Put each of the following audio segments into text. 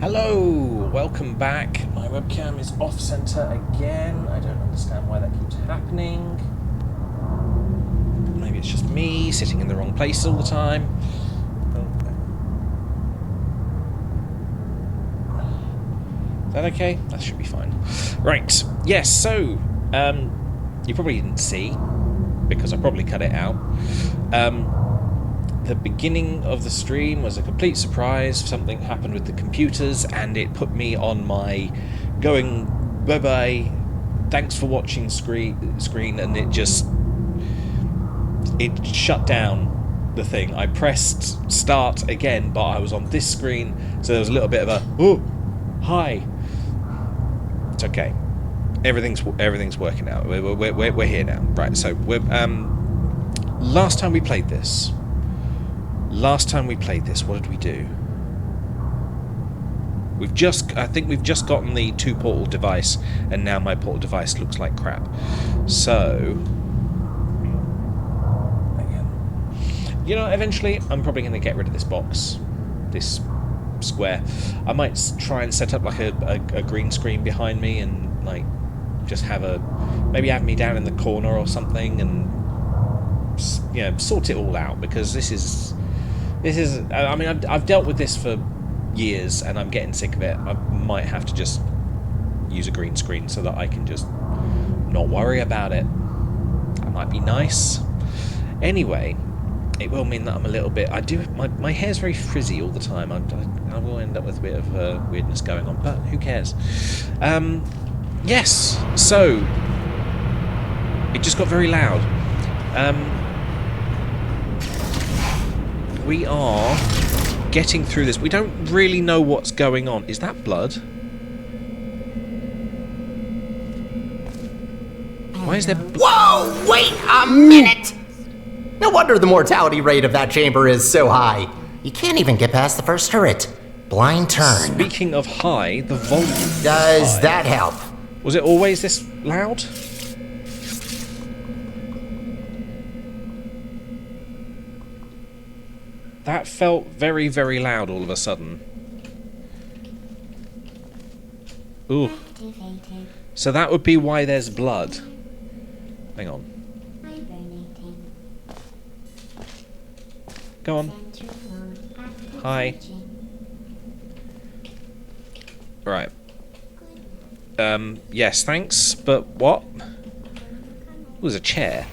Hello, welcome back. My webcam is off center again. I don't understand why that keeps happening. Maybe it's just me sitting in the wrong place all the time. Is that okay? That should be fine. Right, yes, so, you probably didn't see, because I probably cut it out. The beginning of the stream was a complete surprise. Something happened with the computers and it put me on my going bye-bye, thanks for watching screen, and it shut down the thing. I pressed start again, but I was on this screen, so there was a little bit of a, oh, hi. It's okay. Everything's working out. We're here now. Right, so we're last time we played this, what did we do? I think we've just gotten the 2 portal device, and now my portal device looks like crap. So, again, you know, eventually I'm probably going to get rid of this box, this square. I might try and set up like a green screen behind me, and like just maybe have me down in the corner or something, and you know, sort it all out, because this is. I mean, I've dealt with this for years, and I'm getting sick of it. I might have to just use a green screen so that I can just not worry about it. That might be nice. Anyway, it will mean that I'm a little bit... My hair's very frizzy all the time. I will end up with a bit of weirdness going on, but who cares? Yes, so... It just got very loud. We are getting through this. We don't really know what's going on. Is that blood? Why is there... Whoa! Wait a minute! No wonder the mortality rate of that chamber is so high. You can't even get past the first turret. Blind turn. Speaking of high, the volume Does high. that help? Was it always this loud? That felt very, very loud all of a sudden. Ooh. So that would be why there's blood. Hang on. Go on. Hi. Right. Yes, thanks, but what? It was a chair.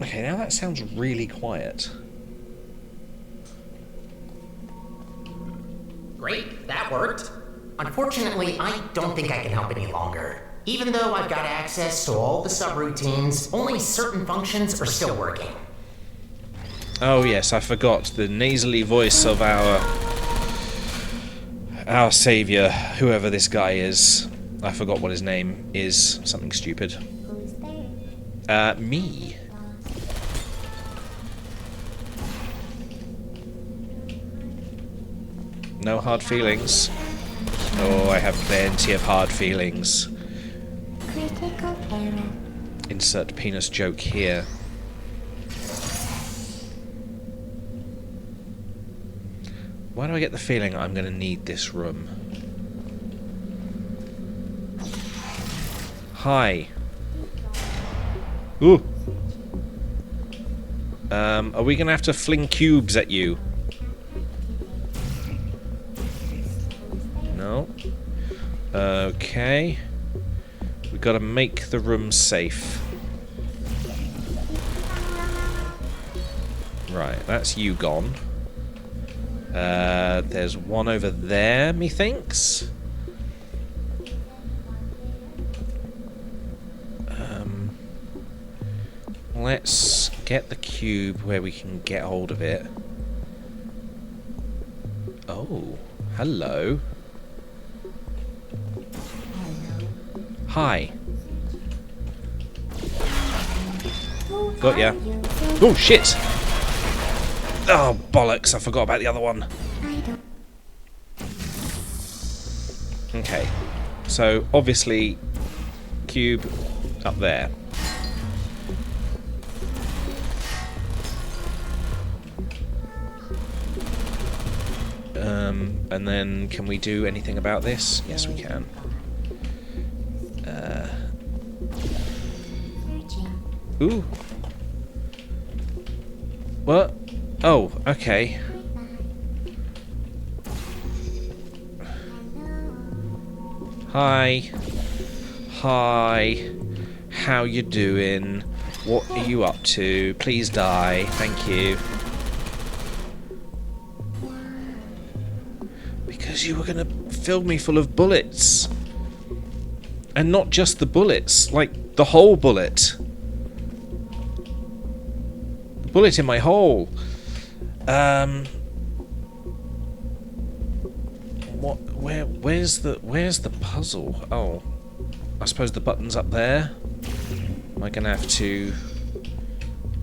Okay, now that sounds really quiet. Great, that worked. Unfortunately, I don't think I can help any longer. Even though I've got access to all the subroutines, only certain functions are still working. Oh yes, I forgot. The nasally voice of our savior, whoever this guy is. I forgot what his name is. Something stupid. Me. No hard feelings. Oh, I have plenty of hard feelings. Critical error. Insert penis joke here. Why do I get the feeling I'm going to need this room? Hi. Ooh. Are we going to have to fling cubes at you? No. Okay. We've got to make the room safe. Right, that's you gone. There's one over there, methinks. Let's get the cube where we can get hold of it. Oh, hello. Hi. Got ya. Oh, shit! Oh, bollocks, I forgot about the other one. Okay. So, obviously, cube up there. And then, can we do anything about this? Yes, we can. Ooh. What? Oh, okay. Hi. Hi. How you doing? What are you up to? Please die. Thank you. Because you were gonna fill me full of bullets. And not just the bullets, like the whole bullet. The bullet in my hole. Where's the puzzle? Oh, I suppose the button's up there. Am I gonna have to?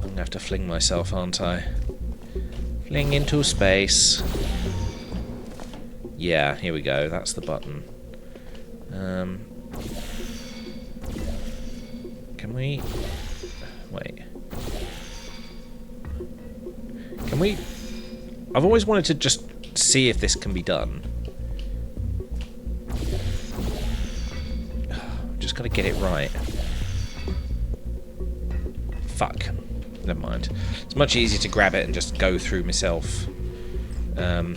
I'm gonna have to fling myself, aren't I? Fling into space. Yeah, here we go. That's the button. Can we? Wait. Can we? I've always wanted to just see if this can be done. Just gotta get it right. Fuck. Never mind. It's much easier to grab it and just go through myself. So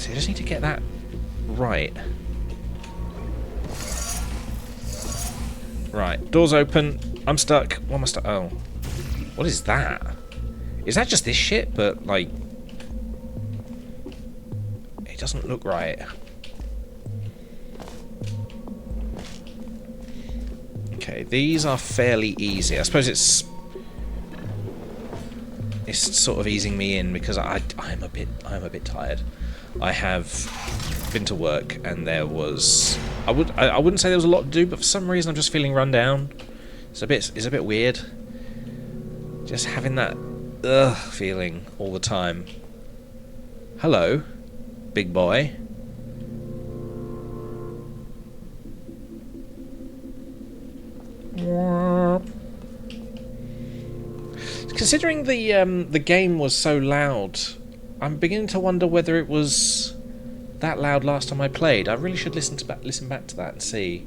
you just need to get that right. Right, door's open. I'm stuck. What am I stuck? Oh. What is that? Is that just this shit? But, like... it doesn't look right. Okay, these are fairly easy. I suppose it's sort of easing me in because I'm a bit tired. I have been to work and there was I wouldn't say there was a lot to do, but for some reason I'm just feeling run down. It's a bit weird. Just having that feeling all the time. Hello, big boy. Considering the game was so loud, I'm beginning to wonder whether it was that loud last time I played. I really should listen back to that and see.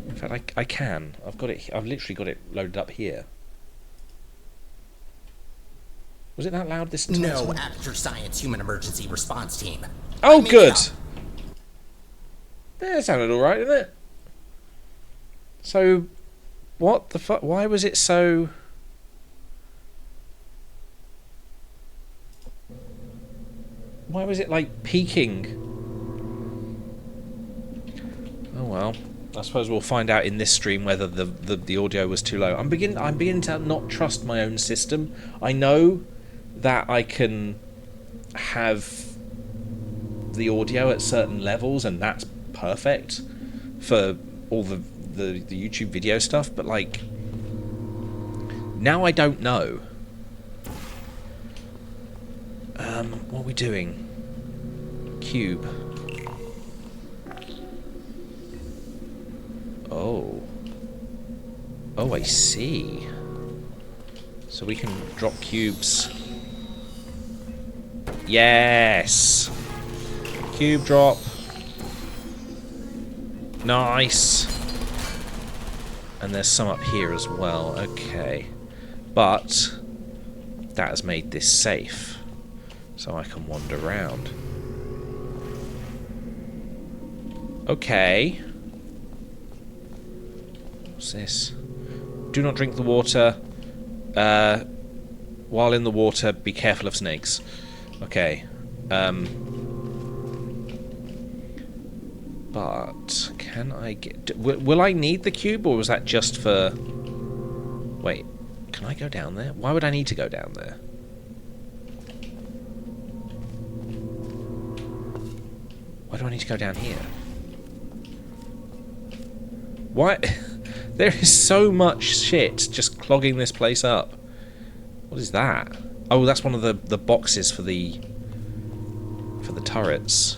In fact, I can. I've literally got it loaded up here. Was it that loud this time? No, After Science Human Emergency Response Team. Oh, good. Yeah, it sounded all right, didn't it? So, what the fuck? Why was it so? Why was it like peaking? Oh well. I suppose we'll find out in this stream whether the audio was too low. I'm beginning to not trust my own system. I know that I can have the audio at certain levels and that's perfect for all the YouTube video stuff, but like now I don't know. What are we doing? Cube. Oh. Oh, I see. So we can drop cubes. Yes! Cube drop. Nice. And there's some up here as well. Okay. But that has made this safe. So I can wander around. Okay. What's this? Do not drink the water. While in the water, be careful of snakes. Okay. But can I get? Will I need the cube, or was that just for? Wait, can I go down there? Why would I need to go down there? Why do I need to go down here? Why? There is so much shit just clogging this place up. What is that? Oh, that's one of the boxes for the turrets.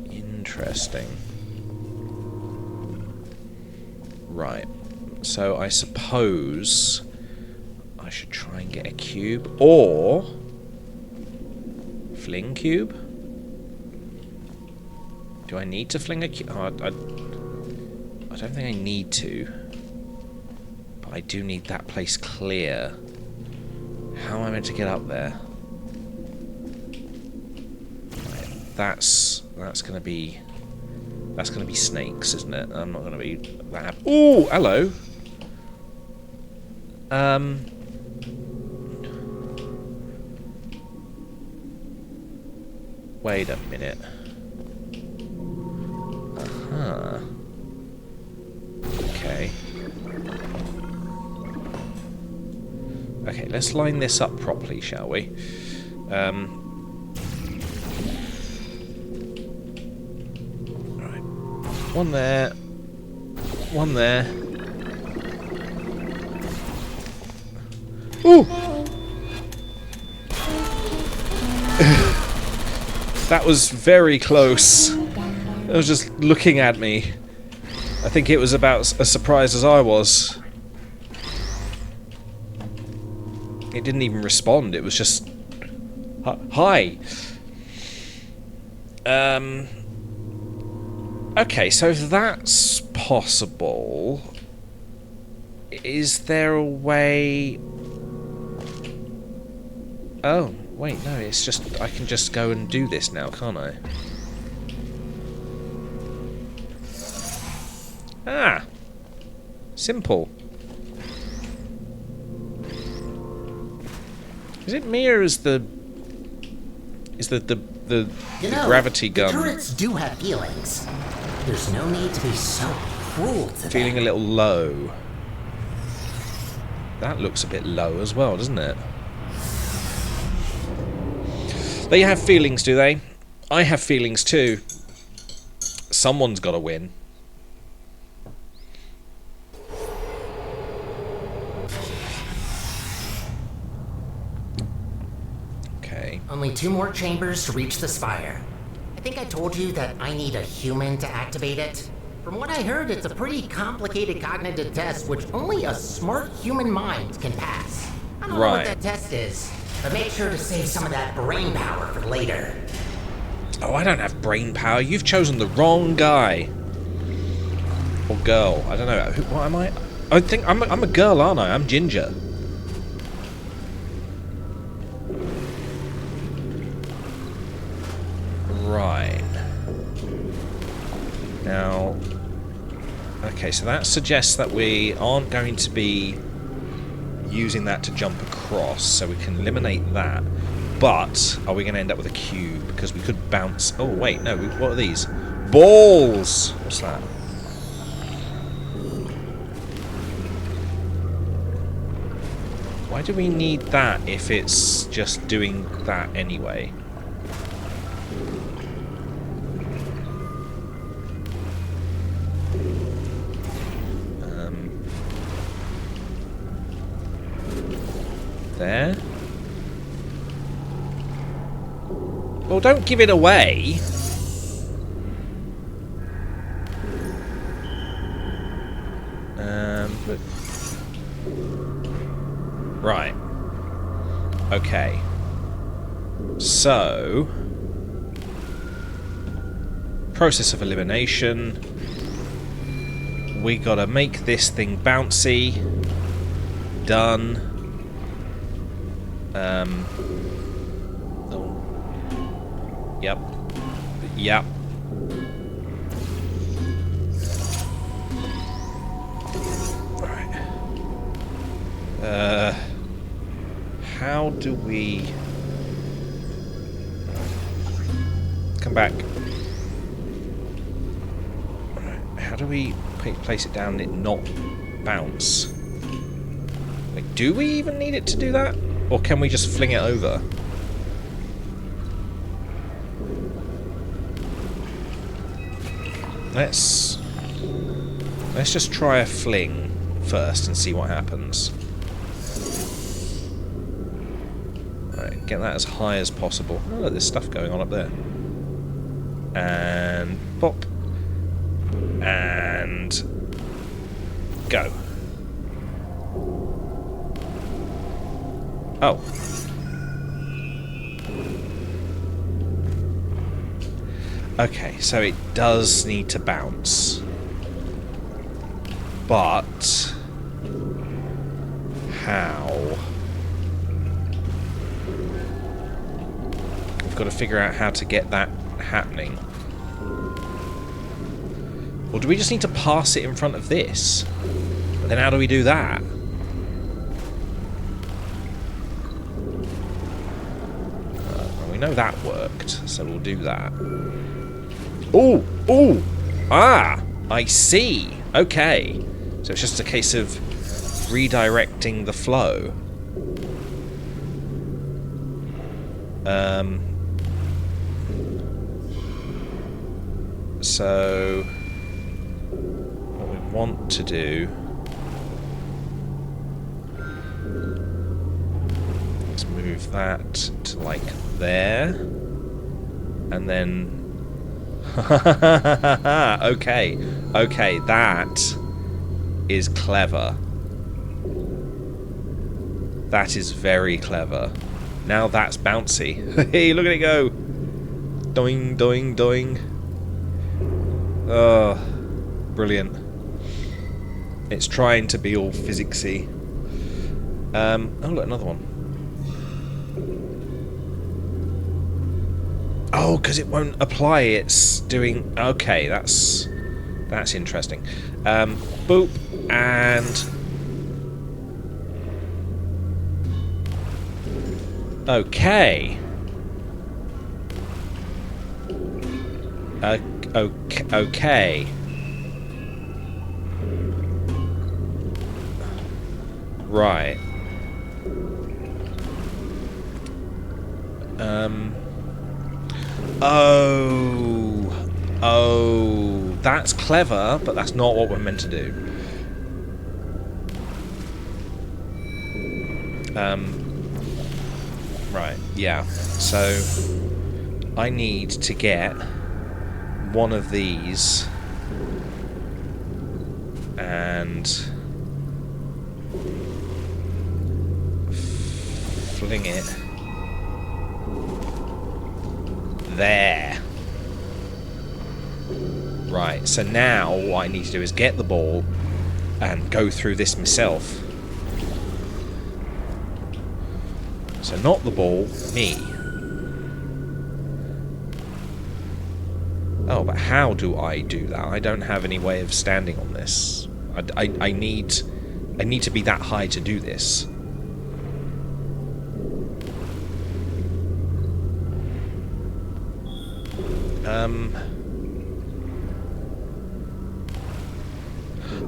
Interesting. Right. So I suppose I should try and get a cube. Or... fling cube? Do I need to fling a cube? Oh, I don't think I need to. But I do need that place clear. How am I meant to get up there? Right, that's gonna be snakes, isn't it? I'm not gonna be that. Ooh, hello. Wait a minute. Uh-huh. Okay. Okay, let's line this up properly, shall we? Right. One there. One there. Ooh! That was very close. It was just looking at me. I think it was about as surprised as I was. It didn't even respond. It was just... Hi! Okay, so if that's possible... Is there a way... Oh, wait, no, it's just... I can just go and do this now, can't I? Ah! Simple. Is it me or is the... Is the gravity gun... The turrets do have feelings. There's no need to be so cruel to them. Feeling a little low. That looks a bit low as well, doesn't it? They have feelings, do they? I have feelings too. Someone's got to win. Okay. Only 2 more chambers to reach the spire. I think I told you that I need a human to activate it. From what I heard, it's a pretty complicated cognitive test which only a smart human mind can pass. I don't know what that test is, but make sure to save some of that brain power for later. Oh, I don't have brain power. You've chosen the wrong guy. Or girl. I don't know. What am I? I think I'm a girl, aren't I? I'm Ginger. Right. Now... Okay, so that suggests that we aren't going to be using that to jump across, so we can eliminate that. But are we going to end up with a cube? Because we could bounce... Oh, wait, no. What are these? Balls! What's that? Why do we need that if it's just doing that anyway? There. Well, don't give it away. But... Right. Okay. So... Process of elimination. We gotta make this thing bouncy. Done. Oh. Yep. Yep. Right. How do we... Come back. Right. How do we place it down and it not bounce? Like, do we even need it to do that? Or can we just fling it over? Let's just try a fling first and see what happens. Right, get that as high as possible. Oh, look, there's stuff going on up there. And pop. And go. Oh. Okay, so it does need to bounce. But... how? We've got to figure out how to get that happening. Or do we just need to pass it in front of this? But then how do we do that? Well, we know that worked, so we'll do that. Oh! Oh! Ah! I see! Okay. So it's just a case of redirecting the flow. So what we want to do is move that to like there, and then okay, that is clever. That is very clever. Now that's bouncy. Hey, look at it go! Doing, doing, doing. Oh, brilliant. It's trying to be all physicsy. Oh, look, another one. Oh, because it won't apply. It's doing... Okay, that's interesting. Boop, and... Okay. Okay. Right. Oh, that's clever, but that's not what we're meant to do. Right, yeah. So I need to get one of these and fling it there. Right, so now what I need to do is get the ball and go through this myself. So not the ball, me. Oh, but how do I do that? I don't have any way of standing on this. I need to be that high to do this.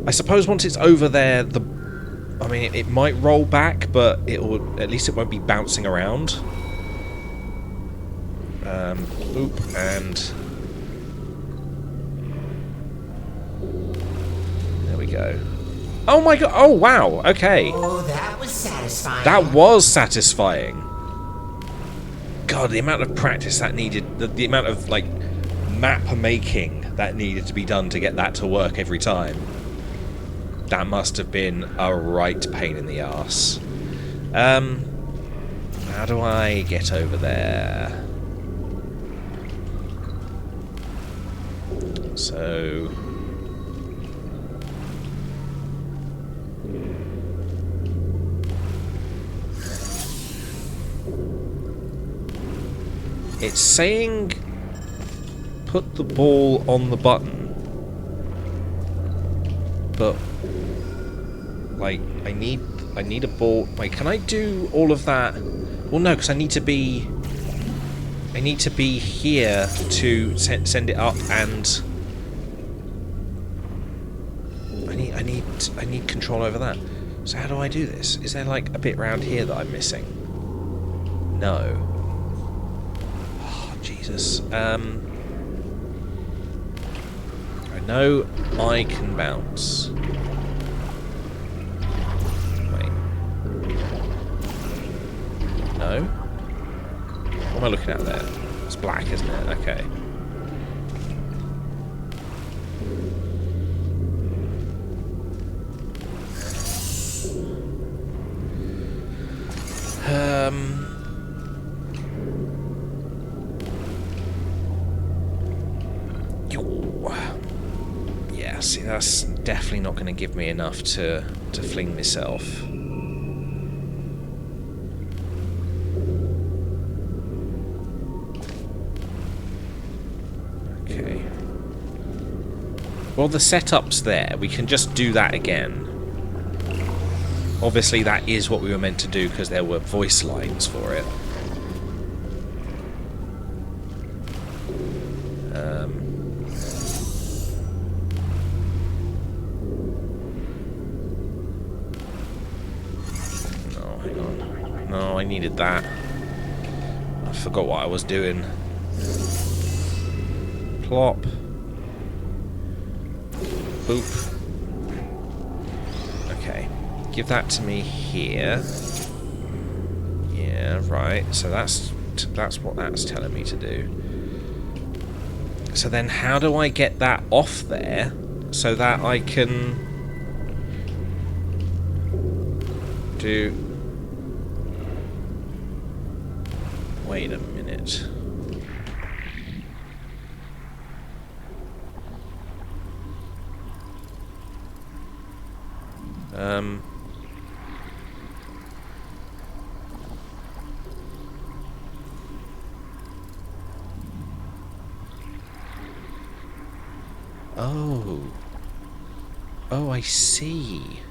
I suppose once it's over there, I mean, it might roll back, but at least it won't be bouncing around. Oop, and there we go. Oh my god! Oh wow! Okay. Oh, that was satisfying. That was satisfying. God, the amount of practice that needed, the amount of like map making that needed to be done to get that to work every time. That must have been a right pain in the arse. How do I get over there? So... it's saying put the ball on the button. But like I need a ball. Wait, can I do all of that? Well, no, because I need to be here to send it up, and I need control over that. So how do I do this? Is there like a bit round here that I'm missing? No. Oh, Jesus. I know I can bounce. Wait. No? What am I looking at there? It's black, isn't it? Okay. See, that's definitely not going to give me enough to fling myself. Okay. Well, the setup's there. We can just do that again. Obviously, that is what we were meant to do because there were voice lines for it. No, hang on. No, I needed that. I forgot what I was doing. Plop. Boop. Okay. Give that to me here. Yeah, right. So that's what that's telling me to do. So then how do I get that off there so that I can do... Wait a minute. Oh. Oh, I see.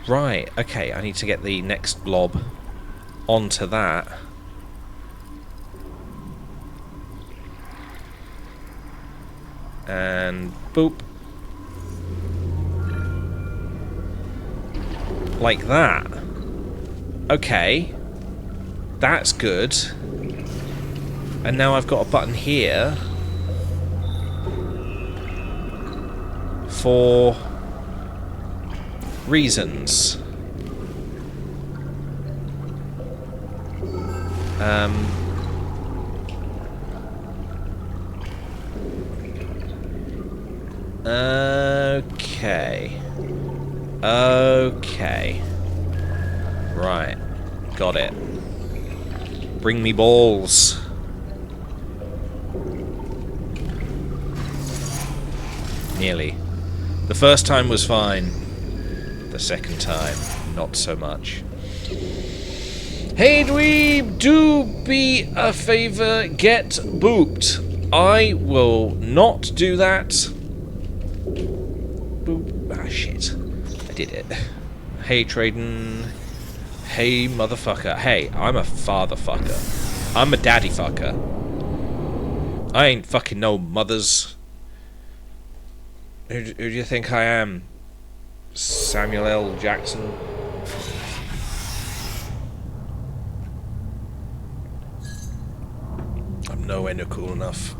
Right, okay, I need to get the next blob onto that. And boop. Like that. Okay. That's good. And now I've got a button here for reasons. Okay. Okay. Right. Got it. Bring me balls. Nearly. The first time was fine. The second time, not so much. Hey dweeb, do be a favour, get booped. I will not do that. Boop. Ah, shit. I did it. Hey, Traden. Hey, motherfucker. Hey, I'm a father fucker. I'm a daddy fucker. I ain't fucking no mothers. Who do you think I am? Samuel L. Jackson? I'm nowhere near cool enough.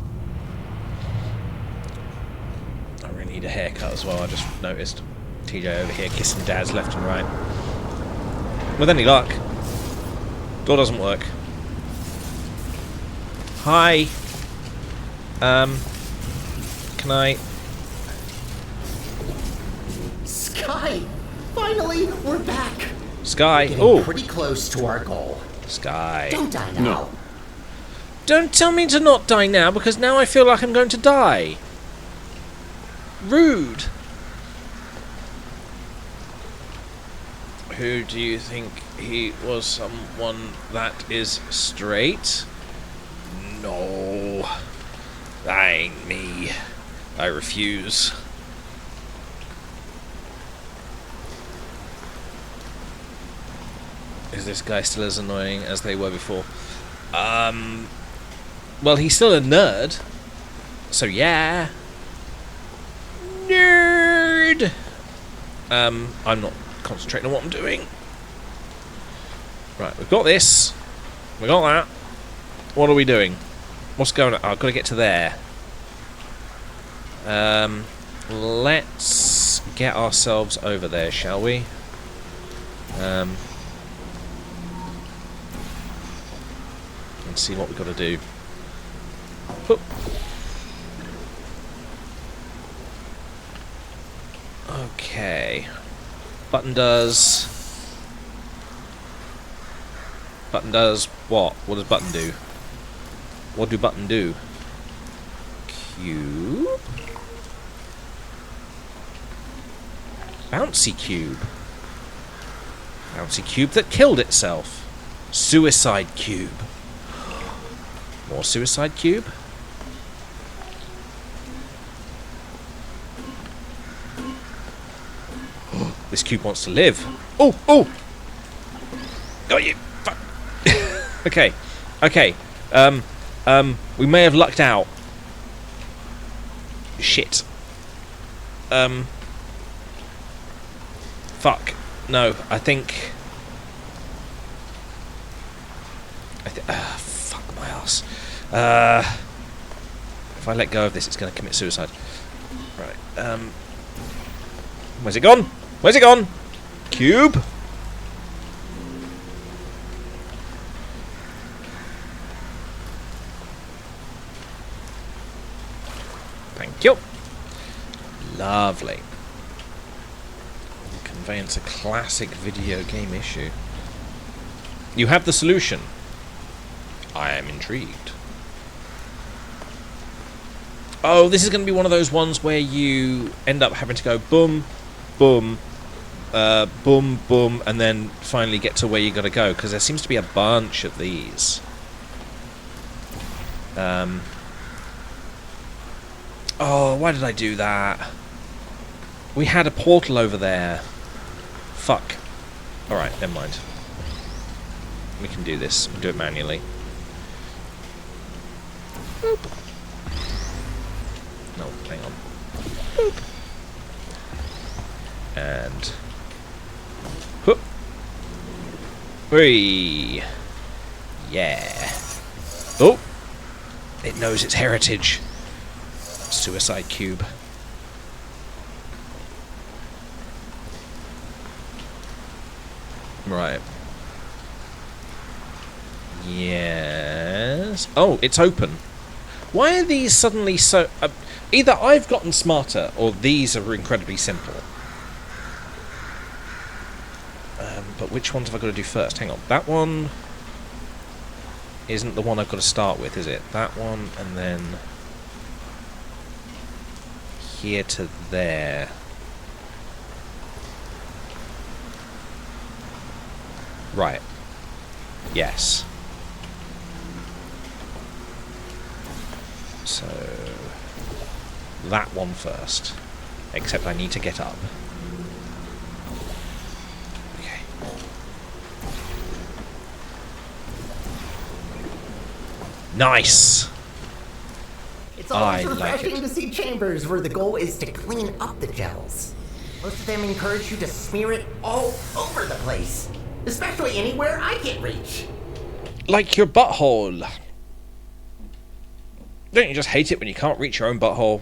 I really need a haircut as well, I just noticed. TJ over here kissing dads left and right. With any luck. Door doesn't work. Hi. Can I... Sky! Finally, we're back! Sky. Getting Oh, pretty close to our goal. Sky. Don't die now. No. Don't tell me to not die now, because now I feel like I'm going to die. Rude. Who do you think he was? Someone that is straight? No. That ain't me. I refuse. Is this guy still as annoying as they were before? Well, he's still a nerd. So yeah. Nerd! I'm not concentrating on what I'm doing. Right, we've got this. We got that. What are we doing? What's going on? Oh, I've got to get to there. Let's get ourselves over there, shall we? Let's see what we've got to do. Oop. Okay. Button does... Button does what? What does button do? What do button do? cube. Bouncy cube. Bouncy cube that killed itself. Suicide cube. More suicide cube. This cube wants to live. Oh, oh! Got you. Fuck. Okay, okay. We may have lucked out. Shit. Fuck. No, I think. Fuck my ass. If I let go of this, it's going to commit suicide. Right. Where's it gone? Where's it gone? Cube. Thank you. Lovely. Conveyance a classic video game issue. You have the solution. I am intrigued. Oh, this is going to be one of those ones where you end up having to go boom, boom, boom, boom, and then finally get to where you got to go, because there seems to be a bunch of these. Oh, why did I do that? We had a portal over there. Fuck. Alright, never mind. We can do this. We'll do it manually. Boop. No, hang on. Boop. And... whoop. Whee! Yeah. Oh! It knows its heritage. Suicide cube. Right. Yes. Oh, it's open. Why are these suddenly so... either I've gotten smarter, or these are incredibly simple. But which ones have I got to do first? Hang on. That one isn't the one I've got to start with, is it? That one, and then... here to there. Right. Yes. So... that one first. Except I need to get up. Okay. Nice! It's always like refreshing it. to see chambers where the goal is to clean up the gels. Most of them encourage you to smear it all over the place, especially anywhere I can reach. Like your butthole. Don't you just hate it when you can't reach your own butthole?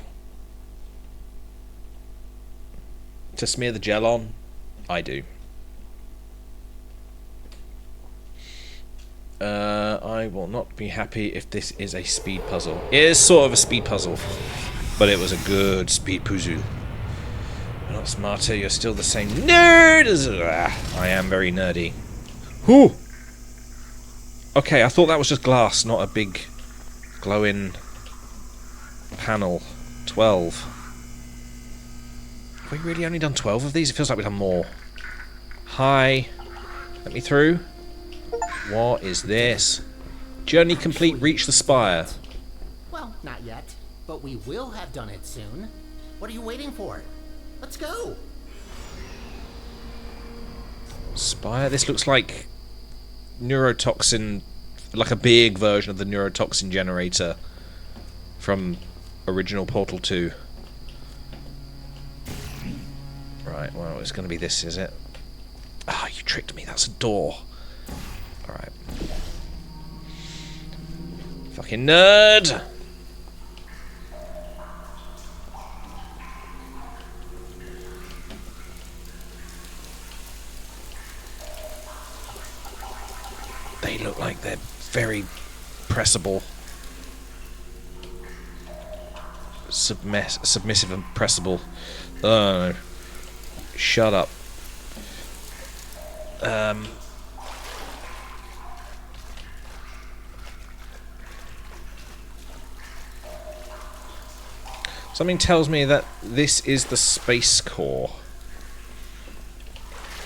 To smear the gel on? I do. I will not be happy if this is a speed puzzle. It is sort of a speed puzzle, but it was a good speed puzzle. You're not smarter, you're still the same nerd as... I am very nerdy. Whew! Okay, I thought that was just glass, not a big glowing panel. 12. Have we really only done 12 of these? It feels like we've done more. Hi. Let me through. What is this? Journey complete, reach the spire. Well, not yet, but we will have done it soon. What are you waiting for? Let's go. Spire? This looks like neurotoxin, like a big version of the neurotoxin generator from original Portal 2. Right, well, it's going to be this, is it? Ah, oh, you tricked me. That's a door. Alright. Fucking nerd! They look like they're very pressable. Submissive and pressable. Oh, no. Shut up. Something tells me that this is the space core.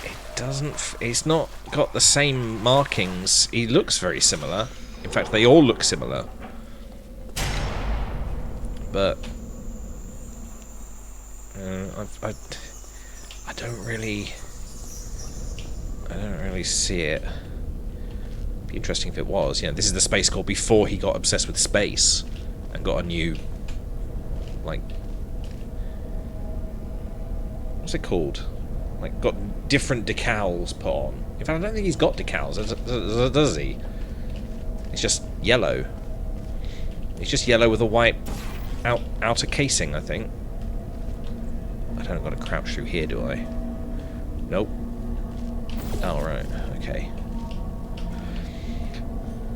It doesn't... It's not got the same markings. He looks very similar. In fact, they all look similar. But... I don't really... I don't really see it. Be interesting if it was. Yeah, this is the space core before he got obsessed with space and got a new, like, what's it called? Like, got different decals put on. In fact, I don't think he's got decals, does he? It's just yellow. It's just yellow with a white outer casing, I think. I don't got to crouch through here, do I? Nope. Oh, right. Okay.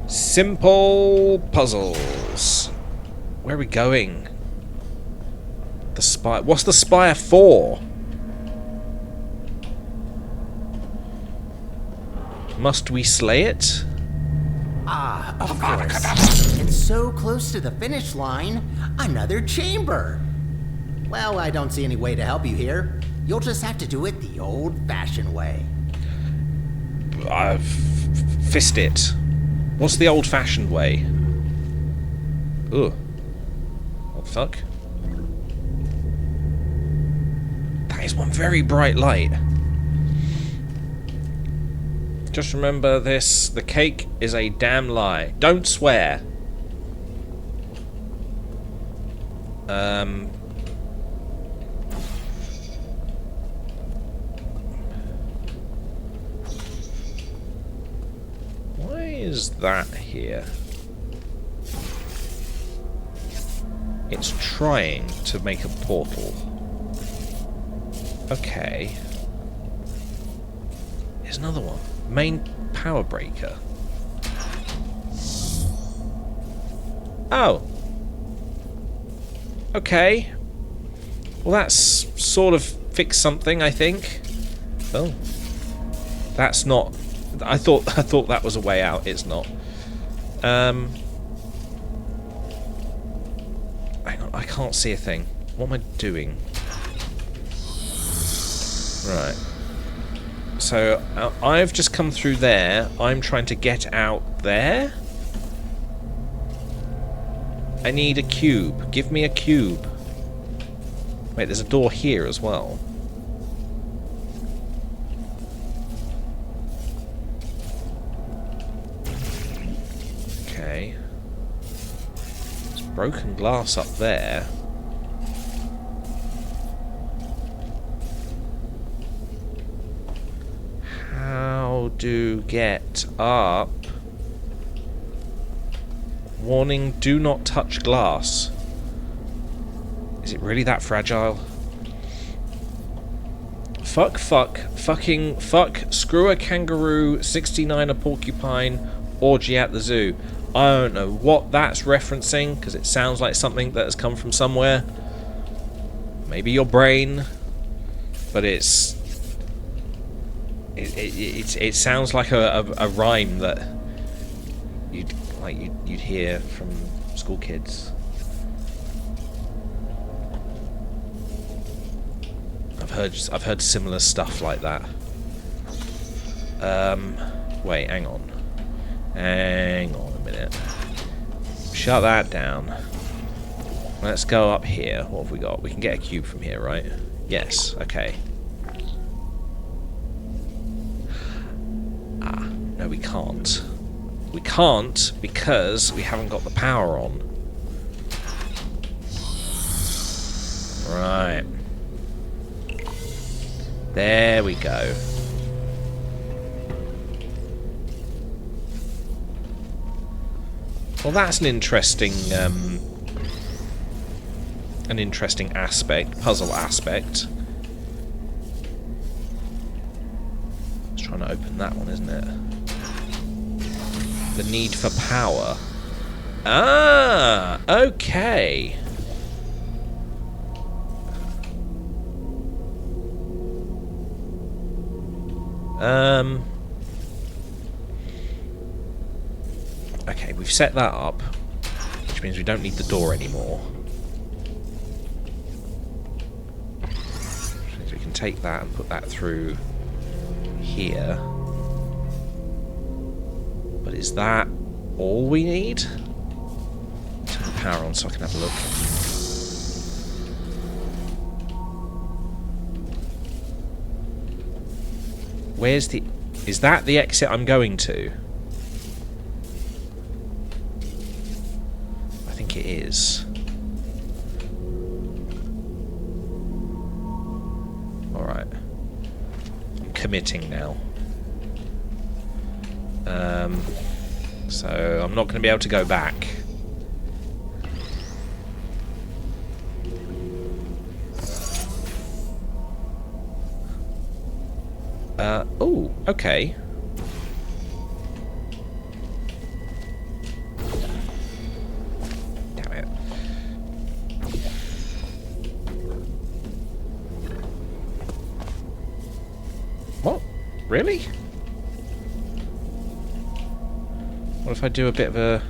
Simple puzzles. Where are we going? The spire. What's the spire for? Must we slay it? Ah, of course. And so close to the finish line, another chamber. Well, I don't see any way to help you here. You'll just have to do it the old-fashioned way. Fist it. What's the old-fashioned way? Ugh. What the fuck? That is one very bright light. Just remember this. The cake is a damn lie. Don't swear. Why is that here? It's trying to make a portal. Okay. Here's another one. Main power breaker. Oh. Okay. Well, that's sort of fixed something, I think. Oh. That's not... I thought that was a way out. It's not. Hang on, I can't see a thing. What am I doing? Right. So, I've just come through there. I'm trying to get out there. I need a cube. Give me a cube. Wait, there's a door here as well. Okay. There's broken glass up there. How to get up? Warning, do not touch glass. Is it really that fragile? Fuck, fucking fuck, screw a kangaroo, 69 a porcupine, orgy at the zoo. I don't know what that's referencing, because it sounds like something that has come from somewhere. Maybe your brain, but it sounds like a rhyme that you'd hear from school kids. I've heard similar stuff like that. Wait, hang on a minute. Shut that down. Let's go up here. What have we got? We can get a cube from here, right? Yes. Okay. Ah, no, we can't. We can't because we haven't got the power on. Right. There we go. Well, that's an interesting aspect, puzzle aspect. It's trying to open that one, isn't it? The need for power. Ah, okay. Okay, we've set that up, which means we don't need the door anymore. take that and put that through here. But is that all we need? Turn the power on so I can have a look. Where's the... Is that the exit I'm going to? I think it is. Alright. I'm committing now. So I'm not going to be able to go back. Oh, okay. Damn it. What? Really? What if I do a bit of a...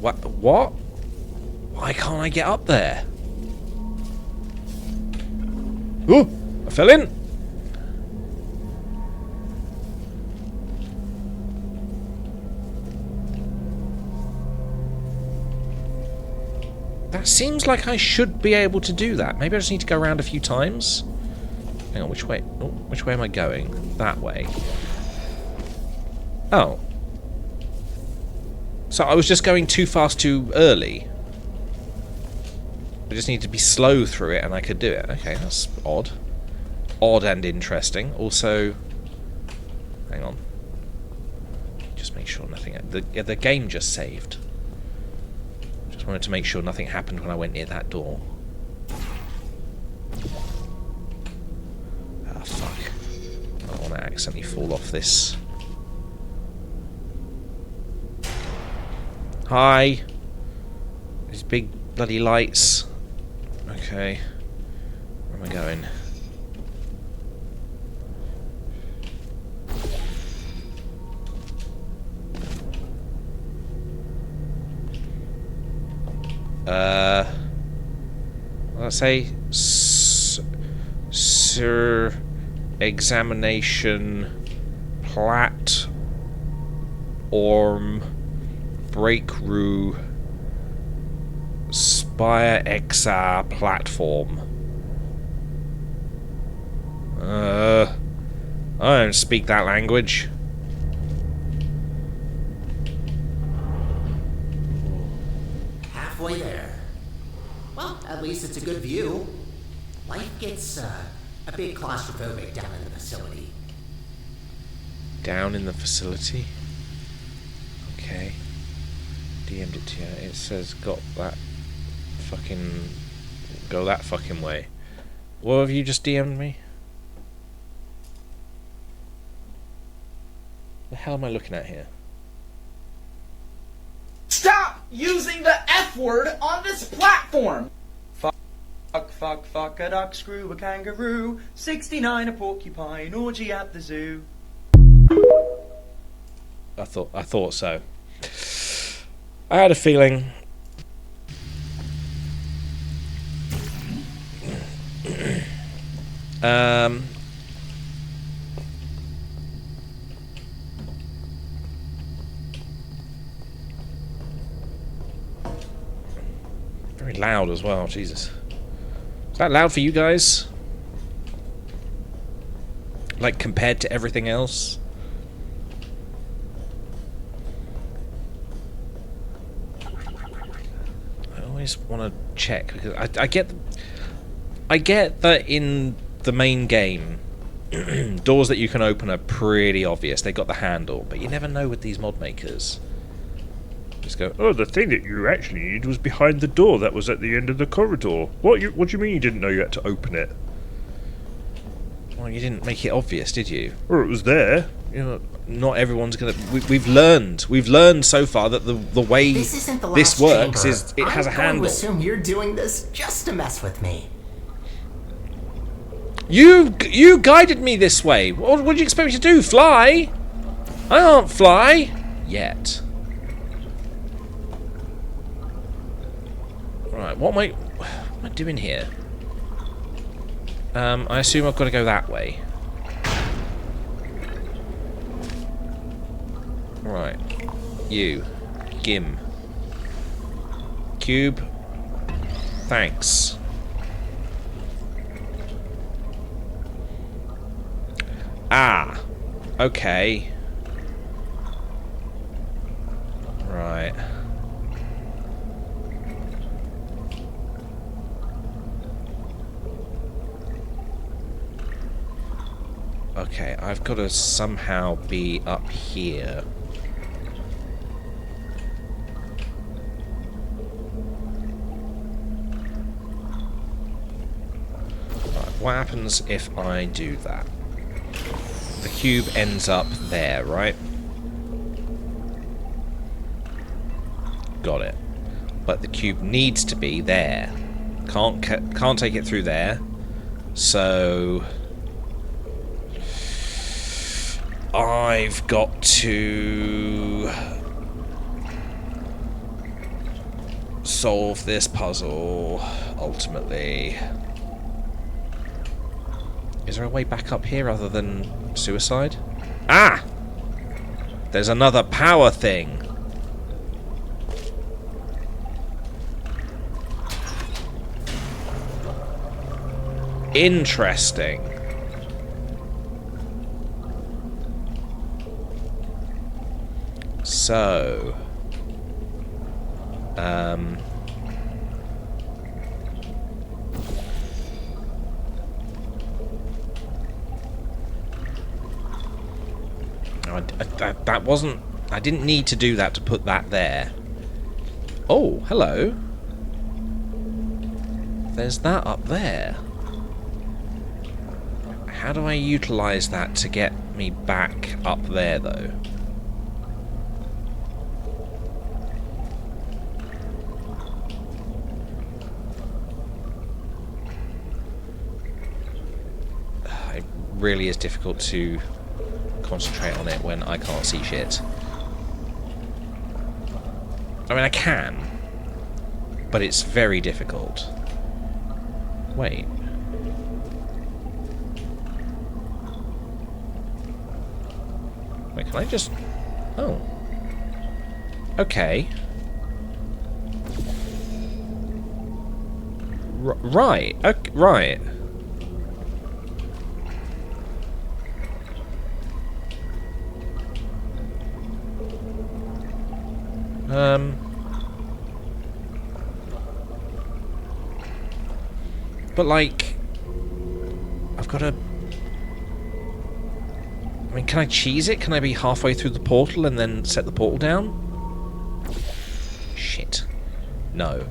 What? Why can't I get up there? Ooh! I fell in! That seems like I should be able to do that. Maybe I just need to go around a few times. Hang on, which way? Oh, which way am I going? That way. Oh. So I was just going too fast too early. I just need to be slow through it and I could do it. Okay, that's odd. Odd and interesting. Also... Hang on. Just make sure nothing... The game just saved. Just wanted to make sure nothing happened when I went near that door. Ah, fuck. I don't want to accidentally fall off this. Hi! These big bloody lights. Okay. Where am I going? Let's say Sir Examination Platform Breakthrough Spire XR Platform. I don't speak that language. Halfway there. Well, at least it's a good view. Life gets a bit claustrophobic down in the facility. Down in the facility? Okay. DM'd it to you. It says got that fucking... Go that fucking way. What have you just DM'd me? The hell am I looking at here? Stop using the F word on this platform! Fuck, a duck, screw, a kangaroo, 69 a porcupine, orgy at the zoo. I thought so. I had a feeling. Very loud as well, Jesus. Is that loud for you guys? Like, compared to everything else? I always want to check, because I get that in the main game, doors that you can open are pretty obvious. They got the handle, but you never know with these mod makers. Just go, Oh, the thing that you actually needed was behind the door that was at the end of the corridor. What do you mean you didn't know you had to open it? well, you didn't make it obvious, did you? Or it was there. You know, not everyone's gonna. We've learned so far that the way This isn't the last this works chamber. is it has a I'm going handle. to assume you're doing this just to mess with me. You guided me this way. What do you expect me to do? Fly? I can't fly yet. Right, what am I... am I doing here? I assume I've got to go that way. Right. You. Gim. Cube. Thanks. Ah. Okay. Right. Okay, I've got to somehow be up here. Right, what happens if I do that? The cube ends up there, right? Got it. But the cube needs to be there. Can't take it through there. So I've got to solve this puzzle, ultimately. Is there a way back up here other than suicide? Ah! There's another power thing. Interesting. So, that wasn't... I didn't need to do that to put that there. Oh, hello. There's that up there. How do I utilise that to get me back up there, though? It really is difficult to concentrate on it when I can't see shit. I mean, I can, but it's very difficult. Wait. Wait, can I just... Oh. Okay. Right. Okay, right. But, like... I've got to... I mean, can I cheese it? Can I be halfway through the portal and then set the portal down? Shit. No.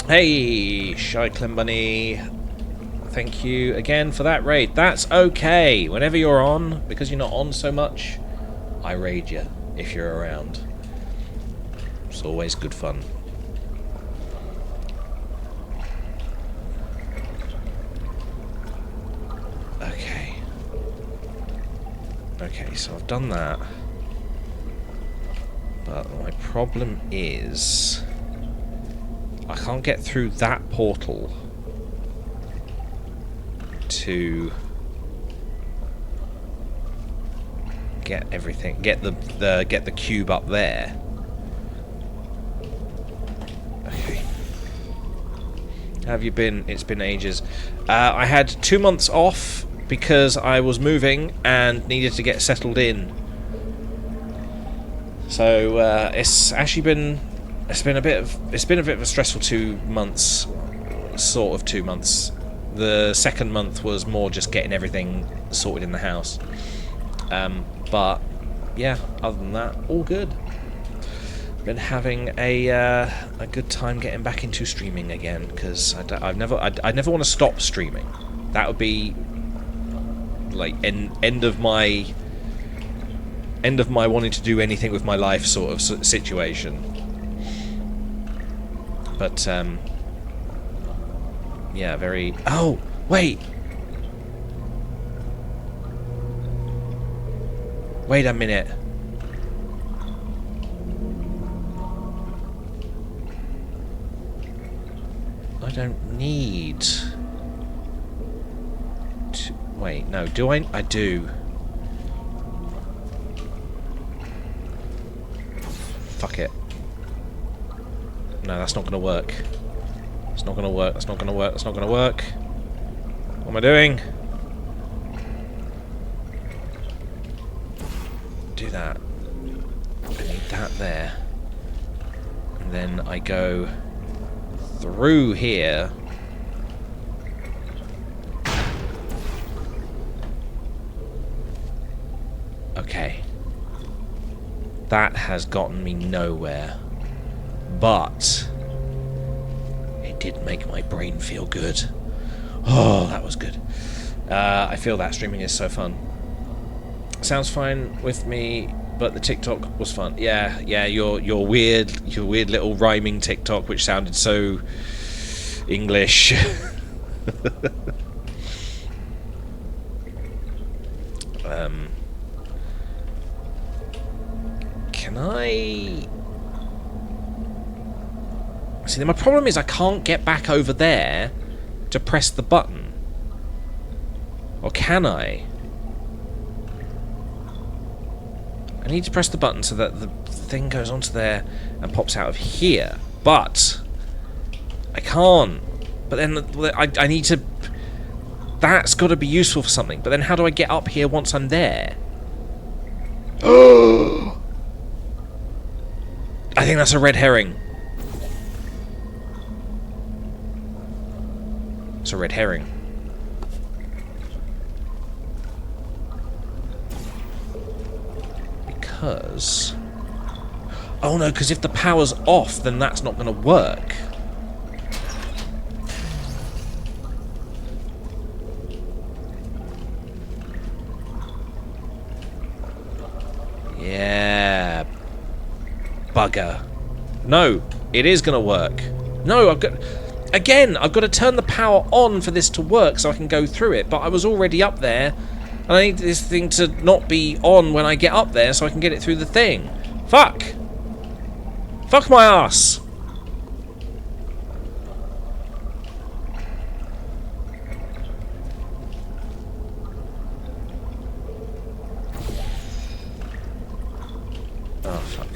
Hey, Shy Clem Bunny. Thank you again for that raid. That's okay. Whenever you're on, because you're not on so much, I raid you if you're around. It's always good fun. Okay, so I've done that. But my problem is... I can't get through that portal to get everything, get the cube up there. Okay. How have you been? It's been ages. I had 2 months off because I was moving and needed to get settled in. So it's actually been a bit of a stressful 2 months, sort of 2 months. The second month was more just getting everything sorted in the house. But yeah, other than that, all good. Been having a good time getting back into streaming again because I never want to stop streaming. That would be like end of my wanting to do anything with my life sort of situation. But yeah, very... Oh, wait! Wait a minute. don't need to... Wait, no, do I? I do. Fuck it. No, that's not gonna work. It's not gonna work, that's not gonna work, that's not gonna work. What am I doing? Do that. I need that there. And then I go through here. Okay. That has gotten me nowhere. But it did make my brain feel good. Oh, that was good. I feel that streaming is so fun. Sounds fine with me, but the TikTok was fun. Yeah, your weird little rhyming TikTok, which sounded so English. Can I? See, my problem is I can't get back over there to press the button. Or can I? I need to press the button so that the thing goes onto there and pops out of here. But I can't. But then I need to... That's got to be useful for something. But then how do I get up here once I'm there? I think that's a red herring. It's a red herring. Because... Oh no, because if the power's off, then that's not going to work. Yeah. Bugger. No, it is going to work. No, I've got... Again, I've got to turn the power on for this to work so I can go through it, but I was already up there, and I need this thing to not be on when I get up there so I can get it through the thing. Fuck! Fuck my ass! Oh, fuck.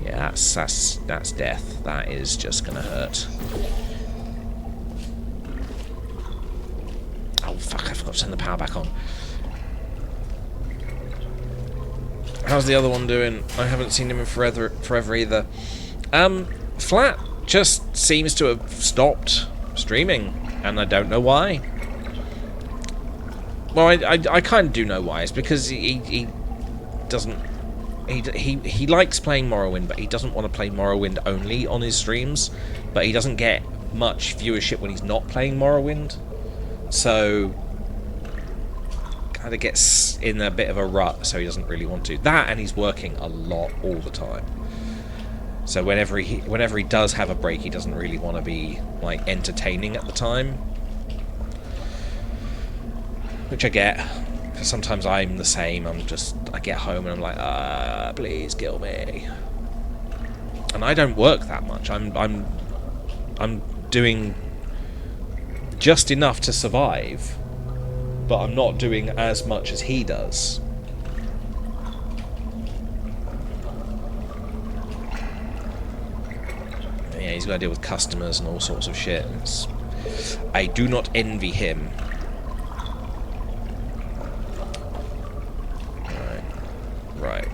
Yeah, that's death. That is just gonna hurt. Oh fuck, I forgot to turn the power back on. How's the other one doing? I haven't seen him in forever either. Flat just seems to have stopped streaming, and I don't know why. Well, I kind of do know why. It's because he doesn't... He likes playing Morrowind, but he doesn't want to play Morrowind only on his streams. But he doesn't get much viewership when he's not playing Morrowind. So... kind of gets in a bit of a rut, so he doesn't really want to. That, and he's working a lot all the time. So whenever he does have a break, he doesn't really want to be, like, entertaining at the time. Which I get. Sometimes I'm the same. I get home and I'm like, please kill me. And I don't work that much. I'm doing just enough to survive, but I'm not doing as much as he does. Yeah, he's got to deal with customers and all sorts of shit. I do not envy him. Right.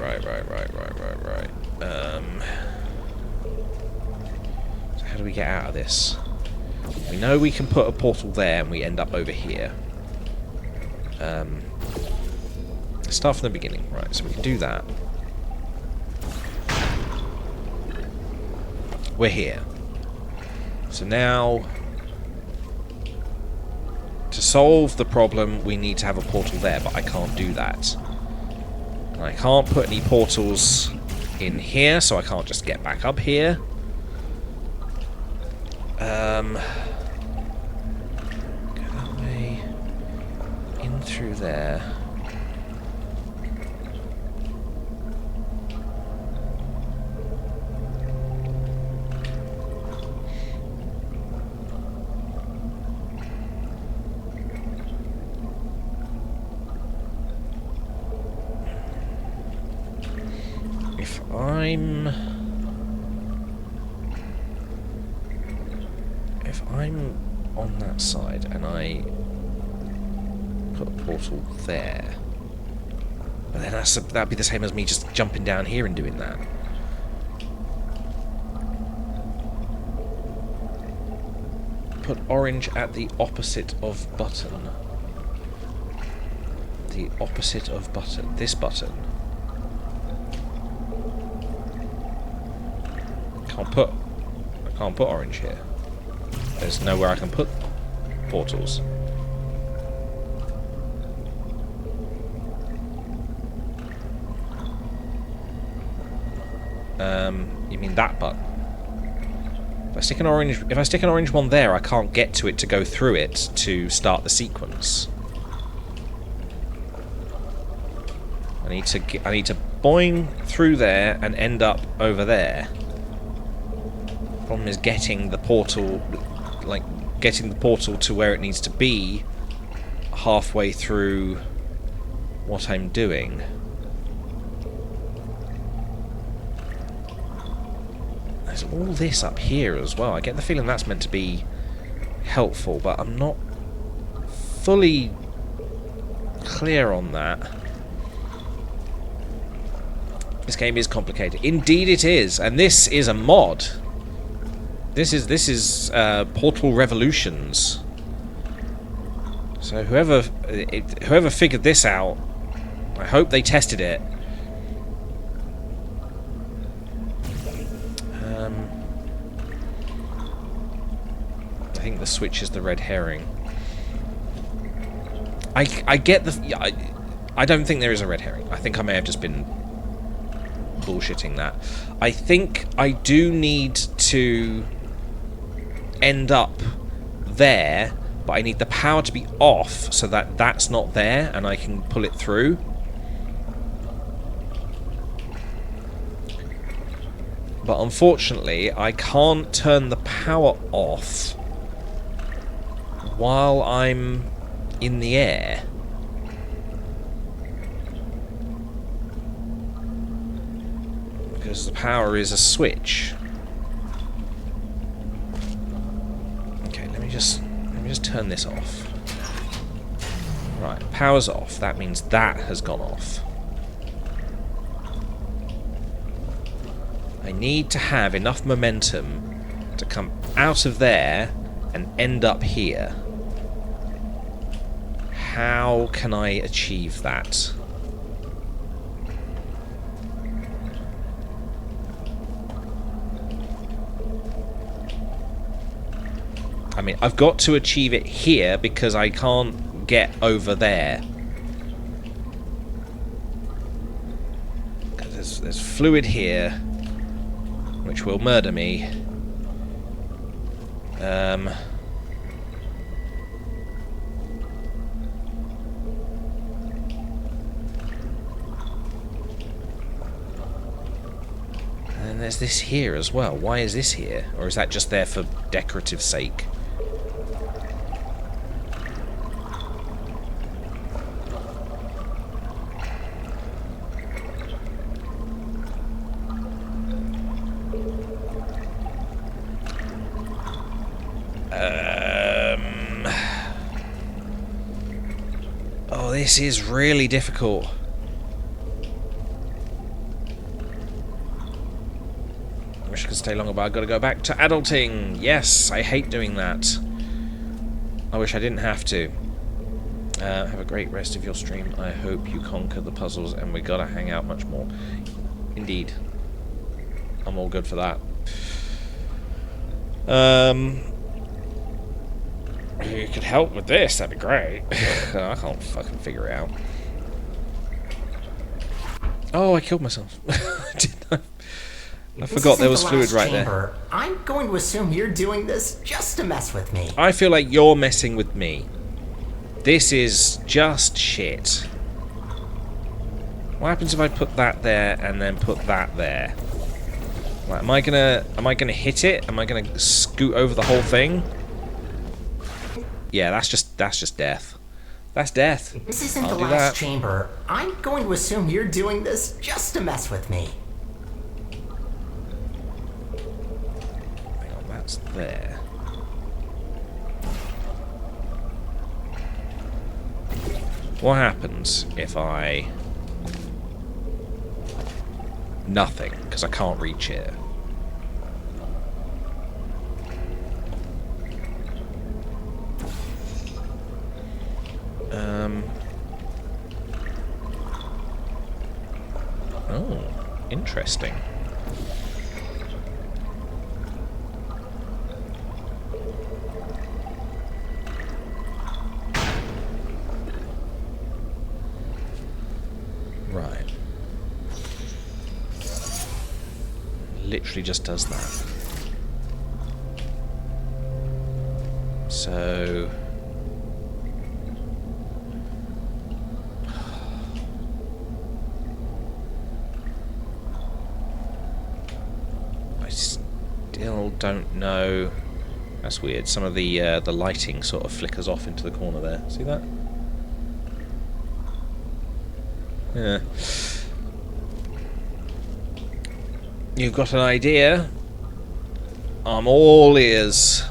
So how do we get out of this? We know we can put a portal there and we end up over here. Let's start from the beginning. Right, so we can do that. We're here. So now, to solve the problem, we need to have a portal there, but I can't do that. And I can't put any portals in here, so I can't just get back up here. Go that way. In through there. If I'm on that side and I put a portal there, but then that'd be the same as me just jumping down here and doing that. Put orange at the opposite of button. The opposite of button. This button. I can't put orange here. There's nowhere I can put portals. You mean that button? If I stick an orange one there, I can't get to it to go through it to start the sequence. I need to boing through there and end up over there. Problem is getting the portal to where it needs to be halfway through what I'm doing. There's all this up here as well. I get the feeling that's meant to be helpful, but I'm not fully clear on that. This game is complicated. Indeed it is, and this is a mod. This is Portal Revolutions. So whoever figured this out, I hope they tested it. I think the switch is the red herring. I get the... I don't think there is a red herring. I think I may have just been bullshitting that. I think I do need to end up there, but I need the power to be off so that that's not there and I can pull it through. But unfortunately, I can't turn the power off while I'm in the air. Because the power is a switch. Okay, let me just turn this off. Right, power's off. That means that has gone off. I need to have enough momentum to come out of there and end up here. How can I achieve that? I mean, I've got to achieve it here because I can't get over there. Because there's fluid here, which will murder me. And there's this here as well. Why is this here? Or is that just there for decorative sake? Oh, this is really difficult. I wish I could stay longer, but I've got to go back to adulting. Yes, I hate doing that. I wish I didn't have to. Have a great rest of your stream. I hope you conquer the puzzles and we gotta hang out much more. Indeed. I'm all good for that. You could help with this, that'd be great. I can't fucking figure it out. Oh, I killed myself. I forgot there was fluid right there. I'm going to assume you're doing this just to mess with me. I feel like you're messing with me. This is just shit. What happens if I put that there and then put that there? Like, am I gonna hit it? Am I gonna scoot over the whole thing? Yeah, that's just death. That's death. This isn't the last chamber. I'm going to assume you're doing this just to mess with me. It's there. What happens if I... Nothing, because I can't reach it. Oh, interesting. Right. Literally just does that. So... I still don't know. That's weird. Some of the lighting sort of flickers off into the corner there. See that? Yeah. You've got an idea? I'm all ears.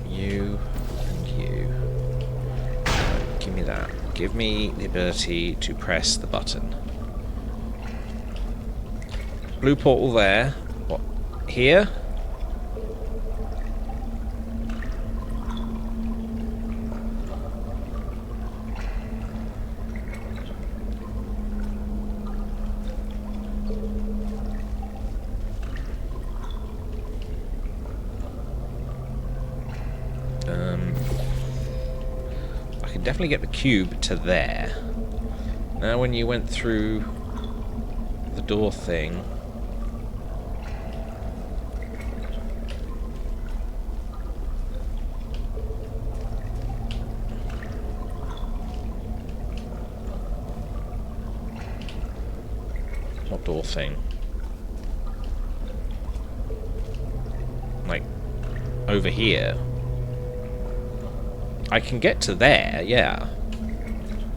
You and you. Give me that. Give me the ability to press the button. Blue portal there. What? Here? I can definitely get the cube to there. Now when you went through the door thing... What door thing? Like, over here. I can get to there, yeah.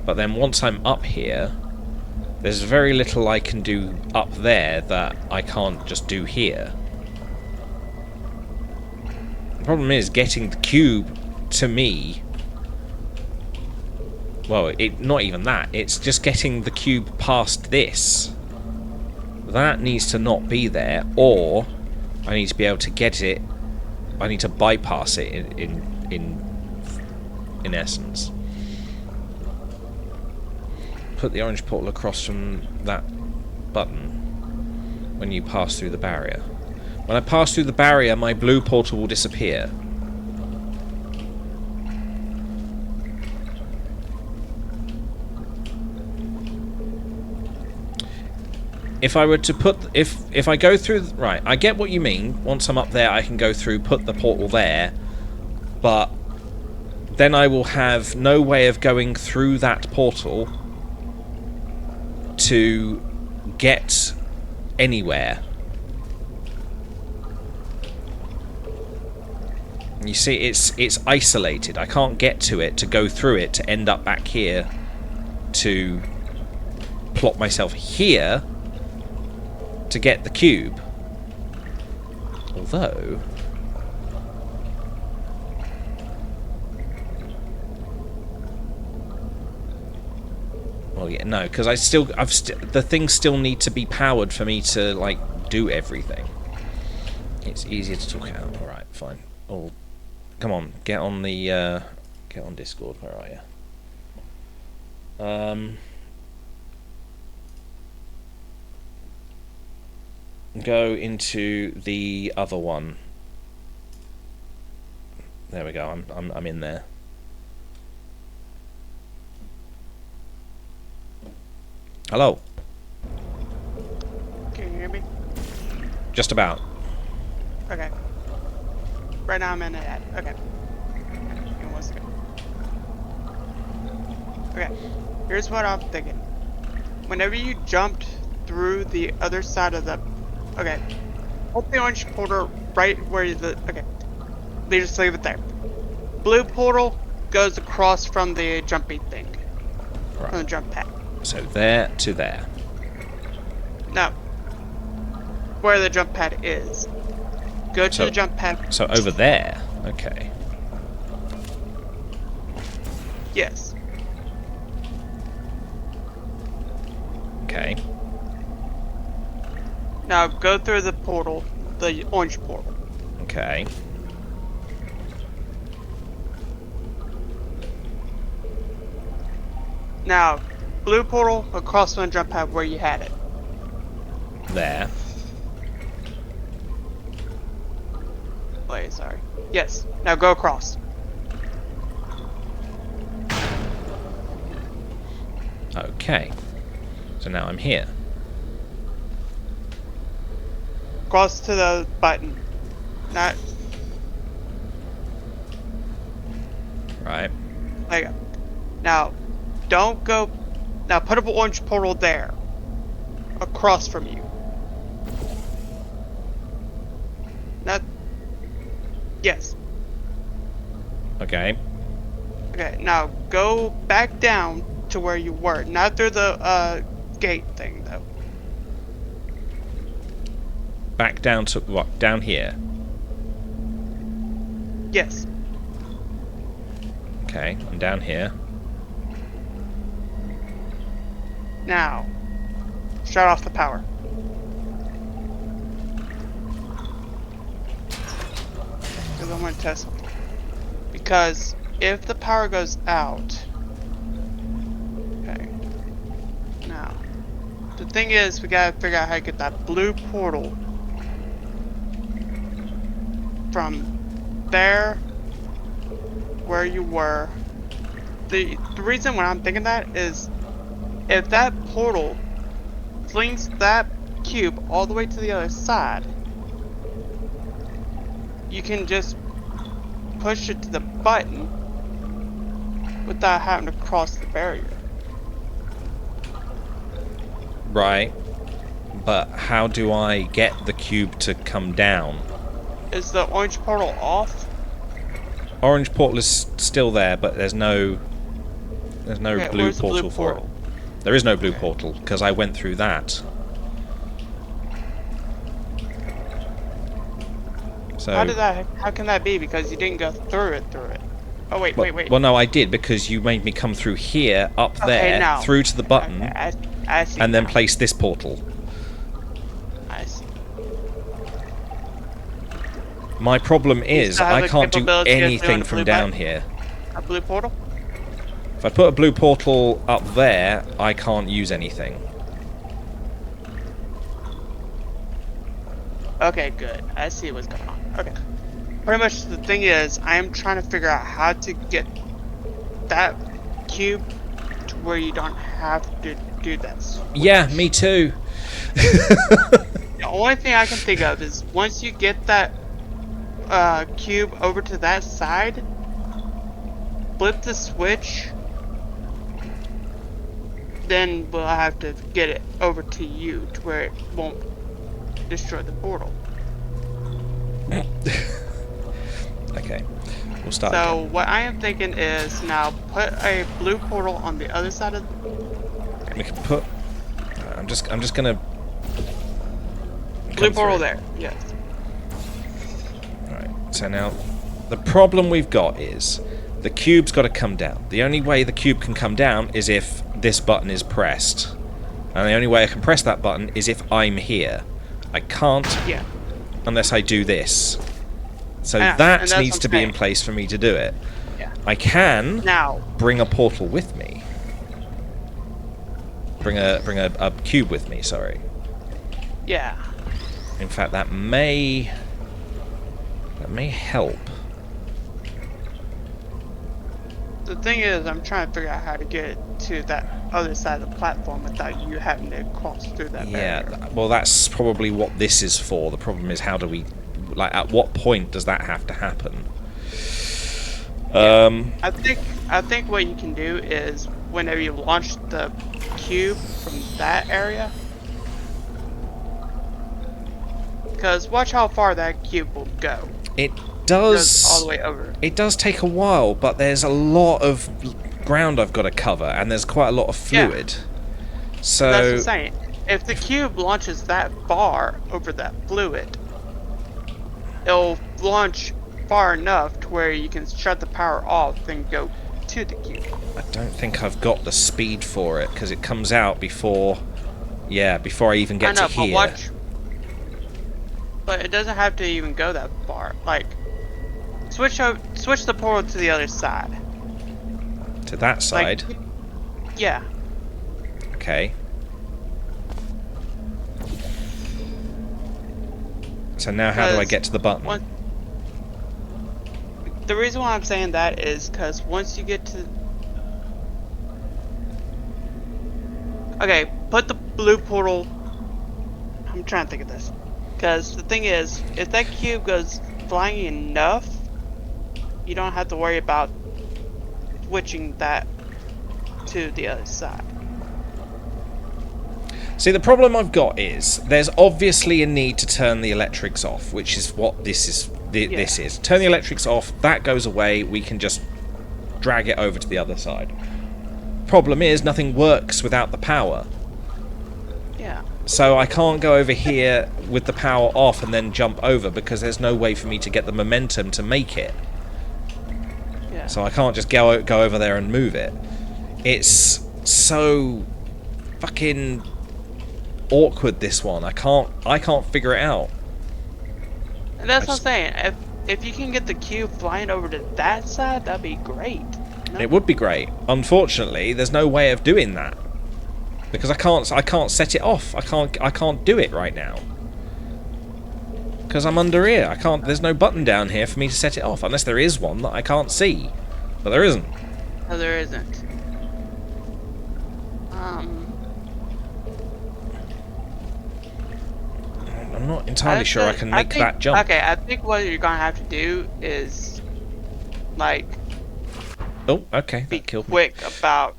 But then once I'm up here, there's very little I can do up there that I can't just do here. The problem is getting the cube to me. Well, not even that. It's just getting the cube past this. That needs to not be there, or I need to be able to get it. I need to bypass it in essence. Put the orange portal across from that button when you pass through the barrier. When I pass through the barrier, my blue portal will disappear. If I were to put... If I go through... Right, I get what you mean. Once I'm up there, I can go through, put the portal there. But then I will have no way of going through that portal to get anywhere. You see, it's isolated. I can't get to it, to go through it, to end up back here, to plot myself here to get the cube. Although... Well, yeah, no, because the things still need to be powered for me to, like, do everything. It's easier to talk out. Alright, fine. Oh, come on, get on Discord. Where are you? Go into the other one. There we go. I'm in there. Hello. Can you hear me? Just about. Okay. Right now I'm in an ad. Okay. Give me 1 second. Okay. Here's what I'm thinking. Whenever you jumped through the other side of the Okay. Hold the orange portal right where the... Okay. Just leave it there. Blue portal goes across from the jumping thing. From the jump pad. So there to there. No. Where the jump pad is. Go to the jump pad. So over there. Okay. Yes. Okay. Now go through the portal. The orange portal. Okay. Now, blue portal across from the jump pad where you had it. There. Wait, sorry. Yes. Now go across. Okay. So now I'm here. Cross to the button. Not Right. like now. Don't go. Now put up an orange portal there, across from you. Not. Yes. Okay. Okay. Now go back down to where you were. Not through the gate thing though. Back down to what? Down here. Yes. Okay. I'm down here. Now, shut off the power. Because I want to test something. Because if the power goes out, okay. Now, the thing is, we gotta figure out how to get that blue portal from there, where you were. The reason why I'm thinking that is, if that portal flings that cube all the way to the other side, you can just push it to the button without having to cross the barrier. Right. But how do I get the cube to come down? Is the orange portal off? Orange portal is still there, but there's no Okay, blue where's the portal blue for portal? it. There is no blue portal because I went through that. So How can that be? Because you didn't go through it. Oh wait, wait. Well, no, I did because you made me come through here, up there, now. through to the button, Okay, I see. and then now. place this portal. I see. My problem is still have I the can't do capability of doing anything a from blue down button? here. A blue portal? If I put a blue portal up there, I can't use anything. Okay, good. I see what's going on. Okay. Pretty much the thing is, I am trying to figure out how to get that cube to where you don't have to do that. Yeah, me too. The only thing I can think of is once you get that cube over to that side, flip the switch, then we'll have to get it over to you to where it won't destroy the portal. Okay, we'll start So again. what I am thinking is now put a blue portal on the other side of We can put... I'm just gonna... blue come portal through. there. Yes. Alright, so now, the problem we've got is, the cube's got to come down. The only way the cube can come down is if this button is pressed. And the only way I can press that button is if I'm here. I can't Yeah. unless I do this. So And that that's needs what to I'm be in saying. place for me to do it. Yeah. I can Now. bring a portal with me. Bring a cube with me, sorry. Yeah. In fact, that may help. The thing is, I'm trying to figure out how to get it to that other side of the platform without you having to cross through that Yeah, barrier. well, that's probably what this is for. The problem is, how do we, like, at what point does that have to happen? I think what you can do is whenever you launch the cube from that area, Because watch how far that cube will go. It Goes all does. the way over. It does take a while, but there's a lot of ground I've got to cover, and there's quite a lot of fluid. So That's what I'm saying. If the cube launches that far over that fluid, it'll launch far enough to where you can shut the power off and go to the cube. I don't think I've got the speed for it because it comes out before. Yeah, before I even get I know, to but here. watch. But it doesn't have to even go that far. Like, switch the portal to the other side. To that side. Like, yeah. Okay. So now how do I get to the button? The reason why I'm saying that is because once you get to... Okay, put the blue portal... I'm trying to think of this. Because the thing is, if that cube goes flying enough, you don't have to worry about switching that to the other side. See, the problem I've got is there's obviously a need to turn the electrics off, which is what this is. This is. Turn the electrics off, that goes away, we can just drag it over to the other side. Problem is, nothing works without the power. Yeah. So I can't go over here with the power off and then jump over because there's no way for me to get the momentum to make it. Yeah. So I can't just go over there and move it. It's so fucking awkward, this one. I can't figure it out. And that's what I'm saying. If you can get the cube flying over to that side, that'd be great. No? It would be great. Unfortunately, there's no way of doing that because I can't set it off. I can't do it right now because I'm under here. I can't. There's no button down here for me to set it off unless there is one that I can't see, but there isn't. No, there isn't. I'm not entirely sure I can make that jump. Okay, I think what you're gonna have to do is, like, Oh, okay, be that killed me. quick about.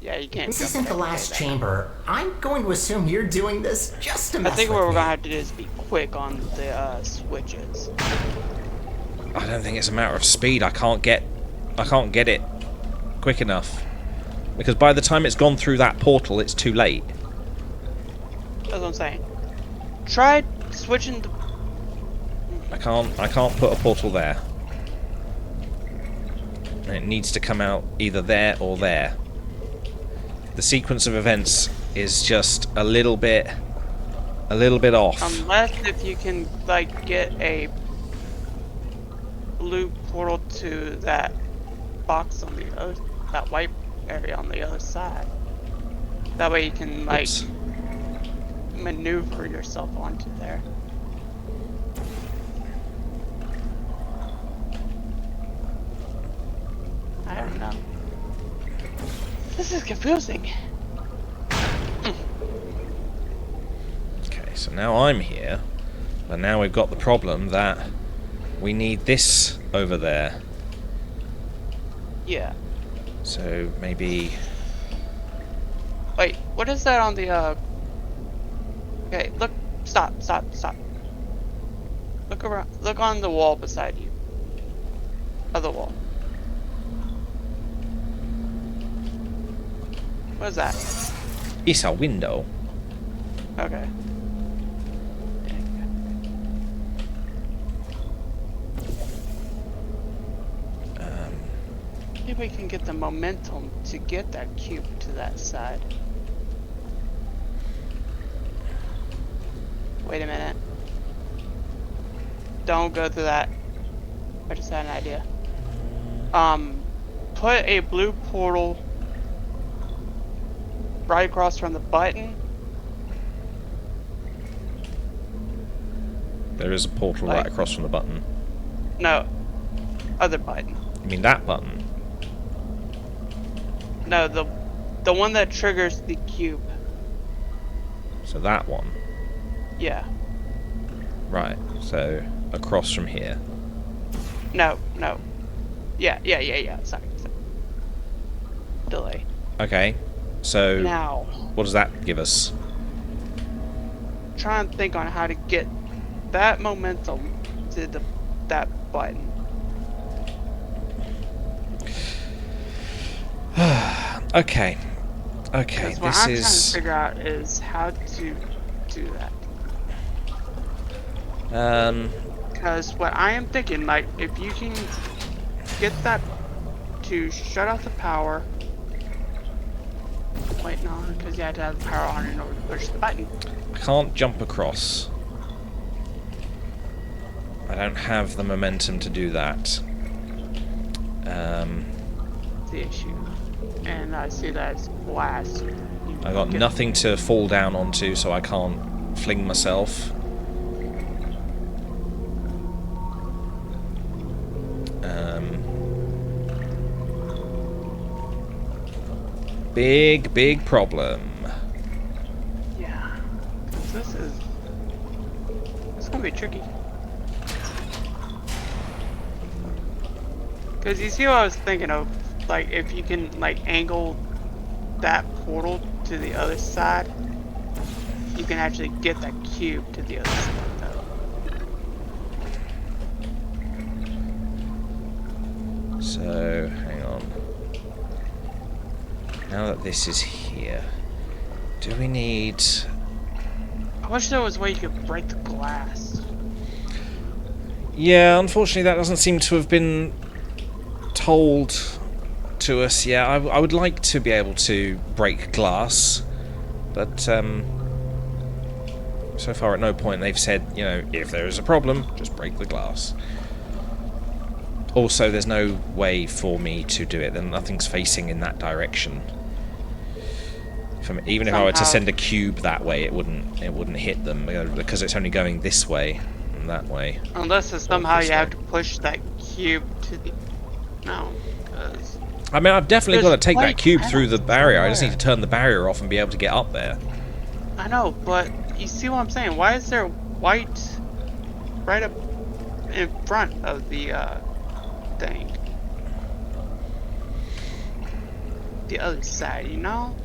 Yeah, you can't. This jump isn't the that last way. chamber. I'm going to assume you're doing this just to I mess think with what we're me. gonna have to do is be quick on the switches. I don't think it's a matter of speed. I can't get it quick enough because by the time it's gone through that portal, it's too late. That's what I'm saying. Try switching the. I can't put a portal there. And it needs to come out either there or there. The sequence of events is just a little bit off. Unless if you can like get a blue portal to that box on the other, that white area on the other side. That way you can like Oops. maneuver yourself onto there. I don't know. This is confusing. Okay, so now I'm here, but now we've got the problem that we need this over there. Yeah. So maybe Wait, what is that on the Okay, look, stop. Look around, look on the wall beside you. Other wall. What is that? it's a window. Okay. Maybe we can get the momentum to get that cube to that side. Wait a minute. Don't go through that. I just had an idea. Put a blue portal right across from the button. There is a portal Like- right across from the button. No, other button. You mean that button? No, the one that triggers the cube. So that one. Yeah. Right. So across from here. No. Yeah. Sorry. Delay. Okay. So Now, what does that give us? try and think on how to get that momentum to that button. Okay. Okay, Because what this I'm trying to is... figure out is how to do that. Because what I am thinking, like, if you can get that to shut off the power. Wait, no, because you had to have the power on in order to push the button. I can't jump across. I don't have the momentum to do that. The issue. And I see that it's glass. I got nothing to fall down onto, so I can't fling myself. Big problem. Yeah. This is... It's gonna be tricky. Because you see what I was thinking of? Like, if you can, like, angle that portal to the other side, you can actually get that cube to the other side, though. So, hang on. Now that this is here, do we need... I wish there was a way you could break the glass. Yeah, unfortunately that doesn't seem to have been told to us. Yeah, I would like to be able to break glass, but so far at no point they've said, you know, if there is a problem, just break the glass. Also, there's no way for me to do it. Then nothing's facing in that direction. Even if I were to send a cube that way, it wouldn't hit them because it's only going this way and that way. Unless it's somehow you have to push that cube to the... No, because... I mean, I've definitely got to take that white cube through the panels barrier. I just need somewhere. to turn the barrier off and be able to get up there. I know, but you see what I'm saying? Why is there white right up in front of the thing? The other side, you know?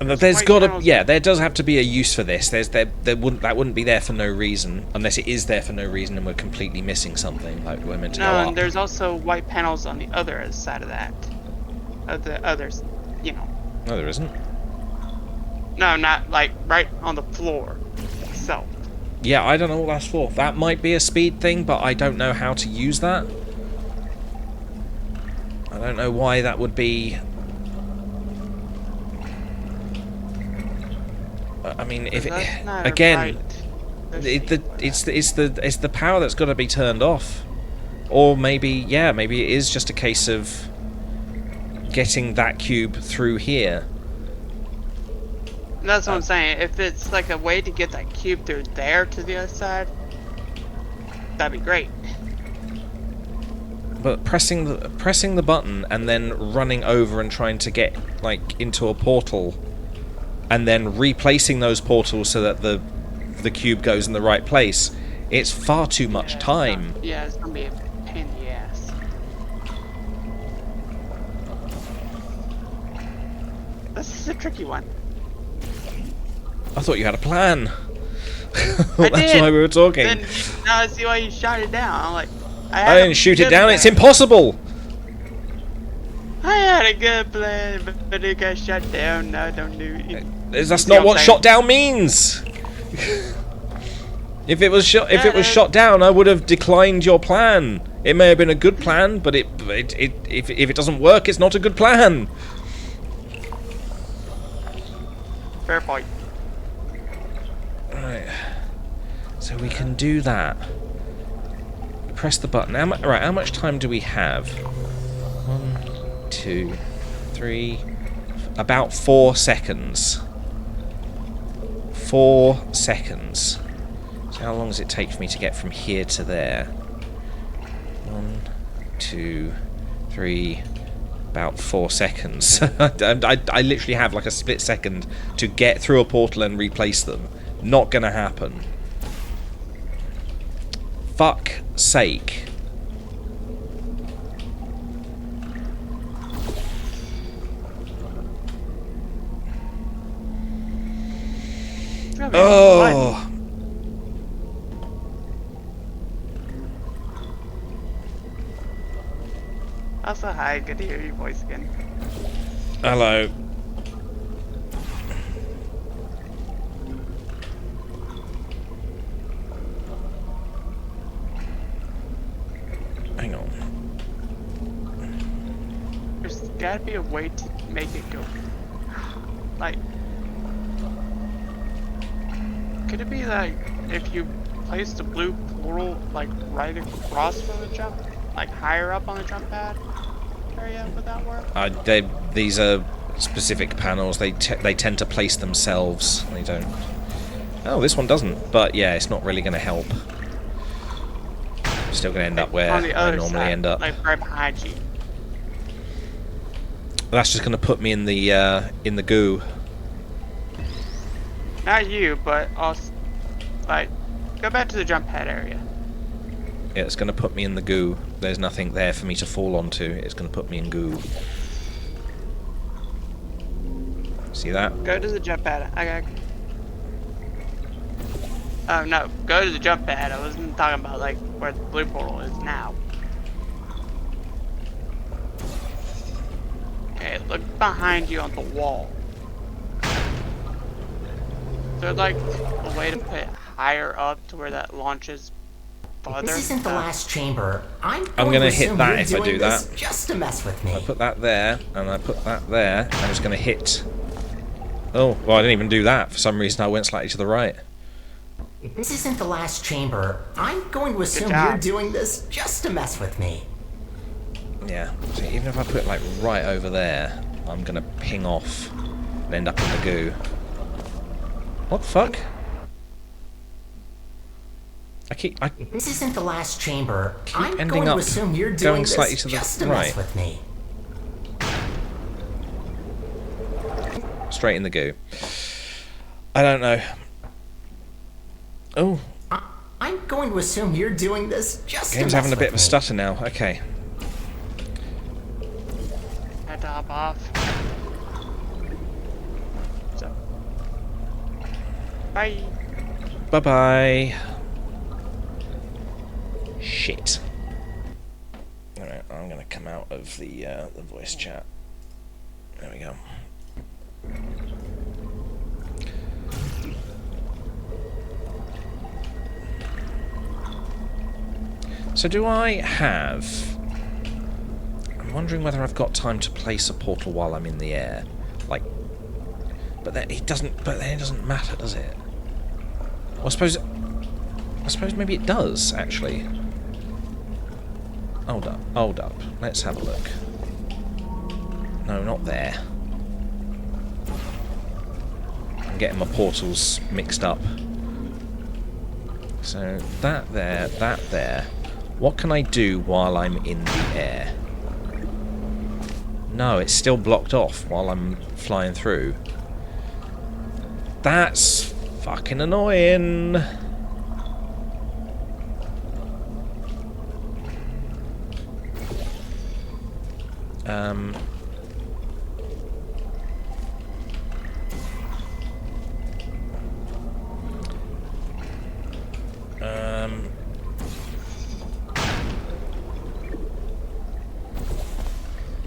And there's white got to, panels. yeah, there does have to be a use for this. That wouldn't be there for no reason, unless it is there for no reason and we're completely missing something, like we're meant to go No, up. and there's also white panels on the other side of that. Of the others, you know. No, there isn't. No, not like right on the floor itself. Yeah, I don't know what that's for. That might be a speed thing, but I don't know how to use that. I don't know why that would be... I mean, if That's not again, right. it's the power that's got to be turned off, or maybe maybe it is just a case of getting that cube through here. That's what I'm saying. If it's like a way to get that cube through there to the other side, that'd be great. But pressing the button and then running over and trying to get like into a portal, and then replacing those portals so that the cube goes in the right place, it's far too much time. Yeah, it's gonna be a pain in the ass. This is a tricky one. I thought you had a plan. I That's did. why we were talking. Then now I see why you shot it down. I'm like, I didn't shoot it down. It's impossible. I had a good plan, but it got shot down. No, don't do it. That's See not what what I'm shot down means. If it was shot down, I would have declined your plan. It may have been a good plan, but if it doesn't work, it's not a good plan. Fair point. Right. So we can do that. Press the button. How much time do we have? 1, 2, 3. About 4 seconds. 4 seconds. So how long does it take for me to get from here to there? 1, 2, 3. About 4 seconds. I literally have like a split second to get through a portal and replace them. Not gonna happen. Fuck sake. Oh. Also, hi. Good to hear your voice again. Hello. Hang on. There's gotta be a way to make it go. Like, could it be like if you place the blue portal like right across from the jump, like higher up on the jump pad area? Would that work? These are specific panels. They tend to place themselves. They don't. Oh, this one doesn't. But yeah, it's not really going to help. Still going to end up where on the I other normally side, end up. like right behind you. That's just going to put me in the goo. Not you, but also, like, go back to the jump pad area. Yeah, it's going to put me in the goo. There's nothing there for me to fall onto. It's going to put me in goo. See that? Go to the jump pad. Oh no, go to the jump pad. I wasn't talking about like where the blue portal is now. Okay, look behind you on the wall. Is there like a way to put it higher up to where that launches farther? This isn't the last chamber. I'm gonna to hit assume that you're if I doing do this that. just to mess with me. I put that there, and I put that there. I'm just going to hit. Oh, well, I didn't even do that. For some reason, I went slightly to the right. If this isn't the last chamber, I'm going to assume job. you're doing this just to mess with me. Yeah. So even if I put it like right over there, I'm going to ping off and end up in the goo. What the fuck? If this isn't the last chamber, I'm ending going to up assume you're going doing slightly this to the just to right. mess with me. Straight in the goo. I don't know. Oh, I'm going to assume you're doing this just game's to mess having a bit of a with me. stutter now. Okay. Head top off. So. Bye. Bye-bye. Shit. Alright, I'm gonna come out of the voice chat. There we go. So do I have... I'm wondering whether I've got time to place a portal while I'm in the air. Like... But then it doesn't matter, does it? Well, I suppose maybe it does, actually. Hold up. Let's have a look. No, not there. I'm getting my portals mixed up. So, that there. What can I do while I'm in the air? No, it's still blocked off while I'm flying through. That's fucking annoying.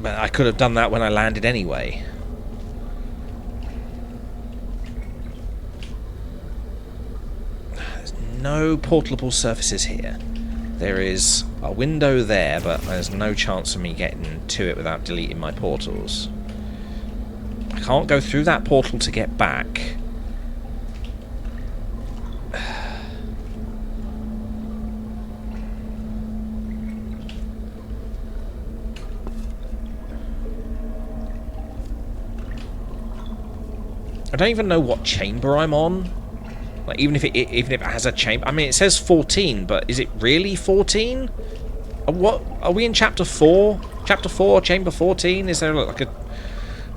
But I could have done that when I landed anyway. There's no portable surfaces here. There is a window there, but there's no chance of me getting to it without deleting my portals. I can't go through that portal to get back. I don't even know what chamber I'm on. Like, even if it has a chamber, I mean, it says 14, but is it really 14? What are we in chapter 4? Chapter 4, chamber 14? Is there like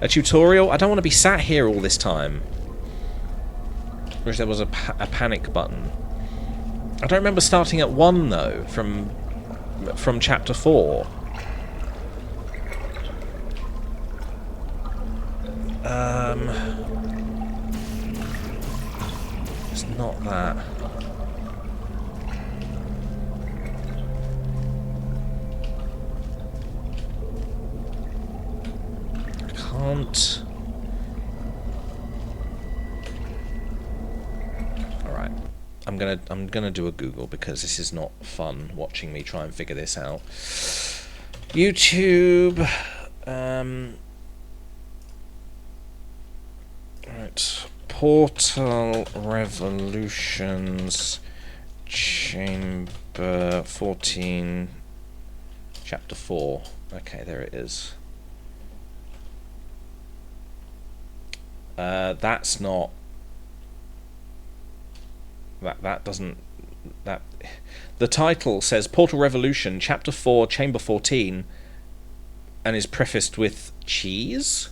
a tutorial? I don't want to be sat here all this time. Wish there was a panic button. I don't remember starting at 1 though from chapter 4. It's not that. I'm gonna do a Google because this is not fun watching me try and figure this out. YouTube. Right. Portal Revolutions Chamber 14 Chapter 4. Okay, there it is. That's not... That doesn't... That... The title says Portal Revolution Chapter 4 Chamber 14 and is prefaced with cheese?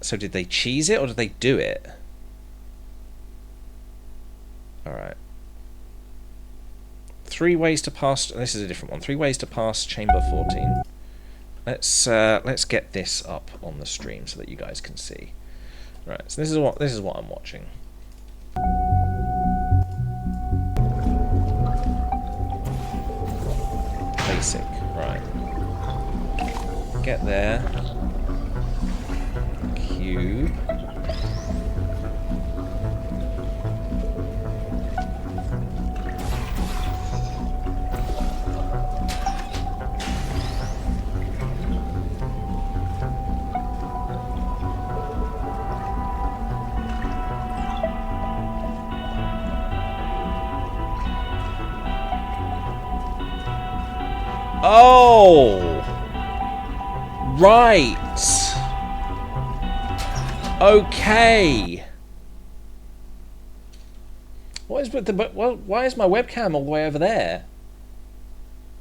So did they cheese it or did they do it? Alright. 3 ways to pass... This is a different one. 3 ways to pass Chamber 14. Let's get this up on the stream so that you guys can see. Right, so this is what I'm watching. Basic, right. Get there. Cube. Oh! Right! Okay! What is with the... Well, why is my webcam all the way over there?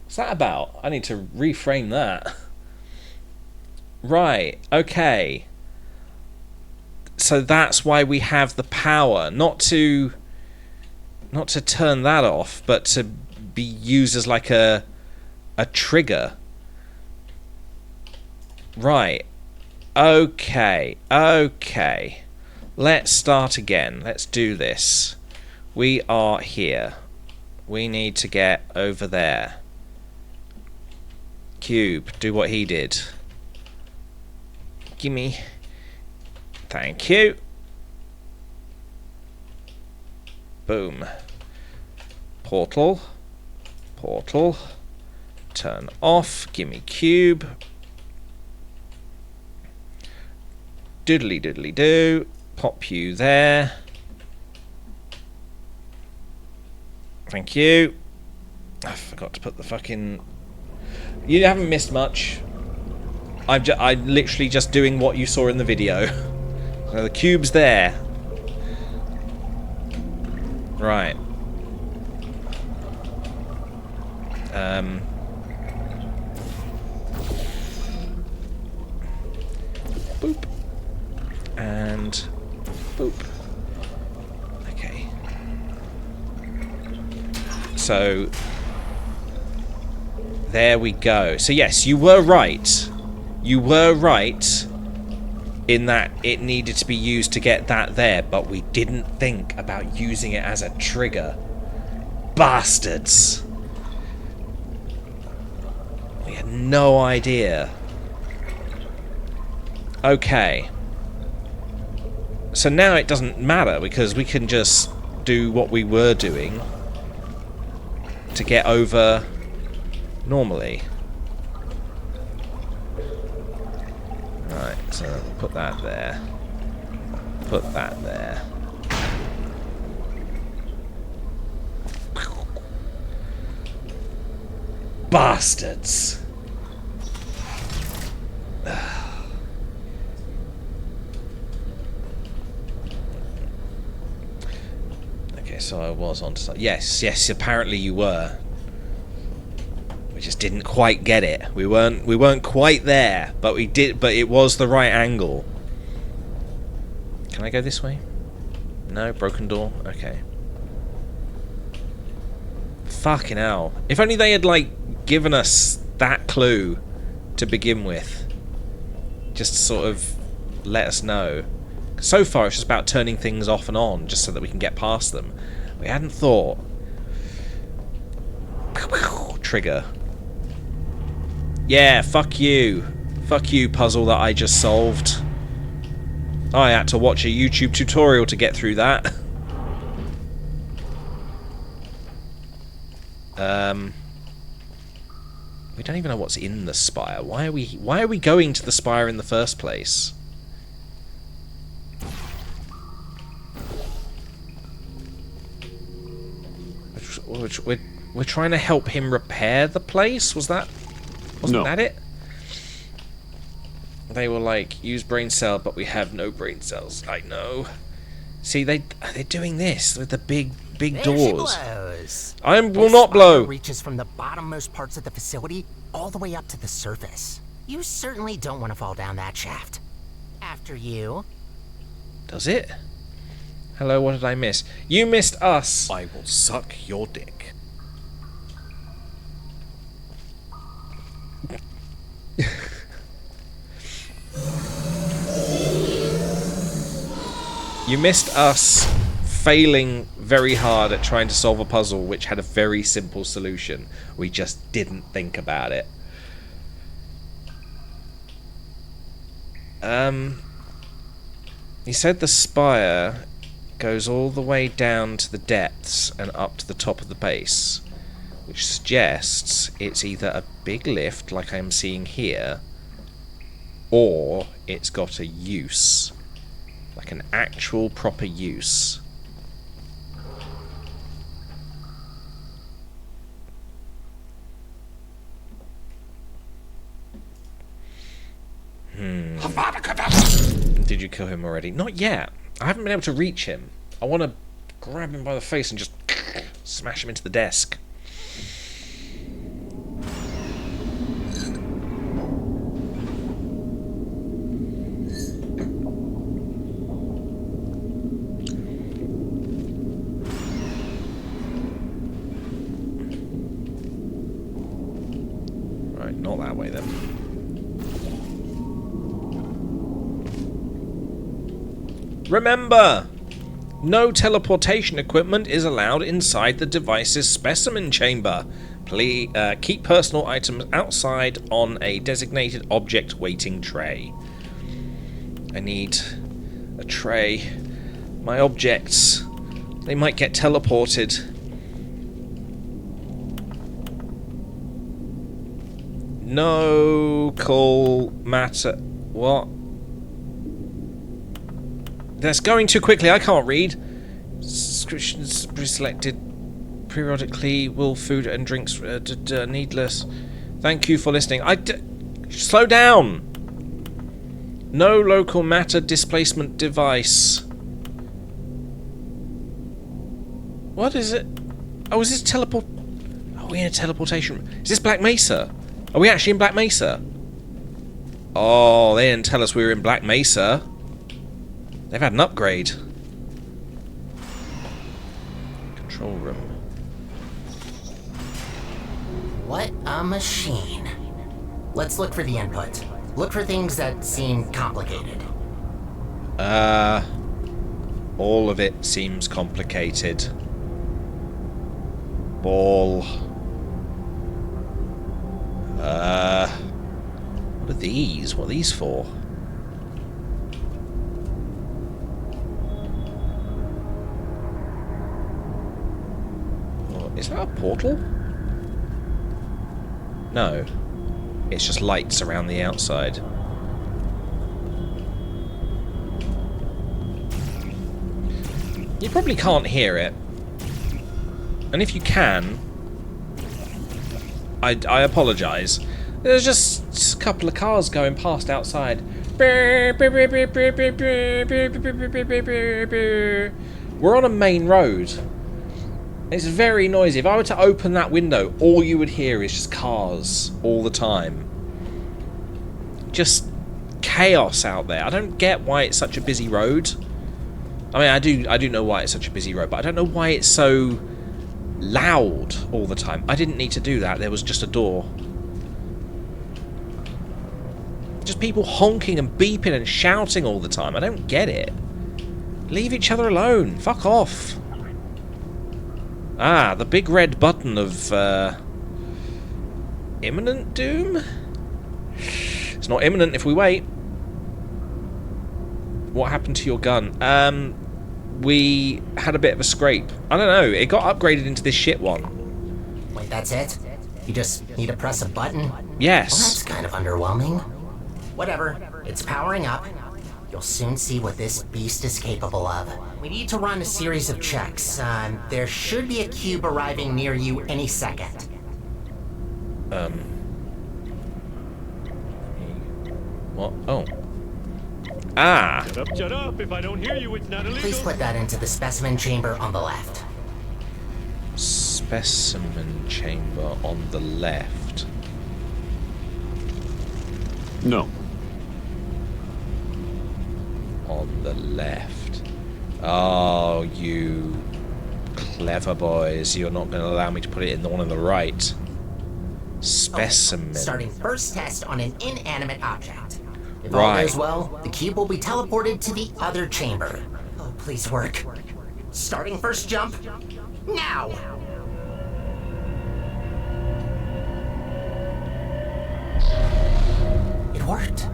What's that about? I need to reframe that. Right, okay. So that's why we have the power. Not to turn that off, but to be used as like a trigger. Right. Okay. Okay. Let's start again. Let's do this. We are here. We need to get over there. Cube, do what he did. Gimme. Thank you. Boom. Portal. Portal. Turn off. Gimme cube. Doodly doodly do. Pop you there. Thank you. I forgot to put the fucking... You haven't missed much. I'm literally just doing what you saw in the video. So the cube's there. Right. Boop. And boop. Okay. So there we go. So yes, you were right. You were right in that it needed to be used to get that there, but we didn't think about using it as a trigger. Bastards. We had no idea. Okay. So now it doesn't matter because we can just do what we were doing to get over normally. Right, so put that there. Put that there. Bastards! Okay, so I was on to... Yes, yes, apparently you were. We just didn't quite get it. We weren't quite there, but we did. But it was the right angle. Can I go this way? No, broken door. Okay. Fucking hell! If only they had like given us that clue to begin with, just to sort of let us know. So far, it's just about turning things off and on, just so that we can get past them. We hadn't thought. Trigger. Yeah, fuck you. Fuck you, puzzle that I just solved. I had to watch a YouTube tutorial to get through that. We don't even know what's in the spire. Why are we going to the spire in the first place? We're trying to help him repair the place? Wasn't that it? They were like, use brain cell, but we have no brain cells. I know. See, they're doing this with the big There doors. she blows. I will This not spire blow. reaches from the bottommost parts of the facility all the way up to the surface. You certainly don't want to fall down that shaft. After you. Does it? Hello, what did I miss? You missed us. I will suck your dick. You missed us failing very hard at trying to solve a puzzle which had a very simple solution. We just didn't think about it. He said the spire goes all the way down to the depths and up to the top of the base, which suggests it's either a big lift like I'm seeing here, or it's got a use. Like an actual proper use. Did you kill him already? Not yet. I haven't been able to reach him. I want to grab him by the face and just smash him into the desk. Right, not that way then. Remember! No teleportation equipment is allowed inside the device's specimen chamber. Please keep personal items outside on a designated object waiting tray. I need a tray. My objects, they might get teleported. No call matter. What? That's going too quickly, I can't read. Subscriptions pre-selected periodically. Will food and drinks needless. Thank you for listening. Slow down. No local matter displacement device. What is it? Oh, is this teleport? Are we in a teleportation? Is this Black Mesa? Are we actually in Black Mesa? Oh, they didn't tell us we were in Black Mesa. They've had an upgrade. Control room. What a machine. Let's look for the input. Look for things that seem complicated. All of it seems complicated. Ball. What are these? What are these for? Oh, is that a portal? No. It's just lights around the outside. You probably can't hear it. And if you can, I apologise. There's just a couple of cars going past outside. We're on a main road. It's very noisy. If I were to open that window, all you would hear is just cars all the time. Just chaos out there. I don't get why it's such a busy road. I mean, I do know why it's such a busy road, but I don't know why it's so loud all the time. I didn't need to do that. There was just a door. Just people honking and beeping and shouting all the time. I don't get it. Leave each other alone. Fuck off. Ah, the big red button of imminent doom? It's not imminent if we wait. What happened to your gun? We had a bit of a scrape. I don't know, it got upgraded into this shit one. Wait, that's it? You just need to press a button? Well, Yes. that's kind of underwhelming. Whatever, it's powering up. You'll soon see what this beast is capable of. We need to run a series of checks. There should be a cube arriving near you any second. What? Oh. Ah. Shut up. If I don't hear you, it's not illegal. Please put that into the specimen chamber on the left. Specimen chamber on the left. No. On the left. Oh, you clever boys. You're not going to allow me to put it in the one on the right. Specimen. Starting first test on an inanimate object. If all Right. goes well, the cube will be teleported to the other chamber. Oh, please work. Starting first jump. Now! It worked.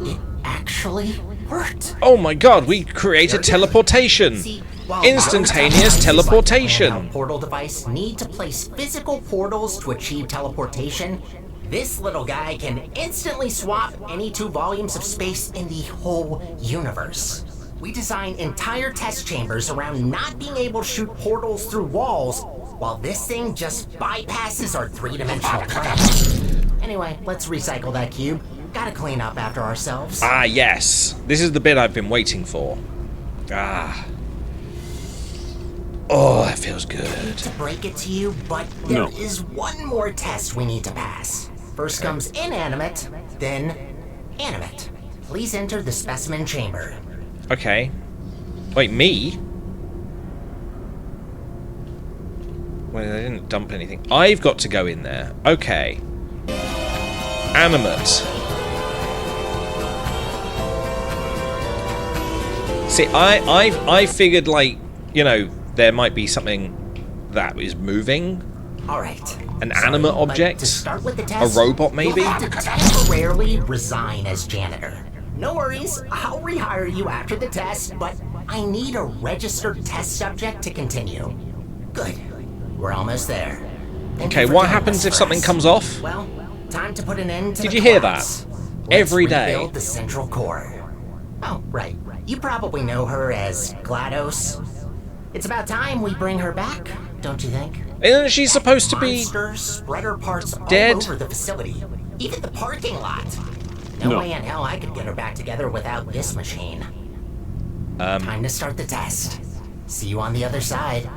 It actually worked. Oh my god, we created teleportation! See, while Instantaneous devices teleportation. Like the handheld portal device need to place physical portals to achieve teleportation. This little guy can instantly swap any 2 volumes of space in the whole universe. We design entire test chambers around not being able to shoot portals through walls, while this thing just bypasses our 3-dimensional traps. Anyway, let's recycle that cube. Gotta clean up after ourselves. Ah, yes. This is the bit I've been waiting for. Ah. Oh, that feels good. To break it to you, but there is one more test we need to pass. First comes inanimate, then animate. Please enter the specimen chamber. Okay. Wait, me? Well, they didn't dump anything. I've got to go in there. Okay. Animate. See, I figured, like, you know, there might be something that is moving. All right. An animate but object? To start with the test, A robot, maybe? You'll have to temporarily resign as janitor. No worries, I'll rehire you after the test, but I need a registered test subject to continue. Good. We're almost there. Thank Okay, you for what doing happens this if for something us. comes off? Well, time to put an end to Did the you hear collapse. that? Let's Every day. rebuild the central core. Oh, right. You probably know her as GLaDOS. It's about time we bring her back, don't you think? Isn't she supposed to be Monsters spread her parts dead? all over the facility, even the parking lot. No way in hell I could get her back together without this machine. Time to start the test. See you on the other side.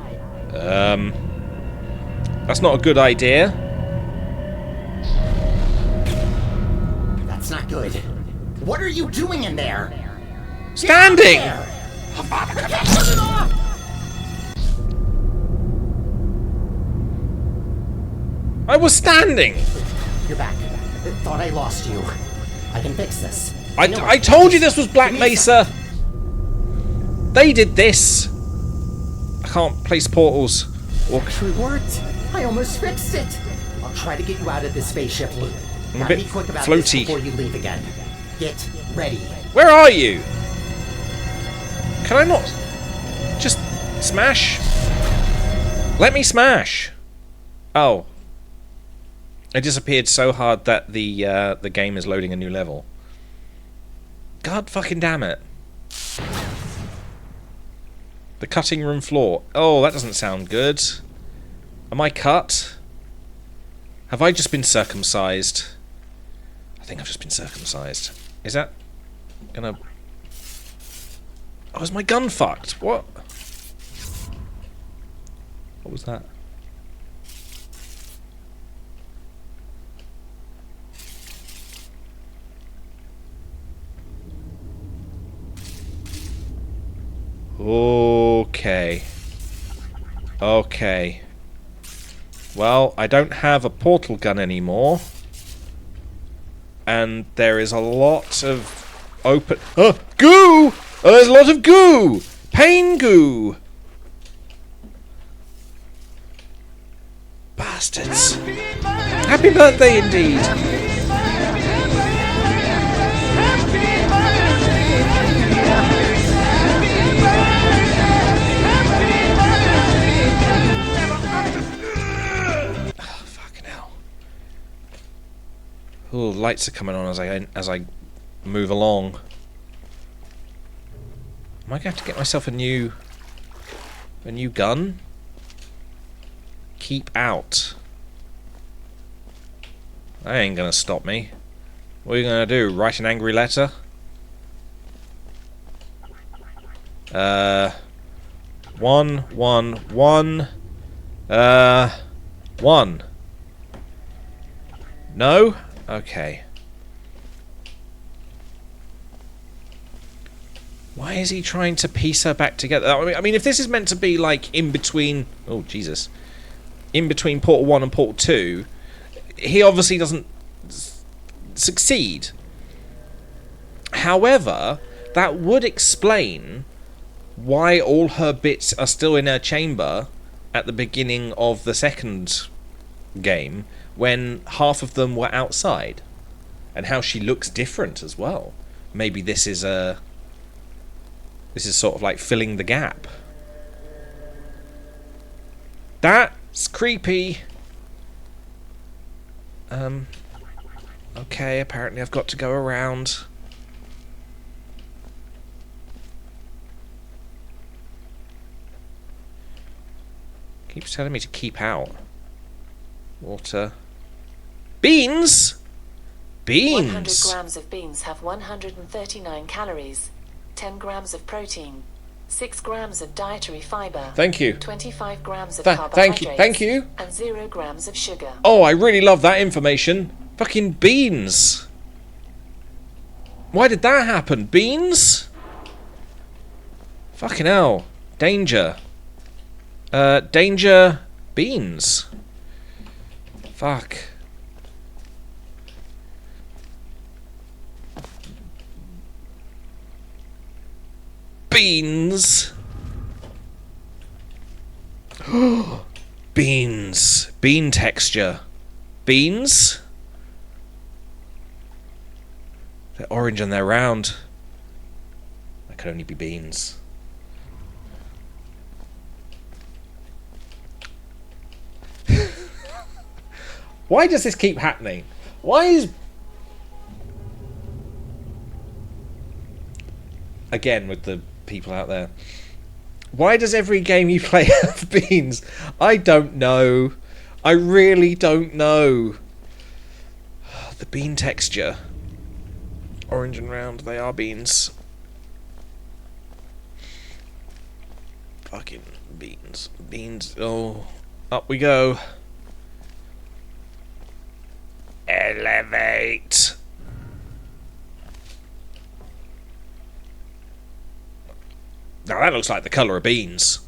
That's not a good idea. That's not good. What are you doing in there? Standing! I was standing! You're back. Thought I lost you. I can fix this. I told you this was Black Mesa! They did this! I can't place portals. Or Actually worked. I almost fixed it. I'll try to get you out of this spaceship loop. I'm a Gotta bit be quick about floaty. this before you leave again. Get ready. Where are you? Can I not just smash? Let me smash. Oh. I disappeared so hard that the game is loading a new level. God fucking damn it. The cutting room floor. Oh, that doesn't sound good. Am I cut? Have I just been circumcised? I think I've just been circumcised. Is that gonna... Oh, is my gun fucked? What? What was that? Okay. Okay. Well, I don't have a portal gun anymore. And there is a lot of open... goo! There's a lot of goo! Pain goo! Bastards. Happy birthday indeed! lights are coming on as I move along. Am I going to have to get myself a new gun? Keep out. That ain't gonna stop me. What are you gonna do? Write an angry letter? One. 1. No? Okay. Why is he trying to piece her back together? I mean, if this is meant to be like in between... Oh, Jesus. In between Portal 1 and Portal 2, he obviously doesn't succeed. However, that would explain why all her bits are still in her chamber at the beginning of the second game, when half of them were outside, and how she looks different as well. Maybe this is sort of like filling the gap. That's creepy. Okay, apparently I've got to go around. Keeps telling me to keep out. Water. Beans? Beans! 100 grams of beans have 139 calories, 10 grams of protein, 6 grams of dietary fiber. Thank you. 25 grams of carbohydrates. Thank you. And 0 grams of sugar. Oh, I really love that information. Fucking beans. Why did that happen? Beans? Fucking hell. Danger. Danger. Beans. Fuck. Beans. Beans. Bean texture. Beans? They're orange and they're round. That could only be beans. Why does this keep happening? Why is... Again, with the people out there. Why does every game you play have beans? I don't know. I really don't know. The bean texture. Orange and round, they are beans. Fucking beans. Beans. Oh. Up we go. Elevate. Now that looks like the colour of beans.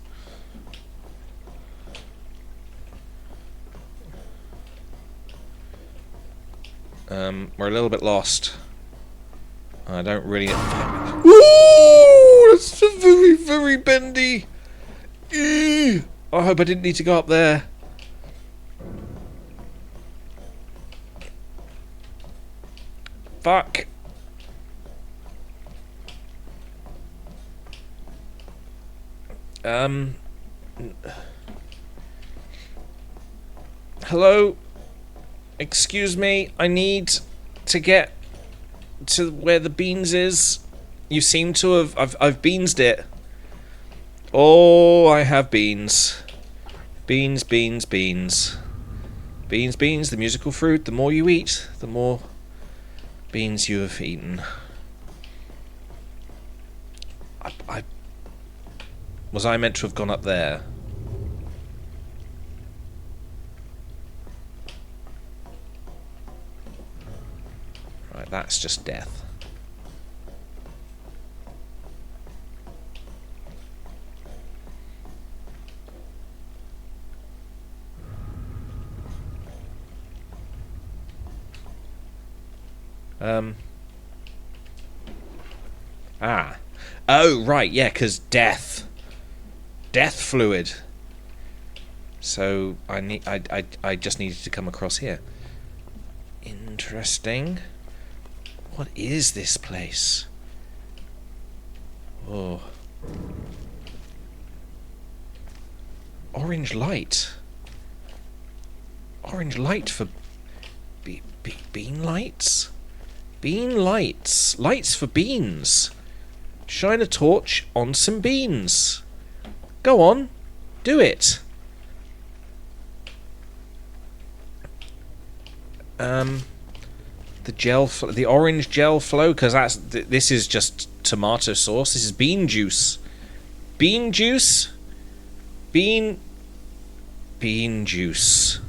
We're a little bit lost. I don't really... Ooh! That's very, very bendy. Ew. I hope I didn't need to go up there. Fuck. Hello? Excuse me, I need to get to where the beans is. You seem to have... I've beansed it. Oh, I have beans. Beans, beans, beans. Beans, beans, the musical fruit. The more you eat, the more beans you have eaten. Was I meant to have gone up there? Right, that's just death. Oh, right, yeah, because death. Death fluid. So I just needed to come across here. Interesting. What is this place? Oh. Orange light. Orange light for Bean lights? Bean lights. Lights for beans. Shine a torch on some beans. Go on. Do it. The orange gel flow, because this is just tomato sauce. This is bean juice. Bean juice. Bean juice.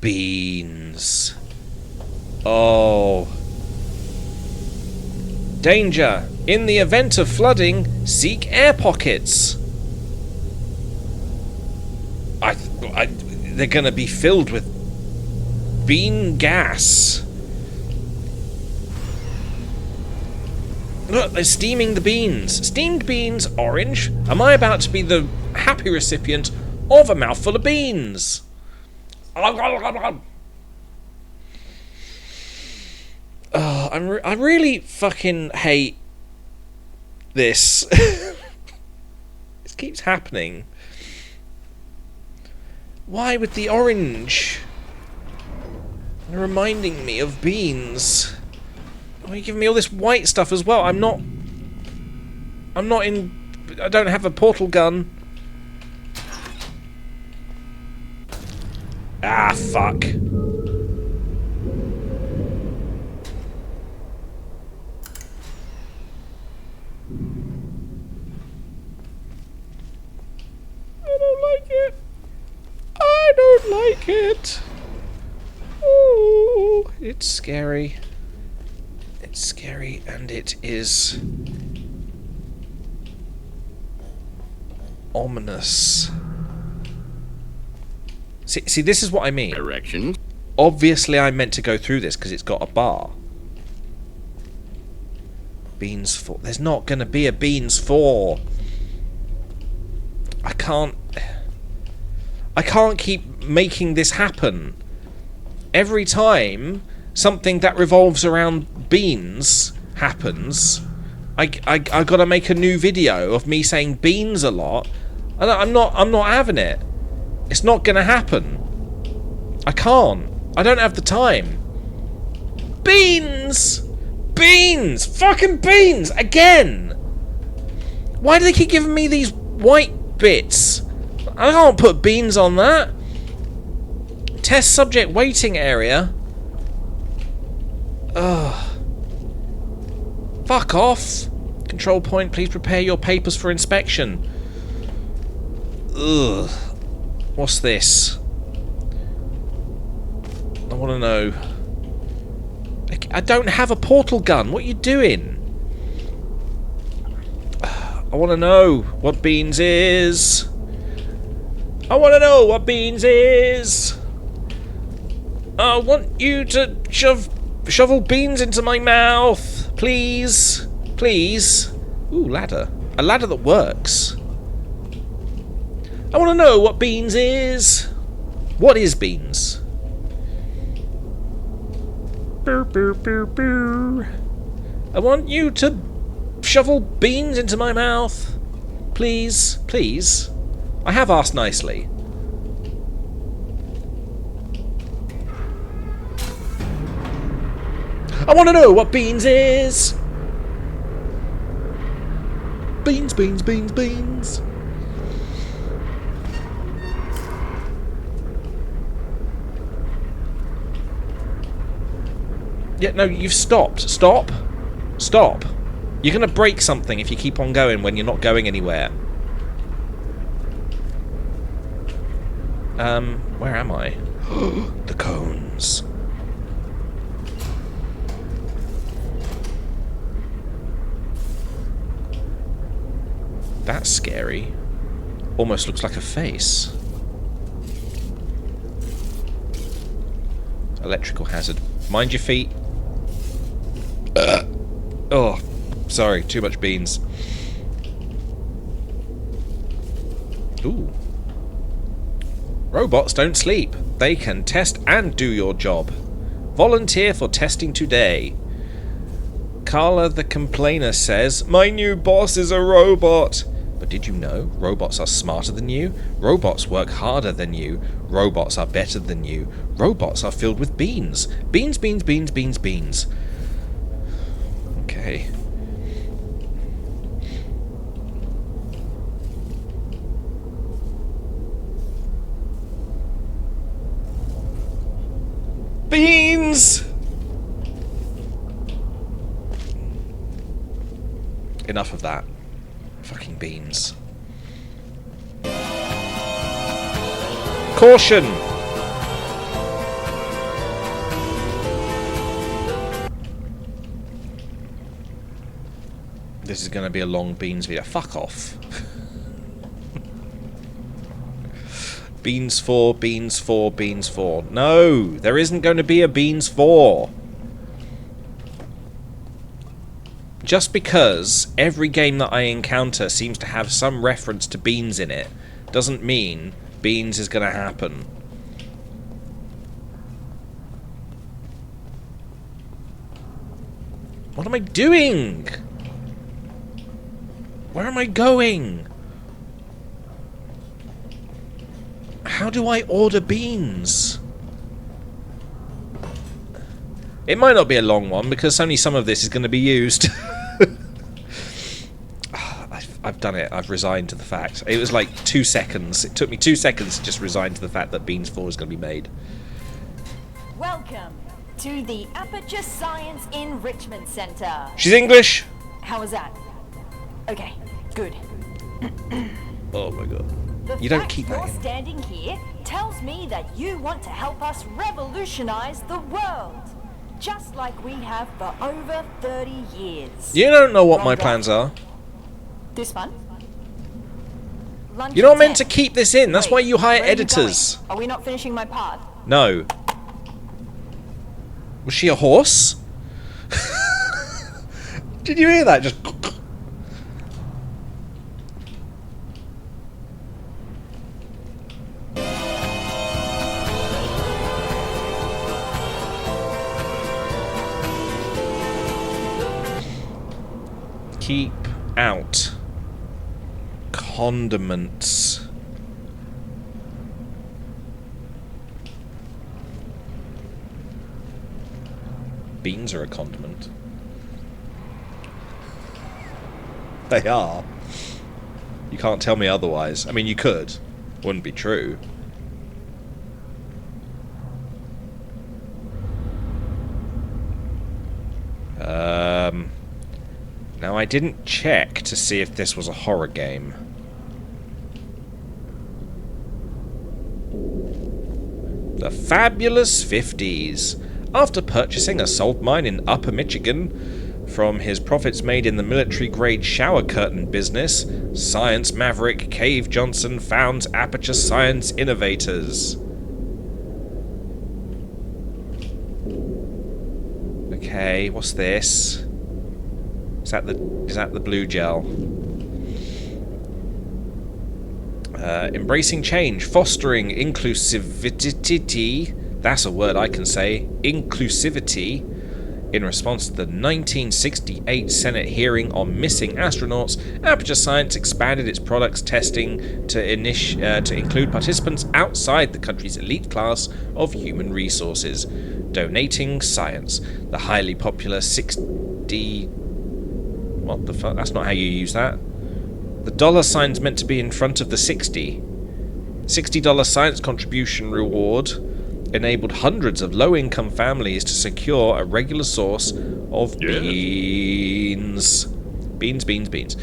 Beans. Oh. Danger. In the event of flooding, seek air pockets. They're gonna be filled with bean gas. Look, they're steaming the beans. Steamed beans, orange. Am I about to be the happy recipient of a mouthful of beans? Oh, I really fucking hate this. This keeps happening. Why with the orange? They're reminding me of beans. Why are you giving me all this white stuff as well? I don't have a portal gun. Ah, fuck. I don't like it. I don't like it. Oh, it's scary. It's scary, and it is ominous. See, this is what I mean. Directions. Obviously, I meant to go through this because it's got a bar. Beans 4. There's not going to be a Beans 4. I can't keep making this happen. Every time something that revolves around beans happens, I gotta make a new video of me saying beans a lot. And I'm not having it. It's not gonna happen. I can't. I don't have the time. Beans! Beans! Fucking beans! Again! Why do they keep giving me these white bits? I can't put beans on that. Test subject waiting area. Ugh. Fuck off. Control point, please prepare your papers for inspection. Ugh. What's this? I want to know. I don't have a portal gun. What are you doing? I want to know what beans is. I want to know what beans is. I want you to shovel beans into my mouth. Please. Please. Ooh, ladder. A ladder that works. I want to know what beans is. What is beans? Burr, burr, burr, burr. I want you to shovel beans into my mouth. Please. Please. I have asked nicely. I want to know what beans is. Beans, beans, beans, beans. Yeah, no, you've stopped. Stop. Stop. You're going to break something if you keep on going when you're not going anywhere. Where am I? The cones. That's scary. Almost looks like a face. Electrical hazard. Mind your feet. Oh, sorry, too much beans. Ooh. Robots don't sleep. They can test and do your job. Volunteer for testing today. Carla the complainer says, my new boss is a robot. But did you know robots are smarter than you? Robots work harder than you. Robots are better than you. Robots are filled with beans. Beans, beans, beans, beans, beans. Okay. Beans! Enough of that. Fucking beans. Caution! This is going to be a long beans video. Fuck off. Beans 4, beans 4, beans 4. No! There isn't going to be a beans 4. Just because every game that I encounter seems to have some reference to beans in it, doesn't mean beans is going to happen. What am I doing? Where am I going? How do I order beans? It might not be a long one because only some of this is going to be used. I've done it. I've resigned to the fact. It was like 2 seconds. It took me 2 seconds to just resign to the fact that Beans 4 is going to be made. Welcome to the Aperture Science Enrichment Center. She's English. How was that? Okay, good. Oh my god. The You don't fact keep that you're in. standing here tells me that you want to help us revolutionize the world. Just like we have for over 30 years. You don't know what Wrong my guy. plans are. This one? Lunch You're not at meant to 10. keep this in. That's Wait, why you hire where are you editors. going? Are we not finishing my part? No. Was she a horse? Did you hear that? Just... Keep out condiments. Beans are a condiment. They are. You can't tell me otherwise. I mean, you could. Wouldn't be true. Now I didn't check to see if this was a horror game. The Fabulous 50s. After purchasing a salt mine in Upper Michigan from his profits made in the military-grade shower curtain business, science maverick Cave Johnson founds Aperture Science Innovators. Okay, what's this? Is that the blue gel? Embracing change, fostering inclusivity. That's a word I can say. Inclusivity. In response to the 1968 Senate hearing on missing astronauts, Aperture Science expanded its products testing to include participants outside the country's elite class of human resources. Donating science. The highly popular 60... What the fuck? That's not how you use that. The dollar sign's meant to be in front of the 60. $60 science contribution reward enabled hundreds of low-income families to secure a regular source of beans. Beans, beans, beans.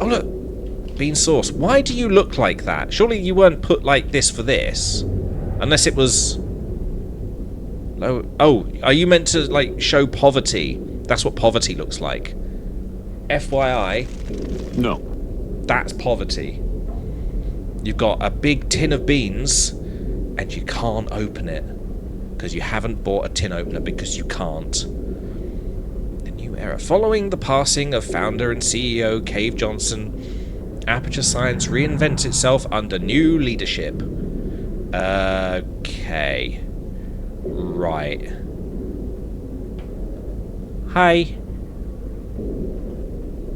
Oh look, bean sauce. Why do you look like that? Surely you weren't put like this for this. Unless it was... Oh, are you meant to, like, show poverty? That's what poverty looks like. FYI. No. That's poverty. You've got a big tin of beans, and you can't open it. Because you haven't bought a tin opener, because you can't. The new era. Following the passing of founder and CEO Cave Johnson, Aperture Science reinvents itself under new leadership. Okay. Right. Hi.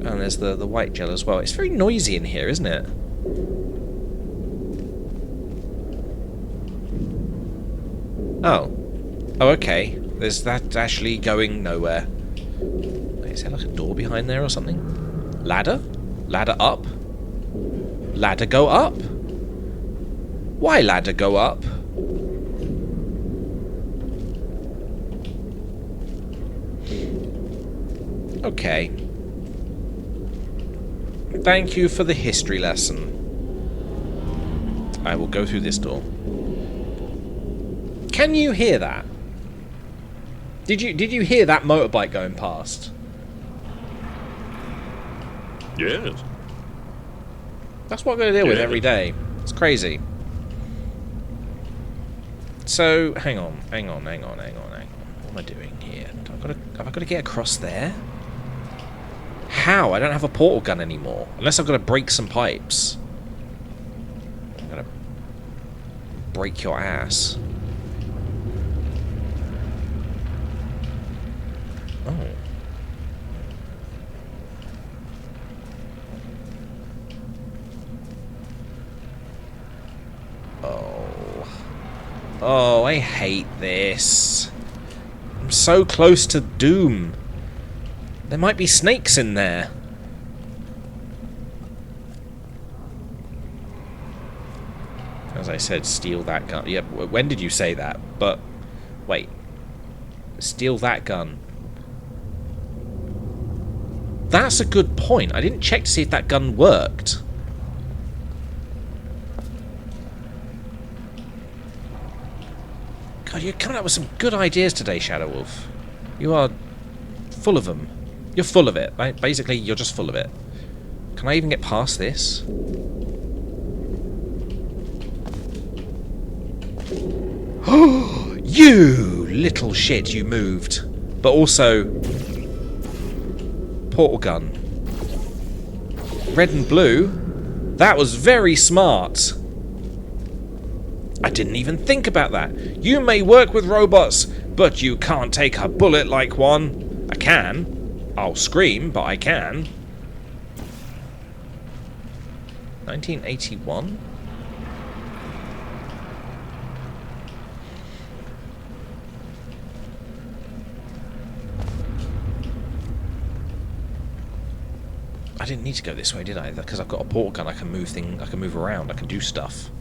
And there's the white gel as well. It's very noisy in here, isn't it? Oh. Oh, okay. There's that actually going nowhere. Wait, is there like a door behind there or something? Ladder? Ladder up? Ladder go up? Why ladder go up? Okay. Thank you for the history lesson. I will go through this door. Can you hear that? Did you hear that motorbike going past? Yes. That's what I'm going to deal with every day. It's crazy. So, hang on. What am I doing here? Have I got to get across there? How? I don't have a portal gun anymore. Unless I've got to break some pipes. I'm going to break your ass. Oh. Oh, I hate this. I'm so close to doom. There might be snakes in there. As I said, steal that gun. Yeah, when did you say that? But, wait. Steal that gun. That's a good point. I didn't check to see if that gun worked. God, you're coming up with some good ideas today, Shadow Wolf. You are full of them. You're full of it. Right? Basically, you're just full of it. Can I even get past this? Oh, you little shit, you moved. But also, portal gun. Red and blue. That was very smart. I didn't even think about that. You may work with robots, but you can't take a bullet like one. I can. I'll scream, but I can. 1981? I didn't need to go this way, did I? Because I've got a portal gun. I can move around. I can do stuff.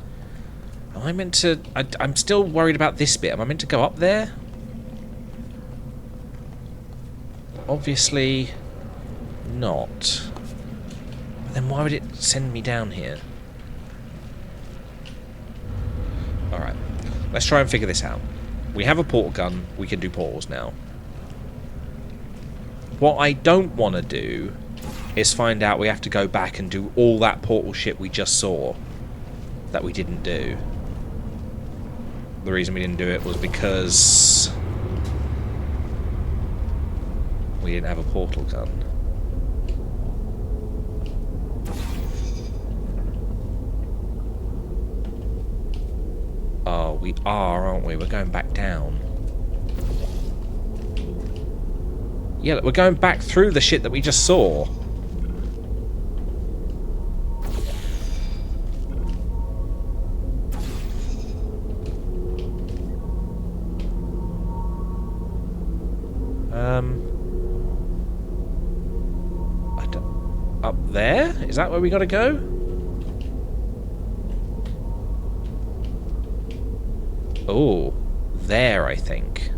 Am I meant to... I'm still worried about this bit. Am I meant to go up there? Obviously not. But then why would it send me down here? Alright. Let's try and figure this out. We have a portal gun. We can do portals now. What I don't want to do is find out we have to go back and do all that portal shit we just saw that we didn't do. The reason we didn't do it was because we didn't have a portal gun. Oh, we are, aren't we? We're going back down. Yeah, we're going back through the shit that we just saw. Up there? Is that where we gotta go? Oh, there, I think.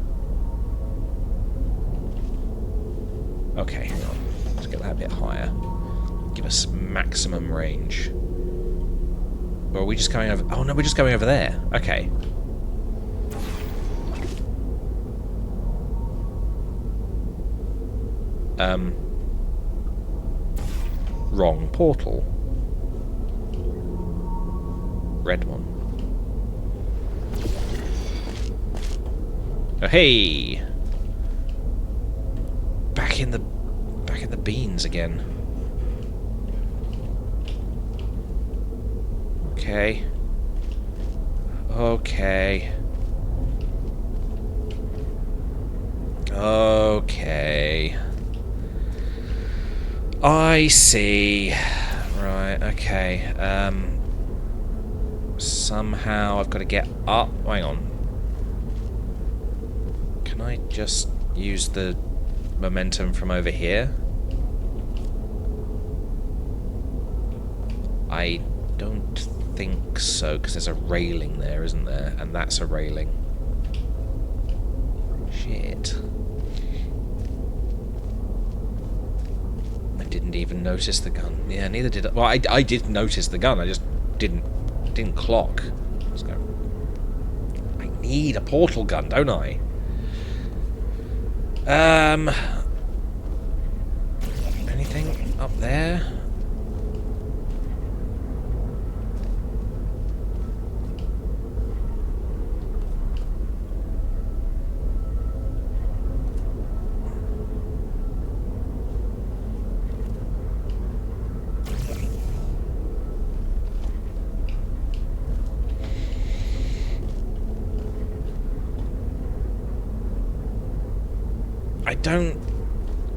Okay, hang on. Let's get that a bit higher. Give us maximum range. Or are we just going over... Oh, no, we're just going over there. Okay. Wrong portal. Red one. Oh, hey! Back in the beans again. Okay. Okay. Okay. I see. Right, okay. Somehow I've got to get up. Hang on. Can I just use the momentum from over here? I don't think so, because there's a railing there, isn't there? And that's a railing. Shit. I didn't even notice the gun. Yeah, neither did I. Well, I did notice the gun. I just didn't clock. Let's go. I need a portal gun, don't I? Anything up there?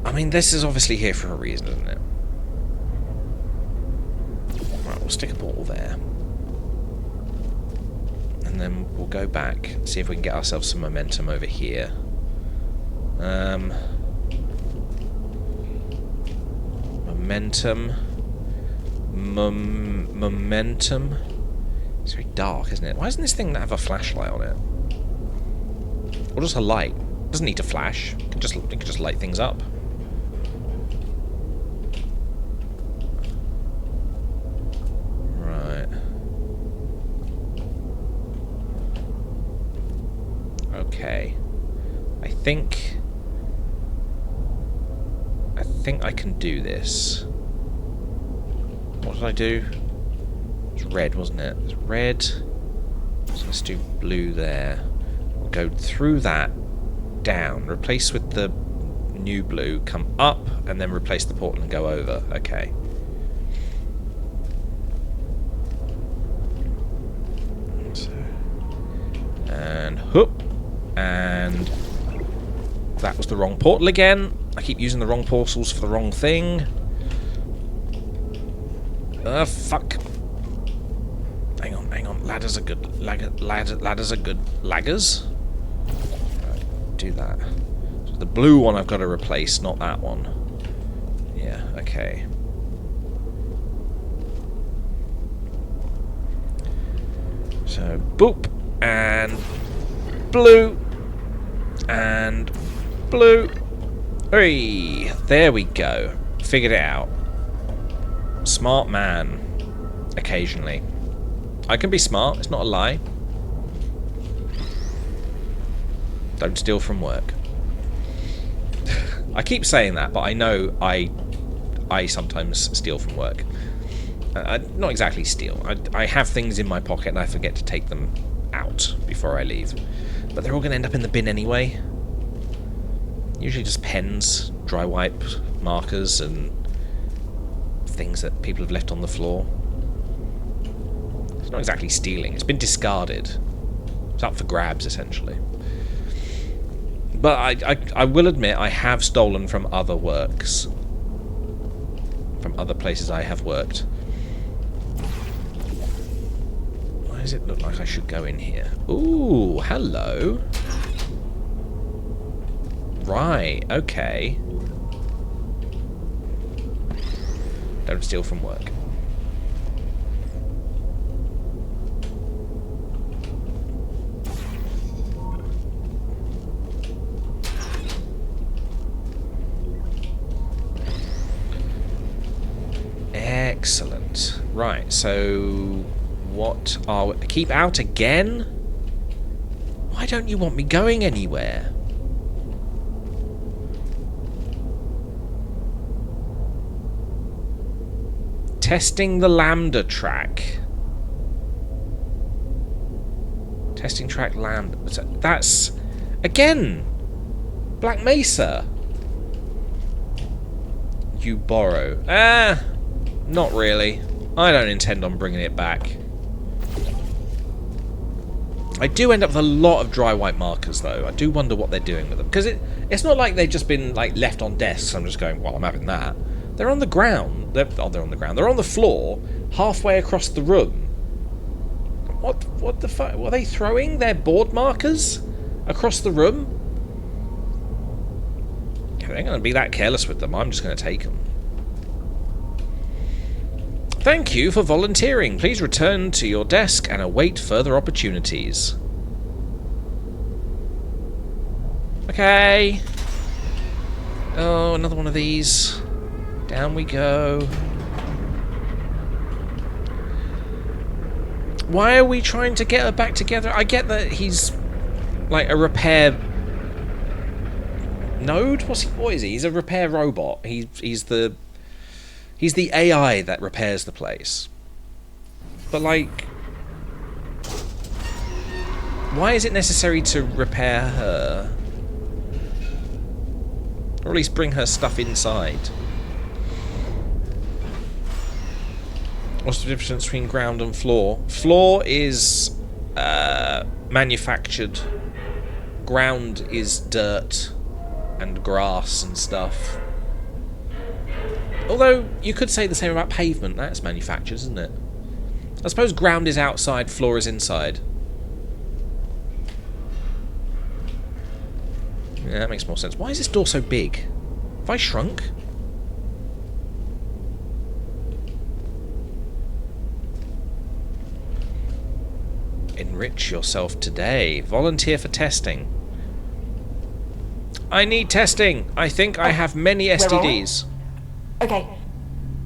I mean, this is obviously here for a reason, isn't it? Right, we'll stick a portal there. And then we'll go back, see if we can get ourselves some momentum over here. Momentum. Momentum. It's very dark, isn't it? Why doesn't this thing have a flashlight on it? Or just a light? It doesn't need to flash. It can just light things up. Right. Okay. I think I can do this. What did I do? It was red, wasn't it? It was red. So let's do blue there. We'll go through that. Down, replace with the new blue, come up, and then replace the portal and go over. Okay. So, and whoop, and that was the wrong portal again. I keep using the wrong portals for the wrong thing. Fuck. Hang on. Ladders are good. Ladders are good. Laggers? Do that. So the blue one I've got to replace, not that one. Yeah, okay. So, boop, and blue, and blue. Hey, there we go. Figured it out. Smart man. Occasionally. I can be smart, it's not a lie. Don't steal from work. I keep saying that, but I know I sometimes steal from work. Not exactly steal. I have things in my pocket and I forget to take them out before I leave. But they're all going to end up in the bin anyway. Usually just pens, dry wipe, markers, and things that people have left on the floor. It's not exactly stealing. It's been discarded. It's up for grabs, essentially. But I will admit I have stolen from other works. From other places I have worked. Why does it look like I should go in here? Ooh, hello. Right, okay. Don't steal from work. Excellent. Right, so what are we? Keep out again? Why don't you want me going anywhere? Testing the lambda track. Testing track lambda. That's again Black Mesa. You borrow. Not really. I don't intend on bringing it back. I do end up with a lot of dry white markers, though. I do wonder what they're doing with them. Because it's not like they've just been like left on desks. I'm just going, well, I'm having that. They're on the ground. They're on the ground. They're on the floor, halfway across the room. What the fuck? Were they throwing their board markers across the room? If they're going to be that careless with them, I'm just going to take them. Thank you for volunteering. Please return to your desk and await further opportunities. Okay. Oh, another one of these. Down we go. Why are we trying to get her back together? I get that he's like a repair node. What is he? He's a repair robot. He's the AI that repairs the place. But like, why is it necessary to repair her? Or at least bring her stuff inside. What's the difference between ground and floor? Floor is manufactured. Ground is dirt and grass and stuff. Although, you could say the same about pavement. That's manufactured, isn't it? I suppose ground is outside, floor is inside. Yeah, that makes more sense. Why is this door so big? Have I shrunk? Enrich yourself today. Volunteer for testing. I need testing. I think I have many STDs. Okay.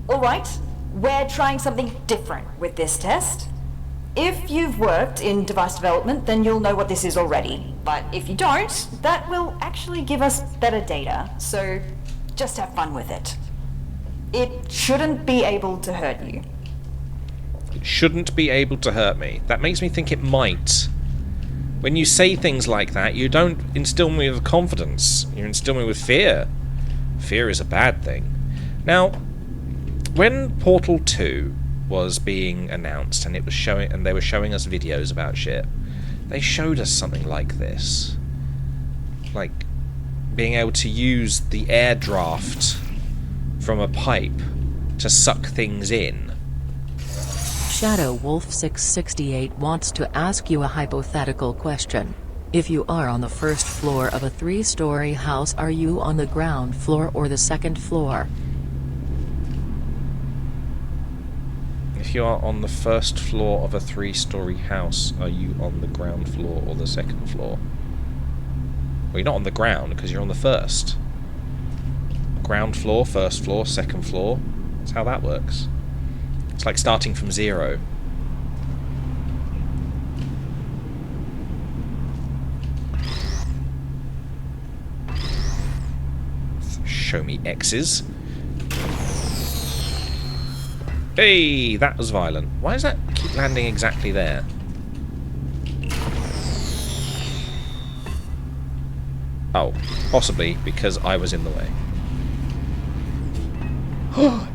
Alright. We're trying something different with this test. If you've worked in device development, then you'll know what this is already. But if you don't, that will actually give us better data. So just have fun with it. It shouldn't be able to hurt you. It shouldn't be able to hurt me. That makes me think it might. When you say things like that, you don't instill me with confidence. You instill me with fear. Fear is a bad thing. Now, when Portal 2 was being announced and they were showing us videos about shit, they showed us something like this. Like being able to use the air draft from a pipe to suck things in. Shadow Wolf 668 wants to ask you a hypothetical question. If you are on the first floor of a 3-story house, are you on the ground floor or the second floor? If you are on the first floor of a 3-story house, are you on the ground floor or the second floor? Well, you're not on the ground because you're on the first. Ground floor, first floor, second floor. That's how that works. It's like starting from 0. Show me X's. Hey, that was violent. Why does that keep landing exactly there? Oh, possibly because I was in the way.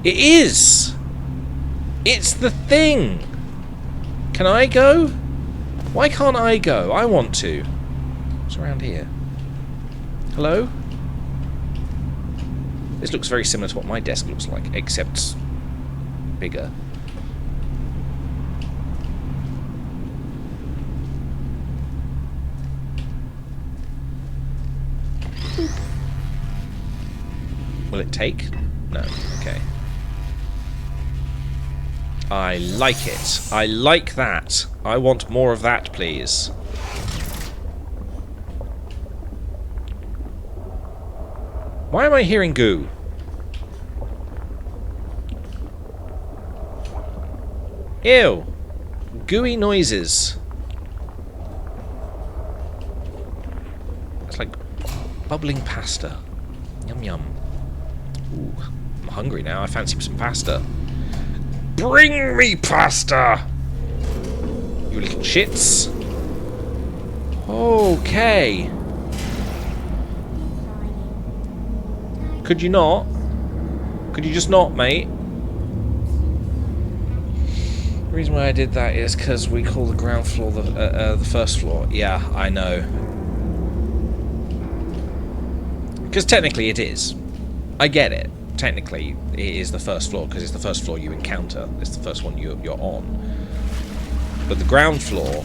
It is! It's the thing! Can I go? Why can't I go? I want to. What's around here? Hello? This looks very similar to what my desk looks like, except bigger. Will it take? No. Okay. I like it. I like that. I want more of that, please. Why am I hearing goo? Ew. Gooey noises. It's like bubbling pasta. Yum yum. Ooh, I'm hungry now. I fancy some pasta. Bring me pasta! You little shits. Okay. Could you not? Could you just not, mate? The reason why I did that is because we call the ground floor the first floor. Yeah, I know. Because technically it is. I get it. technically, it is the first floor, because it's the first floor you encounter. It's the first one you're on. But the ground floor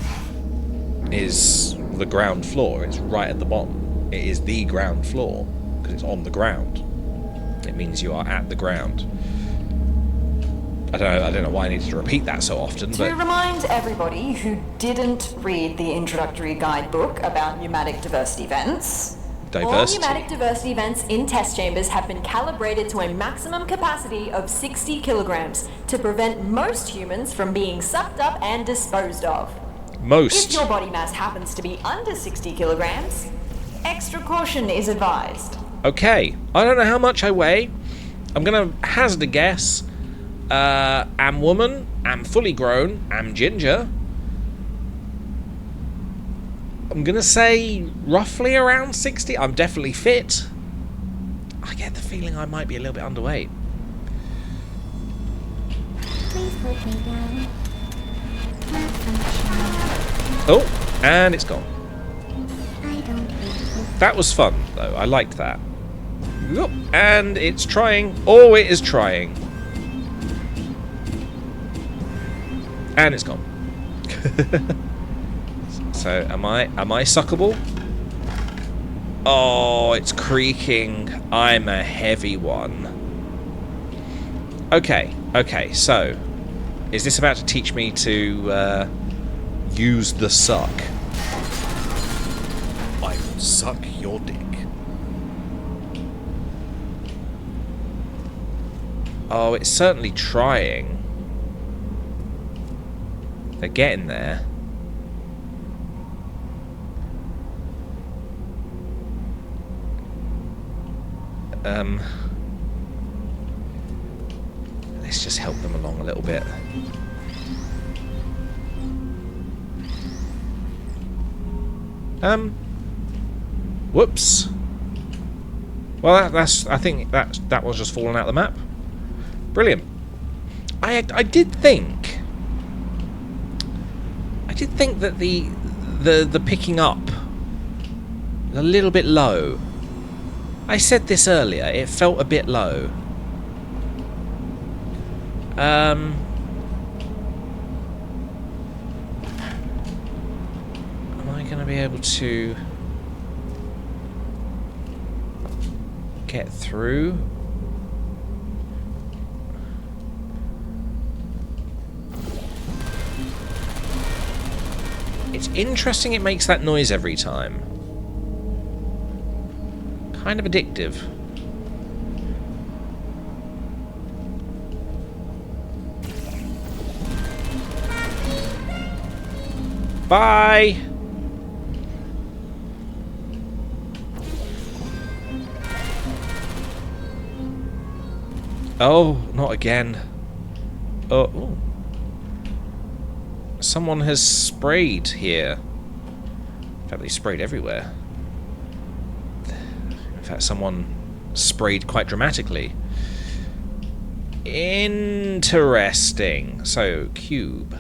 is the ground floor. It's right at the bottom. It is the ground floor, because it's on the ground. It means you are at the ground. I don't know why I needed to repeat that so often, To but... remind everybody who didn't read the introductory guidebook about pneumatic diversity vents, all pneumatic diversity vents in test chambers have been calibrated to a maximum capacity of 60 kilograms to prevent most humans from being sucked up and disposed of. Most. If your body mass happens to be under 60 kilograms, extra caution is advised. Okay, I don't know how much I weigh. I'm gonna hazard a guess. I'm woman, I'm fully grown, I'm ginger. I'm gonna say roughly around 60. I'm definitely fit. I get the feeling I might be a little bit underweight. Please put me down. Oh, and it's gone. I don't think That was fun, though. I liked that. Whoop, and it's trying. Oh, it is trying. And it's gone. So, am I suckable? Oh, it's creaking. I'm a heavy one. Okay, so... Is this about to teach me to, use the suck? I will suck your dick. Oh, it's certainly trying. They're getting there. Let's just help them along a little bit. Whoops. Well, I think that was just fallen out of the map. Brilliant. I did think that the picking up a little bit low. I said this earlier. It felt a bit low. Am I going to be able to get through? It's interesting it makes that noise every time. Kind of addictive. Bye! Oh, not again. Oh, ooh. Someone has sprayed here. In fact, they sprayed everywhere. In fact, someone sprayed quite dramatically. Interesting. So, cube.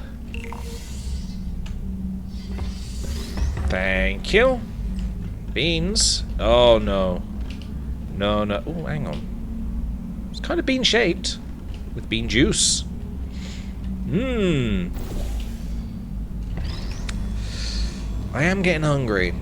Thank you. Beans. Oh, no. No, no. Oh, hang on. It's kind of bean-shaped. With bean juice. Mmm. I am getting hungry.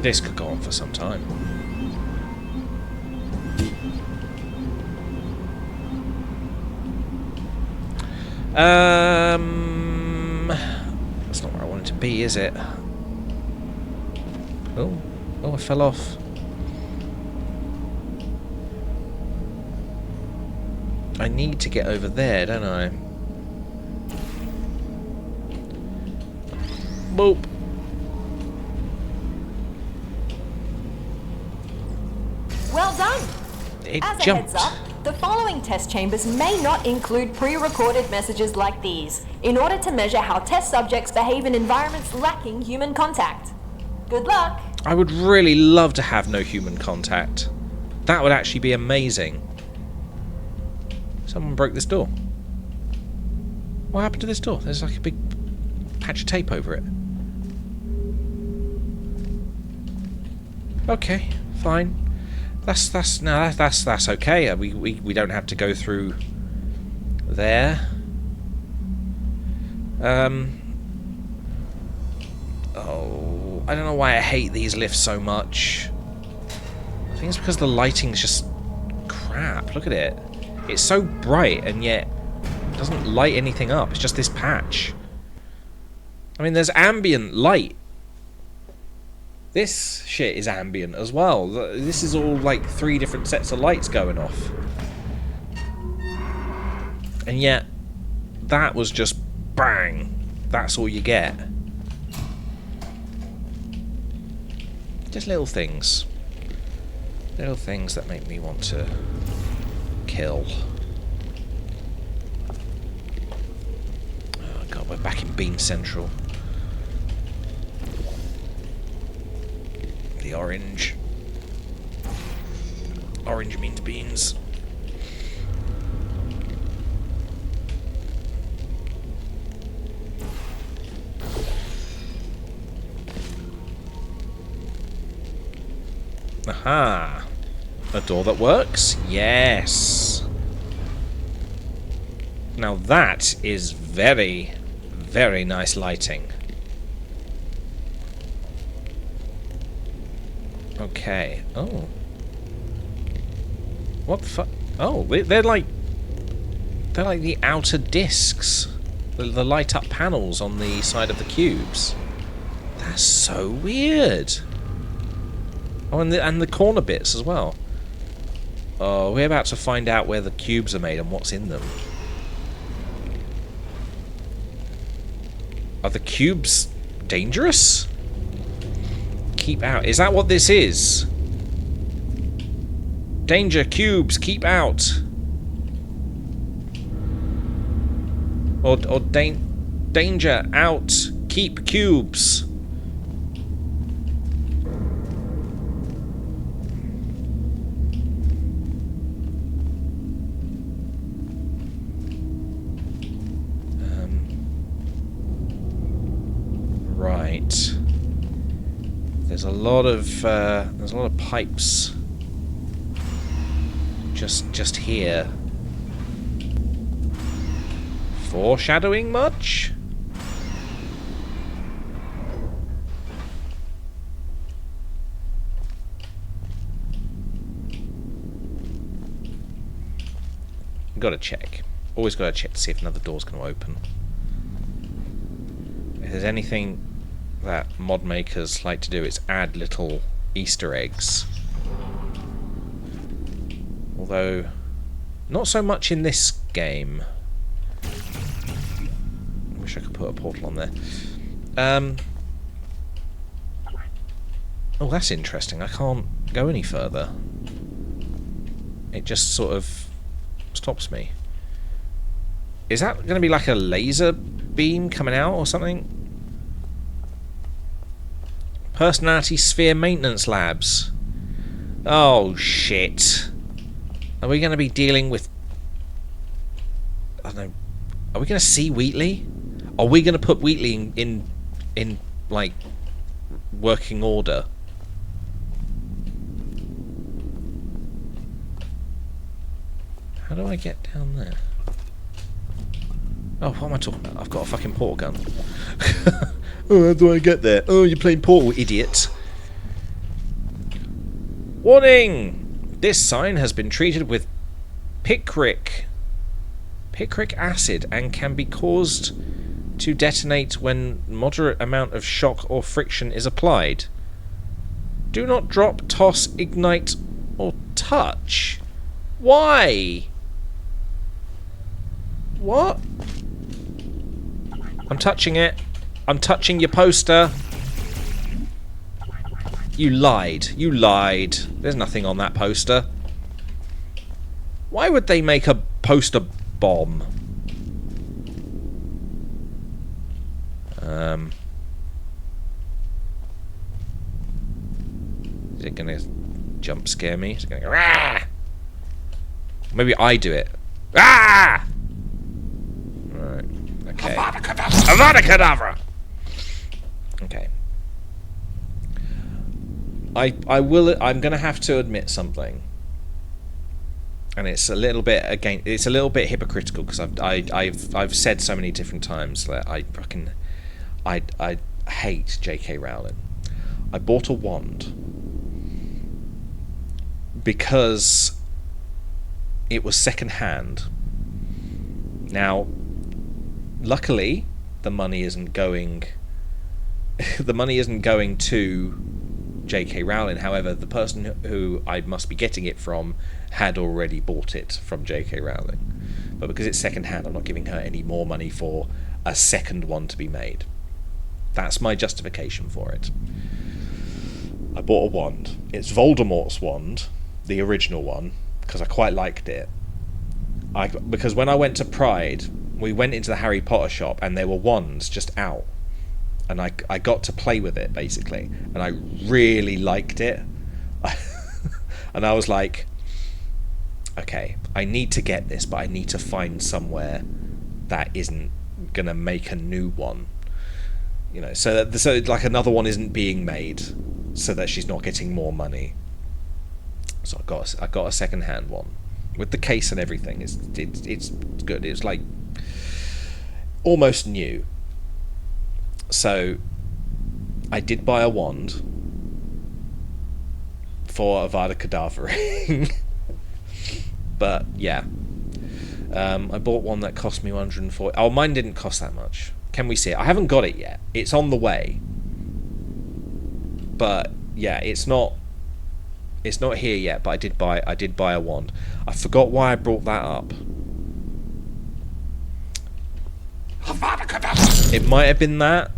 This could go on for some time. That's not where I wanted to be, is it? Oh, I fell off. I need to get over there, don't I? Boop. Well done! It As a jumped. heads up, the following test chambers may not include pre-recorded messages like these, in order to measure how test subjects behave in environments lacking human contact. Good luck! I would really love to have no human contact. That would actually be amazing. Someone broke this door. What happened to this door? There's like a big patch of tape over it. Okay, fine. That's okay. We don't have to go through there. Oh, I don't know why I hate these lifts so much. I think it's because the lighting's just crap. Look at it. It's so bright and yet it doesn't light anything up. It's just this patch. I mean, there's ambient light. This shit is ambient as well. This is all like 3 different sets of lights going off. And yet, that was just bang. That's all you get. Just little things. Little things that make me want to kill. Oh god, we're back in Bean Central. The orange. Orange means beans. Aha! A door that works? Yes! Now that is very, very nice lighting. Okay. Oh. What the fuck? Oh, they're like the outer discs. The light up panels on the side of the cubes. That's so weird. Oh, and the corner bits as well. Oh, we're about to find out where the cubes are made and what's in them. Are the cubes dangerous? Keep out. Is that what this is? Danger, cubes, keep out. Or danger, out, keep cubes. Right. There's a lot of pipes just here. Foreshadowing much? Gotta check. Always gotta check to see if another door's gonna open. If there's anything that mod makers like to do, it's add little Easter eggs. Although, not so much in this game. I wish I could put a portal on there. Oh, that's interesting. I can't go any further. It just sort of stops me. Is that going to be like a laser beam coming out or something? Personality Sphere Maintenance Labs. Oh, shit. Are we going to be dealing with... I don't know. Are we going to see Wheatley? Are we going to put Wheatley in like, working order? How do I get down there? Oh, what am I talking about? I've got a fucking portal gun. Oh, how do I get there? Oh, you're playing Portal, idiot. Warning! This sign has been treated with picric acid and can be caused to detonate when moderate amount of shock or friction is applied. Do not drop, toss, ignite, or touch. Why? What? I'm touching it. I'm touching your poster. You lied. You lied. There's nothing on that poster. Why would they make a poster bomb? Is it gonna jump scare me? Is it gonna go, ah! Maybe I do it. Ah! Right. Avada Kedavra! Okay. I'm gonna have to admit something. And it's a little bit hypocritical because I've said so many different times that I hate J.K. Rowling. I bought a wand because it was second hand. Now, luckily, the money isn't going to J.K. Rowling. However, the person who I must be getting it from had already bought it from J.K. Rowling. But because it's second hand, I'm not giving her any more money for a second one to be made. That's my justification for it. I bought a wand. It's Voldemort's wand, the original one, because I quite liked it. Because when I went to Pride, we went into the Harry Potter shop and there were wands just out. And I got to play with it, basically. And I really liked it. And I was like, okay, I need to get this, but I need to find somewhere that isn't going to make a new one. You know, so like another one isn't being made, so that she's not getting more money. So I got a second-hand one with the case and everything. It's good. It's like almost new. So I did buy a wand for Avada Kedavra. But yeah, I bought one that cost me 140. Oh, mine didn't cost that much. Can we see it? I haven't got it yet. It's on the way. But yeah, it's not here yet. But I did buy a wand. I forgot why I brought that up. It might have been that.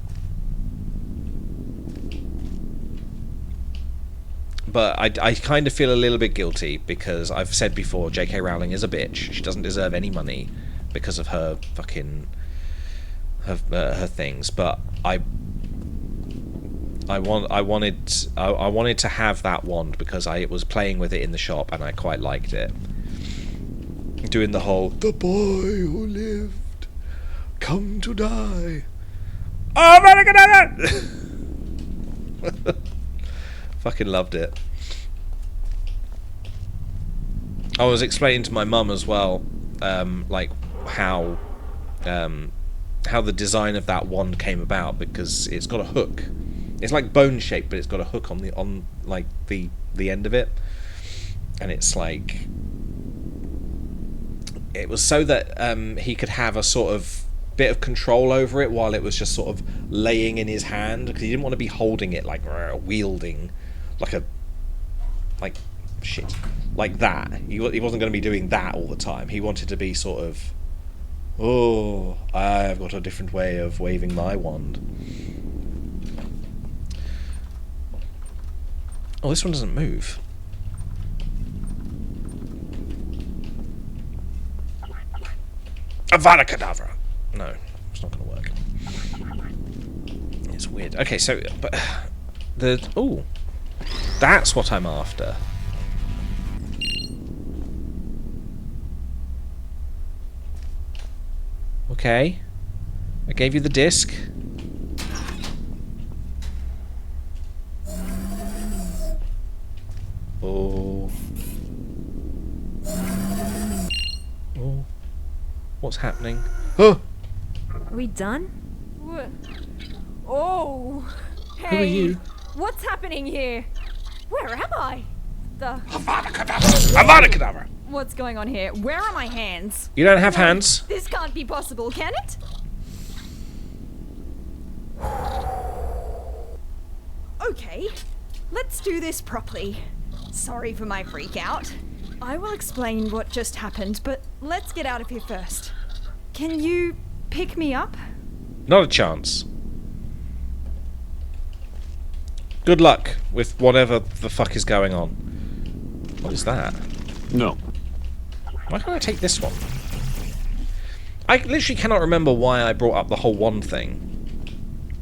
But I kind of feel a little bit guilty because I've said before, J.K. Rowling is a bitch. She doesn't deserve any money because of her fucking her things. But I wanted to have that wand because I was playing with it in the shop and I quite liked it. Doing the whole "the boy who lived come to die." Oh my god! Fucking loved it. I was explaining to my mum as well, like how the design of that wand came about, because it's got a hook. It's like bone shaped, but it's got a hook on the end of it, and it's like it was so that he could have a sort of bit of control over it while it was just sort of laying in his hand, because he didn't want to be holding it like wielding like that. He wasn't going to be doing that all the time. He wanted to be sort of, oh, I've got a different way of waving my wand. Oh, this one doesn't move. Avada Kedavra. No, it's not going to work. It's weird. Okay, so but that's what I'm after. Okay, I gave you the disc. Oh. Oh. What's happening? Oh! Are we done? Oh! Hey! Who are you? What's happening here? Where am I? Avada Kedavra! What's going on here? Where are my hands? You don't have hands. This can't be possible, can it? Okay, let's do this properly. Sorry for my freak out. I will explain what just happened, but let's get out of here first. Can you pick me up? Not a chance. Good luck with whatever the fuck is going on. What is that? No. Why can't I take this one? I literally cannot remember why I brought up the whole wand thing.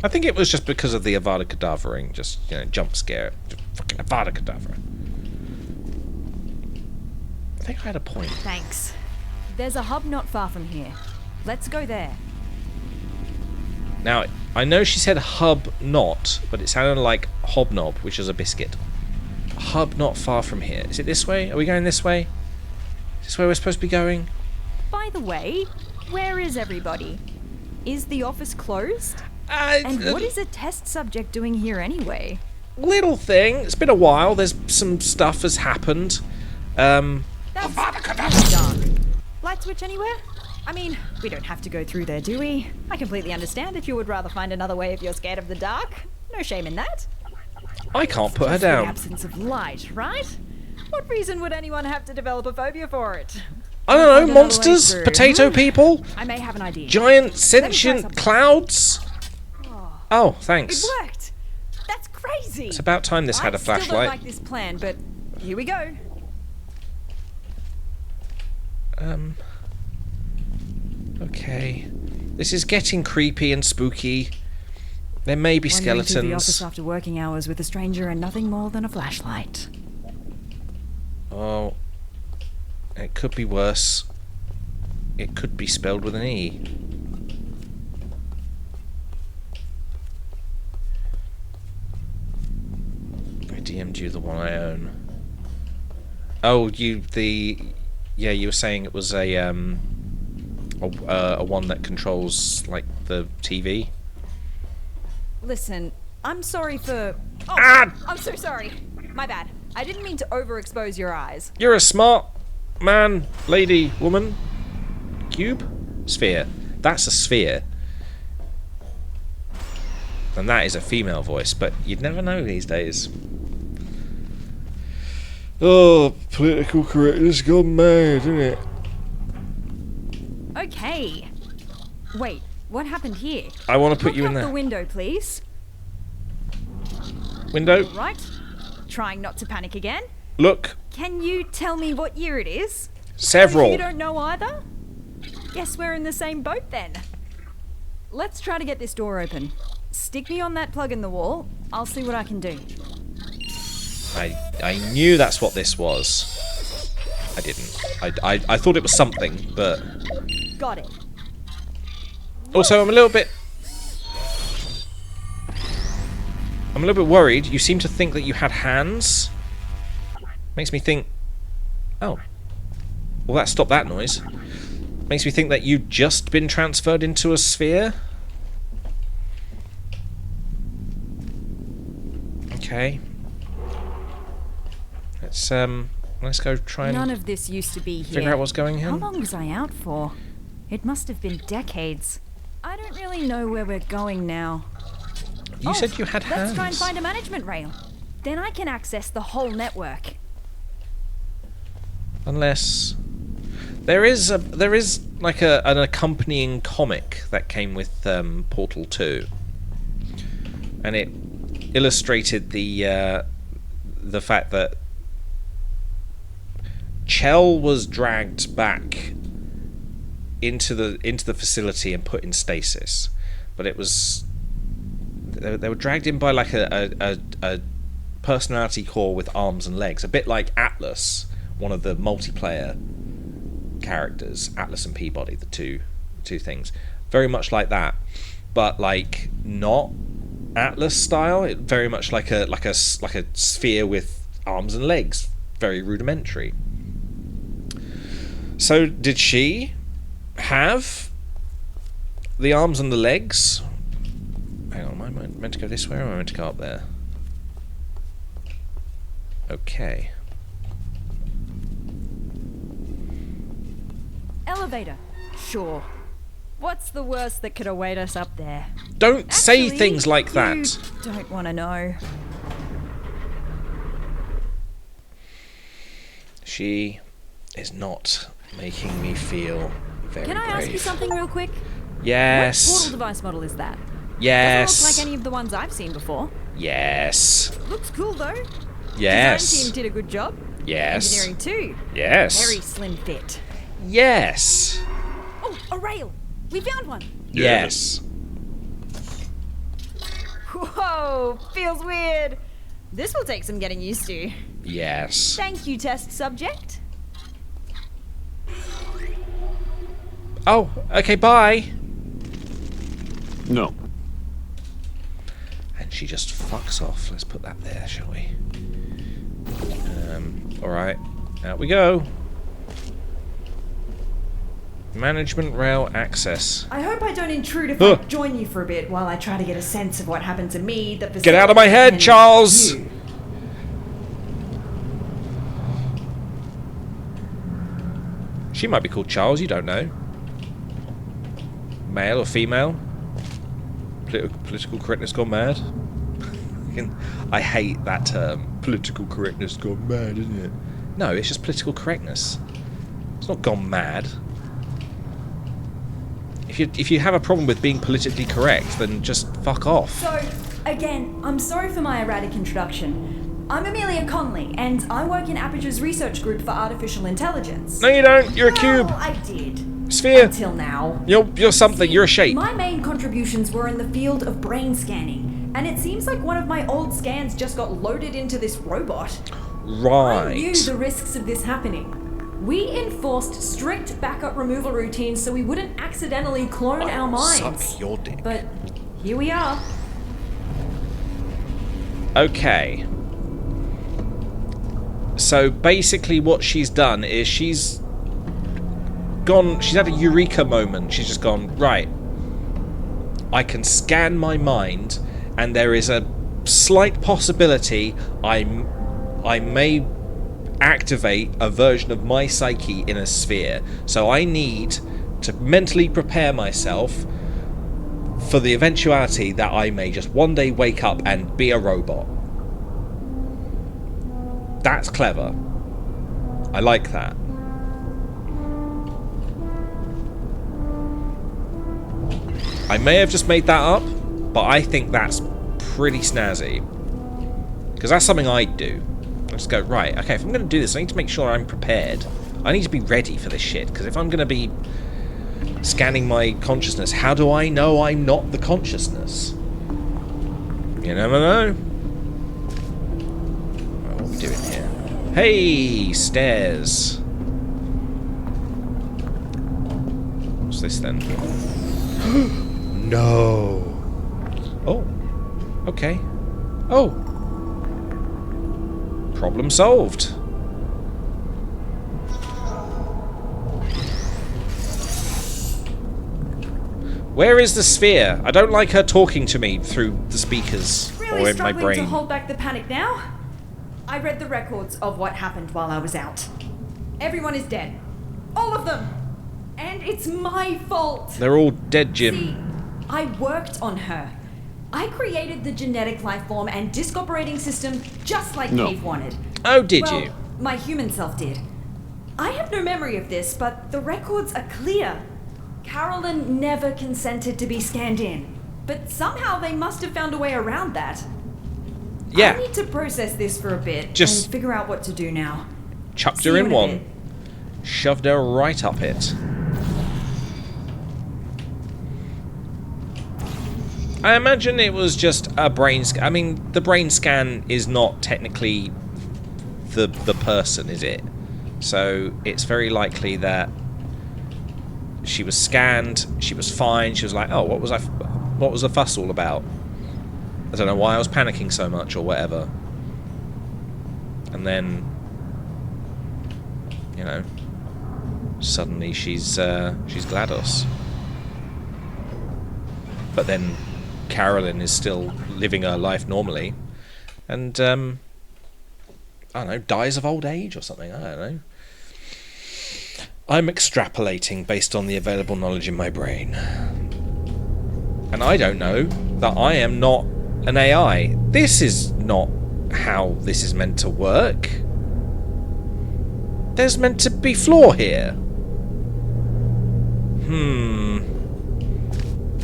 I think it was just because of the Avada Kedavra, just, you know, jump scare. Fucking Avada Kedavra. I think I had a point. Thanks. There's a hub not far from here. Let's go there. Now, I know she said hub not, but it sounded like hobnob, which is a biscuit. Hub not far from here. Is it this way? Are we going this way? Is this where we're supposed to be going? By the way, where is everybody? Is the office closed? And what is a test subject doing here anyway? Little thing. It's been a while. There's some stuff has happened. That's dark. Light switch anywhere? I mean, we don't have to go through there, do we? I completely understand if you would rather find another way if you're scared of the dark. No shame in that. I can't put her Just the down. absence of light, right? What reason would anyone have to develop a phobia for it? I don't know, monsters? Potato people? I may have an idea. Giant sentient clouds? Oh, thanks. It worked. That's crazy. It's about time this had a I still don't flashlight. like this plan, but here we go. Okay. This is getting creepy and spooky. There may be Wandering through the office skeletons. after working hours with a stranger and nothing more than a flashlight. Oh. It could be worse. It could be spelled with an E. I DM'd you the one I own. Oh, you were saying it was a one that controls like the TV. Listen, I'm sorry for... Oh, I'm so sorry. My bad. I didn't mean to overexpose your eyes. You're a smart man, lady, woman. Cube? Sphere. That's a sphere. And that is a female voice, but you'd never know these days. Oh, political correctness gone mad, isn't it? Okay. Wait, what happened here? I want to put you in Look out there. the window, please. Window? Right. Trying not to panic again. Look. Can you tell me what year it is? Several. You don't know either? Guess we're in the same boat then. Let's try to get this door open. Stick me on that plug in the wall. I'll see what I can do. I knew that's what this was. I didn't. I thought it was something, but... Got it. Also, I'm a little bit worried. You seem to think that you had hands. Makes me think... Oh. Well, that stopped that noise. Makes me think that you'd just been transferred into a sphere. Okay. Let's go try and None of this used to be here. figure out what's going How on. long was I out for? It must have been decades. I don't really know where we're going now. You said you had hands. Let's try and find a management rail. Then I can access the whole network. Unless there is like an accompanying comic that came with Portal 2, and it illustrated the fact that Chell was dragged back into the facility and put in stasis, but it was they were dragged in by like a personality core with arms and legs, a bit like Atlas, one of the multiplayer characters, Atlas and Peabody, the two things, very much like that, but like not Atlas style. It very much like a sphere with arms and legs, very rudimentary. So did she have the arms and the legs? Hang on, am I meant to go this way or am I meant to go up there? Okay. Elevator. Sure. What's the worst that could await us up there? Don't say Actually, things like you that. Don't want to know. She is not making me feel very Can I brave. ask you something real quick? Yes. What portal device model is that? Yes. Doesn't look like any of the ones I've seen before. Yes. Looks cool though. Yes. Design team did a good job. Yes. Engineering too. Yes. Very slim fit. Yes. Oh, a rail. We found one. Yes. Whoa, feels weird. This will take some getting used to. Yes. Thank you, test subject. Oh, okay, bye. No. She just fucks off. Let's put that there, shall we? Alright. Out we go. Management rail access. I hope I don't intrude if I join you for a bit while I try to get a sense of what happened to me. Get out of my head, Charles! You. She might be called Charles, you don't know. Male or female? Political correctness gone mad? I hate that term. Political correctness gone mad, isn't it? No, it's just political correctness. It's not gone mad. If you have a problem with being politically correct, then just fuck off. So, again, I'm sorry for my erratic introduction. I'm Amelia Conley, and I work in Aperture's research group for artificial intelligence. No, you don't. You're a cube. I did. Sphere. Until now. You're something. You're a shape. My main contributions were in the field of brain scanning, and it seems like one of my old scans just got loaded into this robot. Right. I knew the risks of this happening. We enforced strict backup removal routines so we wouldn't accidentally clone our minds. Suck your dick. But here we are. Okay. So basically what she's done is she's had a eureka moment. She's just gone, right, I can scan my mind and there is a slight possibility I may activate a version of my psyche in a sphere. So I need to mentally prepare myself for the eventuality that I may just one day wake up and be a robot. That's clever. I like that. I may have just made that up, but I think that's pretty snazzy. Because that's something I'd do. I just go, right, okay, if I'm going to do this, I need to make sure I'm prepared. I need to be ready for this shit, because if I'm going to be scanning my consciousness, how do I know I'm not the consciousness? You never know. Right, what are we doing here? Hey, stairs. What's this then? No. Oh. Okay. Oh. Problem solved. Where is the sphere? I don't like her talking to me through the speakers Really or in my brain. struggling to hold back the panic now? I read the records of what happened while I was out. Everyone is dead. All of them. And it's my fault. They're all dead, Jim. See, I worked on her. I created the genetic life form and disk operating system just like Dave wanted. Oh, did well, you? My human self did. I have no memory of this, but the records are clear. Carolyn never consented to be scanned in, but somehow they must have found a way around that. Yeah. I need to process this for a bit Just and figure out what to do now. Chucked See her you in a one. bit. Shoved her right up it. I imagine it was just a brain scan. I mean, the brain scan is not technically the person, is it? So it's very likely that she was scanned, she was fine, she was like, oh, what was the fuss all about? I don't know why I was panicking so much or whatever. And then, you know, suddenly she's GLaDOS. But then Carolyn is still living her life normally, and I don't know, dies of old age or something. I don't know. I'm extrapolating based on the available knowledge in my brain, and I don't know that I am not an AI. This is not how this is meant to work. There's meant to be flaw here.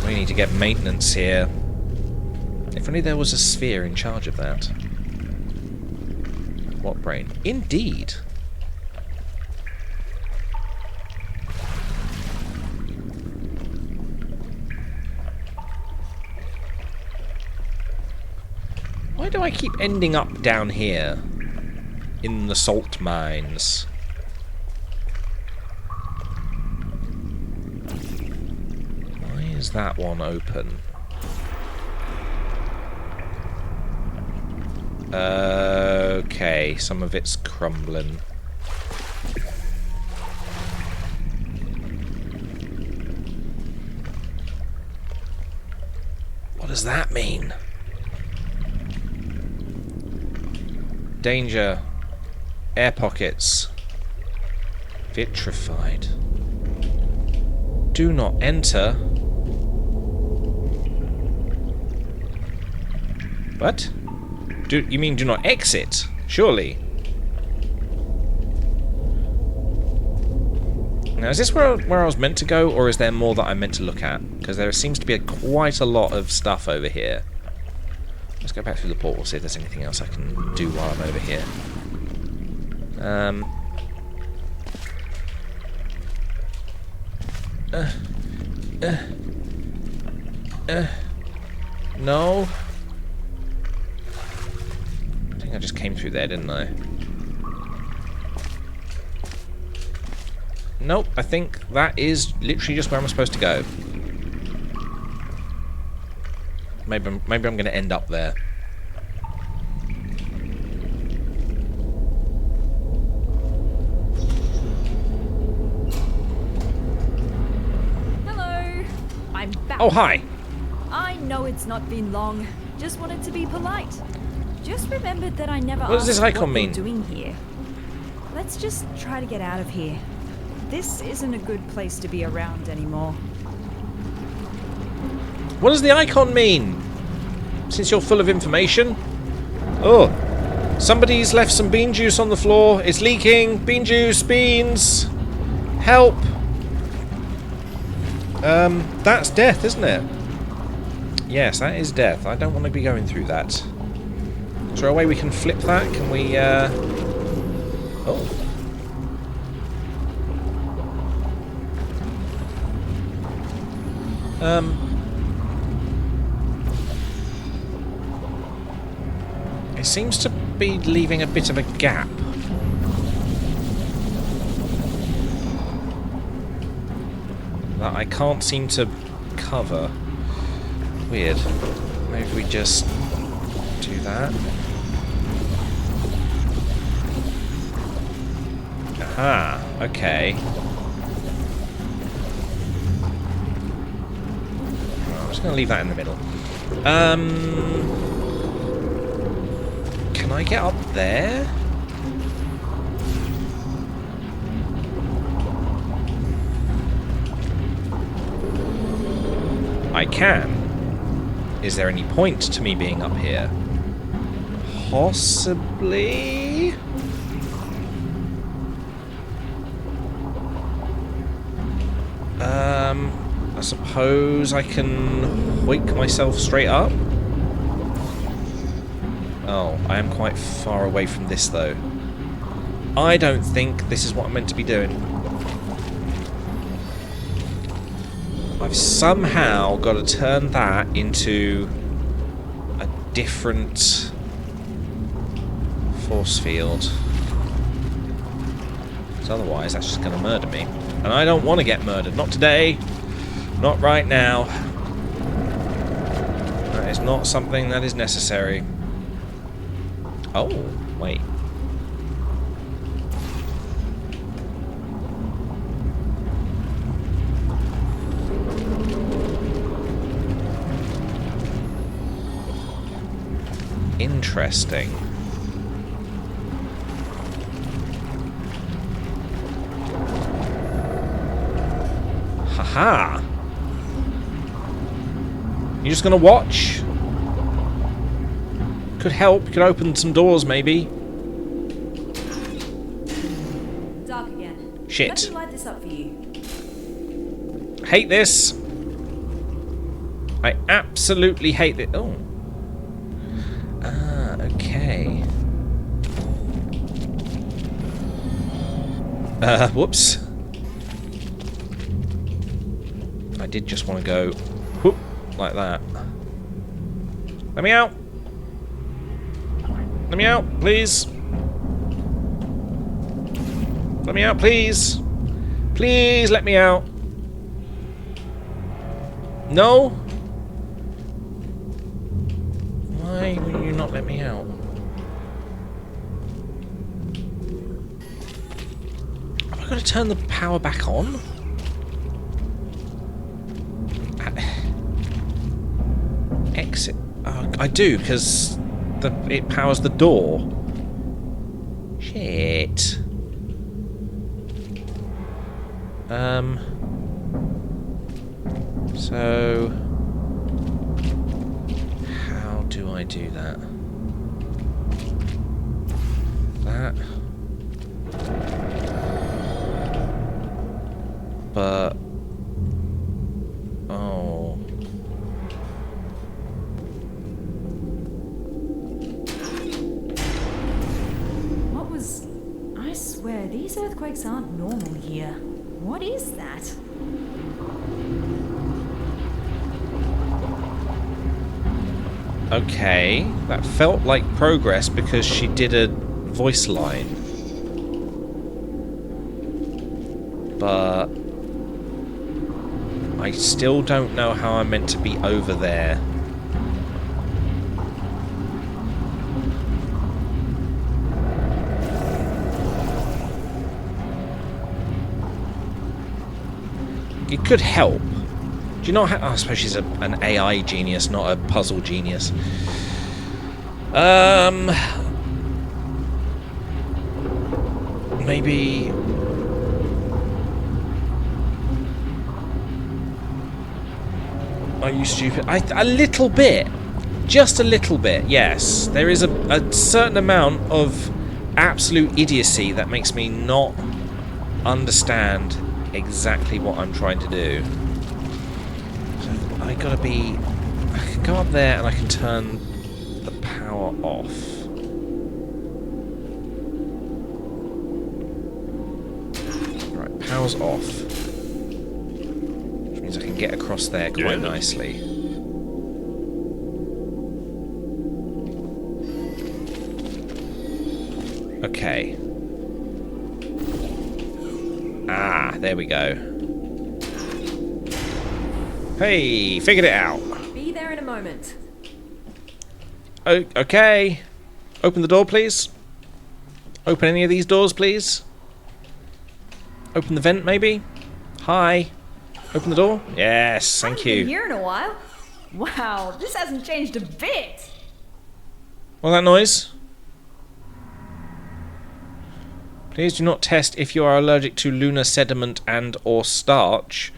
We need to get maintenance here. If only there was a sphere in charge of that. What brain? Indeed. Why do I keep ending up down here? In the salt mines. Why is that one open? Okay, some of it's crumbling. What does that mean? Danger. Air pockets. Vitrified. Do not enter. What? You mean do not exit? Surely. Now, is this where I was meant to go, or is there more that I'm meant to look at? Because there seems to be quite a lot of stuff over here. Let's go back through the portal, see if there's anything else I can do while I'm over here. No. I think I just came through there, didn't I? Nope, I think that is literally just where I'm supposed to go. Maybe I'm going to end up there. Hello. I'm back. Oh, hi. I know it's not been long. Just wanted to be polite. Just remembered that I never What does this asked icon what mean? you're doing here. Let's just try to get out of here. This isn't a good place to be around anymore. What does the icon mean? Since you're full of information. Oh. Somebody's left some bean juice on the floor. It's leaking. Bean juice. Beans. Help. That's death, isn't it? Yes, that is death. I don't want to be going through that. Is there a way we can flip that? Can we, Oh. It seems to be leaving a bit of a gap. That I can't seem to cover. Weird. Maybe we just do that. Aha, okay. I'm just going to leave that in the middle. Can I get up there? I can. Is there any point to me being up here? Possibly? I suppose I can wake myself straight up? Oh, I am quite far away from this though. I don't think this is what I'm meant to be doing. I've somehow got to turn that into a different force field. Because otherwise that's just going to murder me. And I don't want to get murdered. Not today. Not right now. That is not something that is necessary. Oh, wait. Interesting. Haha. You just gonna watch? Could help. Could open some doors, maybe. Dark again. Shit. Let me light this up for you. Hate this. I absolutely hate it. Oh. Ah, okay. Whoops. I did just want to go whoop like that. Let me out. Let me out, please. Let me out, please. Please let me out. No? Why will you not let me out? got to turn the power back on? Exit. Oh, I do, because it powers the door. Shit. So how do I do that? That. But oh. What was... I swear, these earthquakes aren't normal here. What is that? Okay, that felt like progress because she did a voice line. But I still don't know how I'm meant to be over there. It could help. Do you know how... I suppose she's an AI genius, not a puzzle genius. Maybe... Are you stupid? A little bit. Just a little bit, yes. There is a certain amount of absolute idiocy that makes me not understand exactly what I'm trying to do. So I gotta be... I can go up there and I can turn the power off. Right, power's off. Which means I can get across there quite nicely. Okay. Ah, there we go. Hey, figured it out. Be there in a moment. Oh, okay. Open the door, please. Open any of these doors, please. Open the vent, maybe. Hi. Open the door. Yes, thank you. Been here in a while. Wow, this hasn't changed a bit. What that noise? Please do not test if you are allergic to lunar sediment and or starch.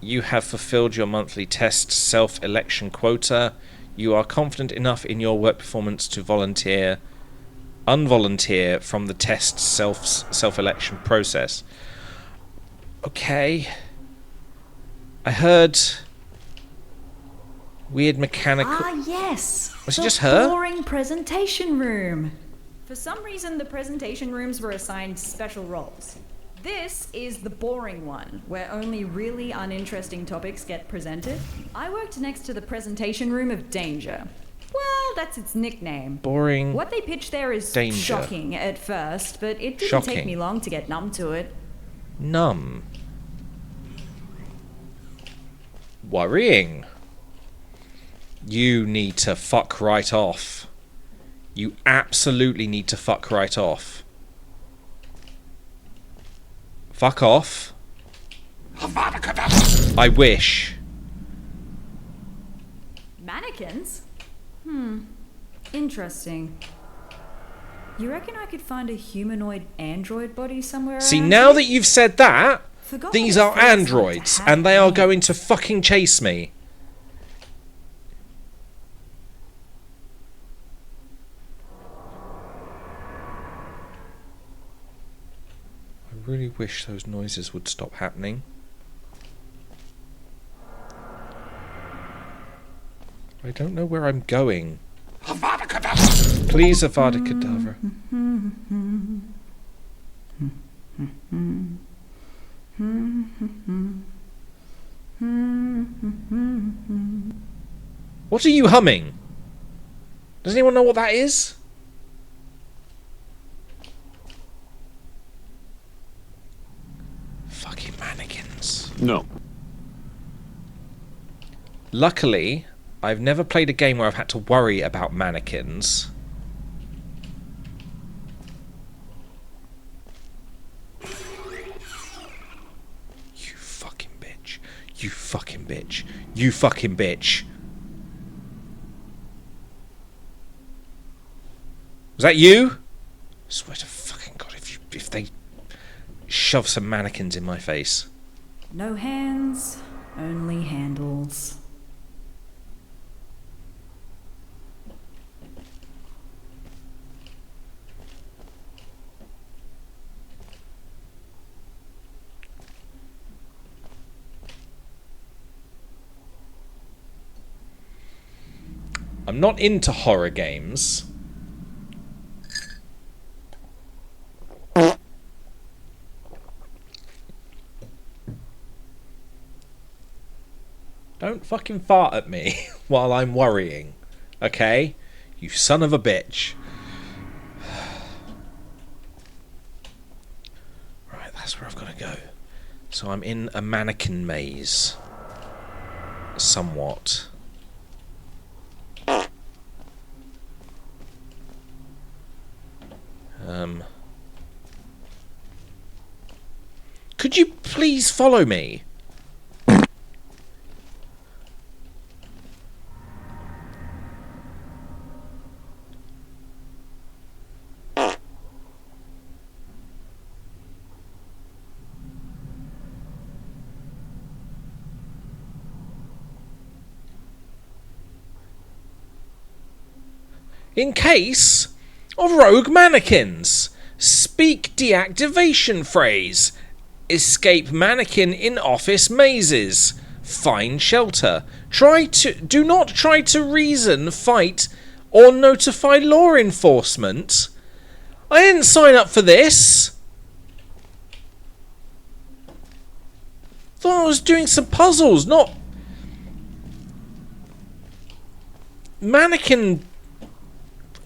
You have fulfilled your monthly test self-election quota. You are confident enough in your work performance to unvolunteer from the test self-election process. Okay. I heard weird mechanical... Ah, yes. Was it just her? Boring presentation room. For some reason, the presentation rooms were assigned special roles. This is the boring one, where only really uninteresting topics get presented. I worked next to the presentation room of danger. Well, that's its nickname. Boring. What they pitched there is danger. Shocking at first, but it didn't take me long to get numb to it. Numb. Worrying. You need to fuck right off. You absolutely need to fuck right off. Fuck off. I wish. Mannequins? Interesting. You reckon I could find a humanoid android body somewhere See, around now here? that you've said that, Forgot these what are it feels like androids, to have and they are one. going to fucking chase me. I really wish those noises would stop happening. I don't know where I'm going. Please, Avada Kedavra. What are you humming? Does anyone know what that is? Fucking mannequins. No. Luckily, I've never played a game where I've had to worry about mannequins. fucking bitch. You fucking bitch. Was that you? I swear to fucking God, if they shove some mannequins in my face. No hands, only handles. I'm not into horror games. Don't fucking fart at me while I'm worrying. Okay? You son of a bitch. Right, that's where I've got to go. So I'm in a mannequin maze. Somewhat. Could you please follow me? In case of rogue mannequins. Speak deactivation phrase. Escape mannequin in office mazes. Find shelter. Do not try to reason, fight, or notify law enforcement. I didn't sign up for this. Thought I was doing some puzzles, not mannequin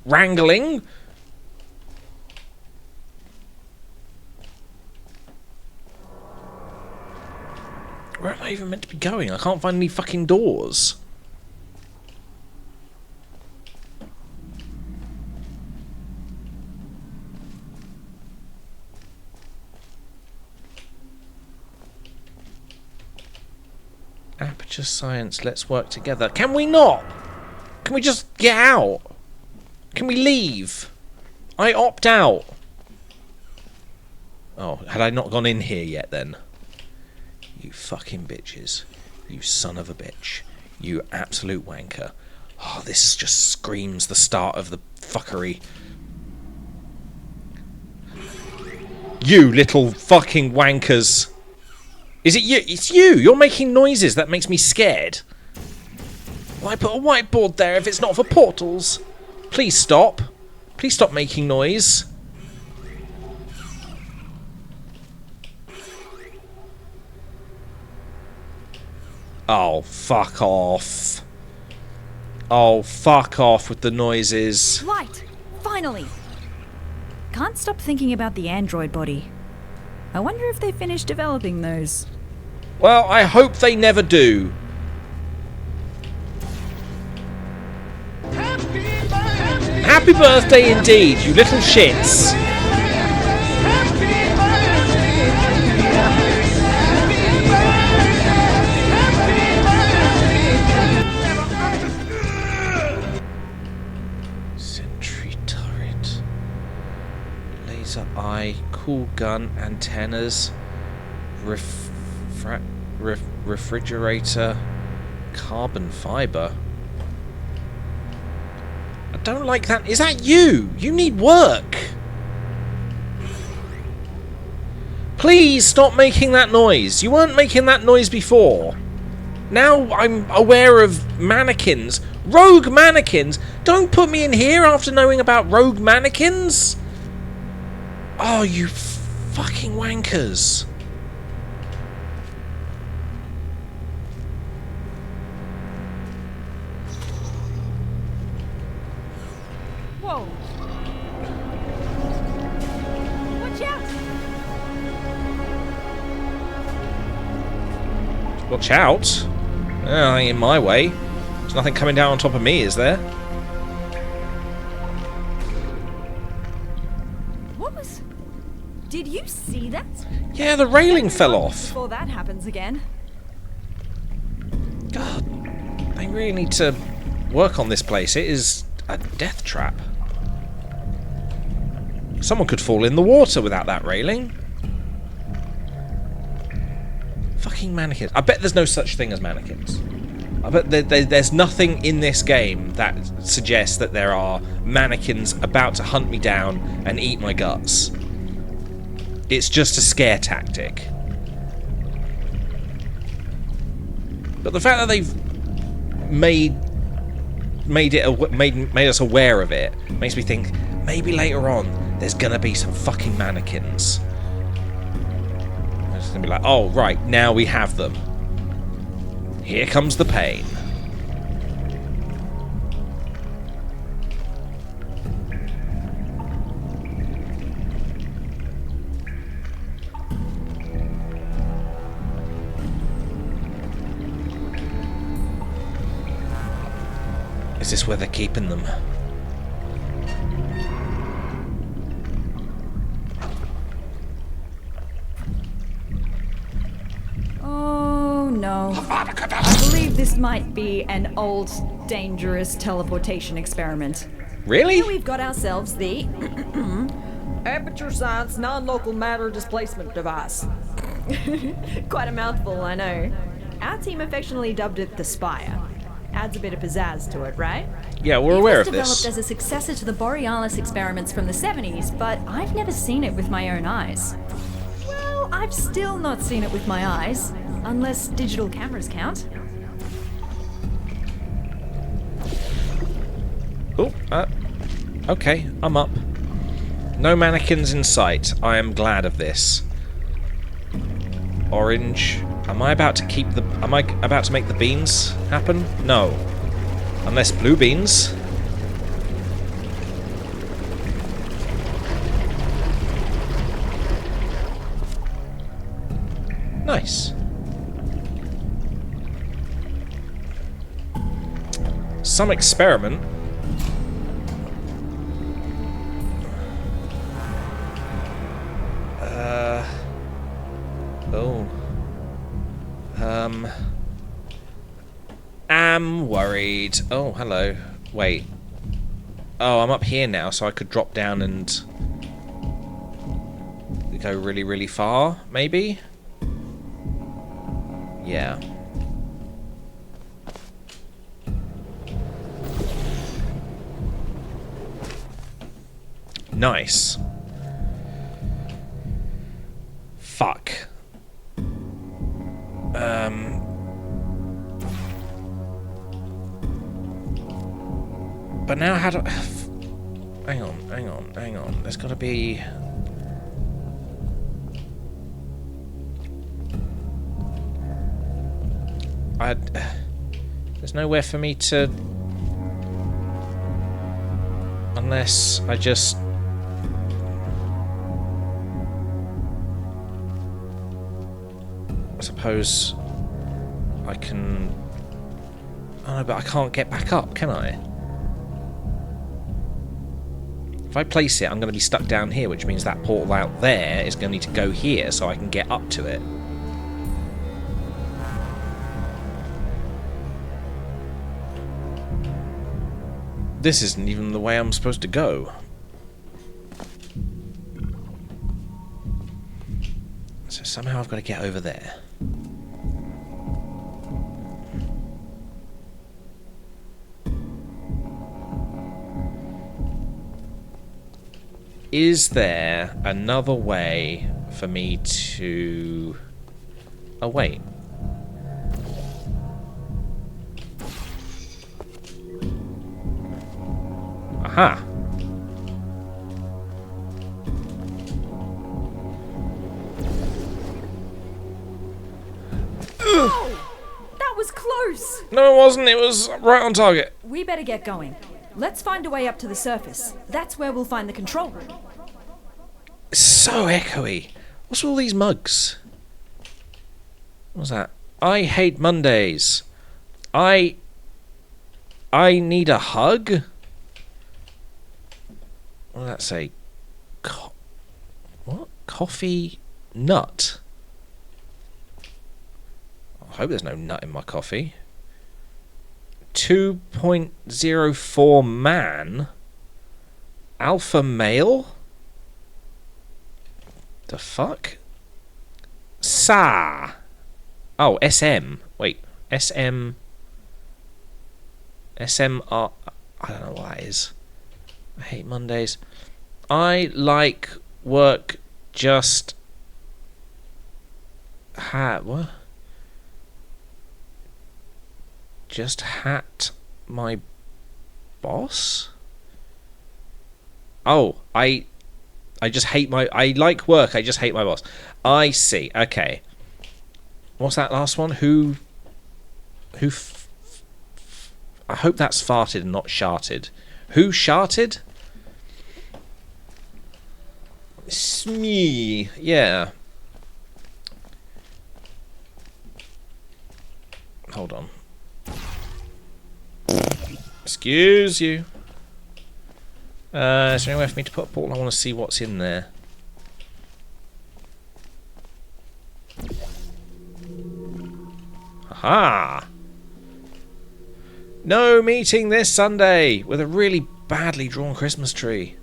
wrangling. Where am I even meant to be going? I can't find any fucking doors. Aperture science, let's work together. Can we not? Can we just get out? Can we leave? I opt out. Oh, had I not gone in here yet then? You fucking bitches. You son of a bitch. You absolute wanker. Oh, this just screams the start of the fuckery. You little fucking wankers. Is it you? It's you! You're making noises. That makes me scared. Why put a whiteboard there if it's not for portals? Please stop. Please stop making noise. Oh, fuck off. Oh, fuck off with the noises. Light! Finally! Can't stop thinking about the android body. I wonder if they finished developing those. Well, I hope they never do. Happy birthday indeed, you little shits. Sentry turret. Laser eye, cool gun, antennas, refrigerator, carbon fiber. I don't like that. Is that you? You need work. Please stop making that noise. You weren't making that noise before. Now I'm aware of mannequins. Rogue mannequins? Don't put me in here after knowing about rogue mannequins. Oh, you fucking wankers. Whoa! Watch out! Watch out. Ain't in my way. There's nothing coming down on top of me, is there? What was... Did you see that? Yeah, the railing fell off. Before that happens again. really need to work on this place. It is a death trap. Someone could fall in the water without that railing. Fucking mannequins. I bet there's no such thing as mannequins. I bet there's nothing in this game that suggests that there are mannequins about to hunt me down and eat my guts. It's just a scare tactic. But the fact that they've made us aware of it makes me think maybe later on there's gonna be some fucking mannequins. It's gonna be like, oh right, now we have them. Here comes the pain. Is this where they're keeping them? Oh no. I believe this might be an old, dangerous teleportation experiment. Really? Here we've got ourselves the Aperture Science Non-Local Matter Displacement Device. Quite a mouthful, I know. Our team affectionately dubbed it the Spire. Adds a bit of pizzazz to it, right? Yeah, we're aware of It was this. developed as a successor to the Borealis experiments from the 70s, but I've never seen it with my own eyes. Well, I've still not seen it with my eyes, unless digital cameras count. Oh, okay, I'm up. No mannequins in sight. I am glad of this. Orange. Am I about to make the beans happen? No. Unless blue beans. Nice. Some experiment. Oh. Am worried. Oh, hello. Wait. Oh, I'm up here now, so I could drop down and go really, really far, maybe? Yeah. Nice. Fuck. But now how do... Hang on. There's gotta be... There's nowhere for me to... Unless I just... I suppose I can... Oh no, but I can't get back up, can I? If I place it, I'm going to be stuck down here, which means that portal out there is going to need to go here so I can get up to it. This isn't even the way I'm supposed to go. So somehow I've got to get over there. Is there another way for me to... Oh, wait. Aha! That was close! No, it wasn't. It was right on target. We better get going. Let's find a way up to the surface. That's where we'll find the control room. It's so echoey. What's with all these mugs? What's that? I hate Mondays. I need a hug? What did that say? What? Coffee nut? I hope there's no nut in my coffee. 2.04 man. Alpha male? The fuck? Sa. Oh, SM. Wait. SM. SMR. I don't know what that is. I hate Mondays. I like work just. What? Just hat my boss? Oh, I just hate my... I like work, I just hate my boss. I see, okay. What's that last one? I hope that's farted and not sharted. Who sharted? Smee, yeah. Hold on. Excuse you. Is there anywhere for me to put a portal? I want to see what's in there. Aha! No meeting this Sunday with a really badly drawn Christmas tree.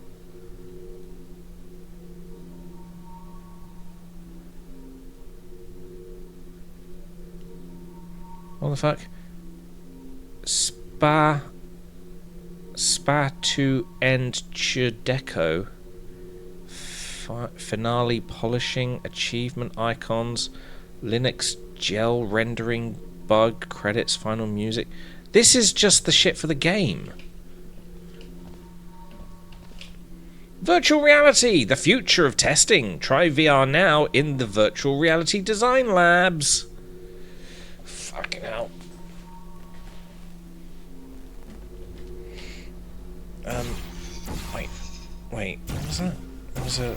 What the fuck? Spa to end Chudeco. Finale polishing, achievement icons, Linux gel rendering, bug, credits, final music. This is just the shit for the game. Virtual reality, the future of testing. Try VR now in the virtual reality design labs. Fucking hell. Wait, what was that? What was it?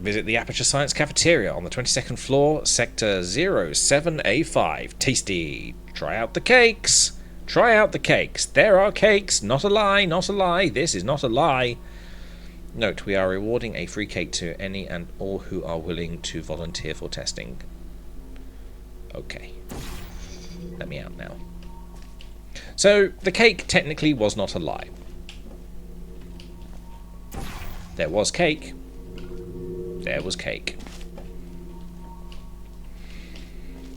Visit the Aperture Science Cafeteria on the 22nd floor, Sector 07A5. Tasty. Try out the cakes. Try out the cakes. There are cakes. Not a lie, not a lie. This is not a lie. Note, we are rewarding a free cake to any and all who are willing to volunteer for testing. Okay. Let me out now. So, the cake technically was not a lie. There was cake. There was cake.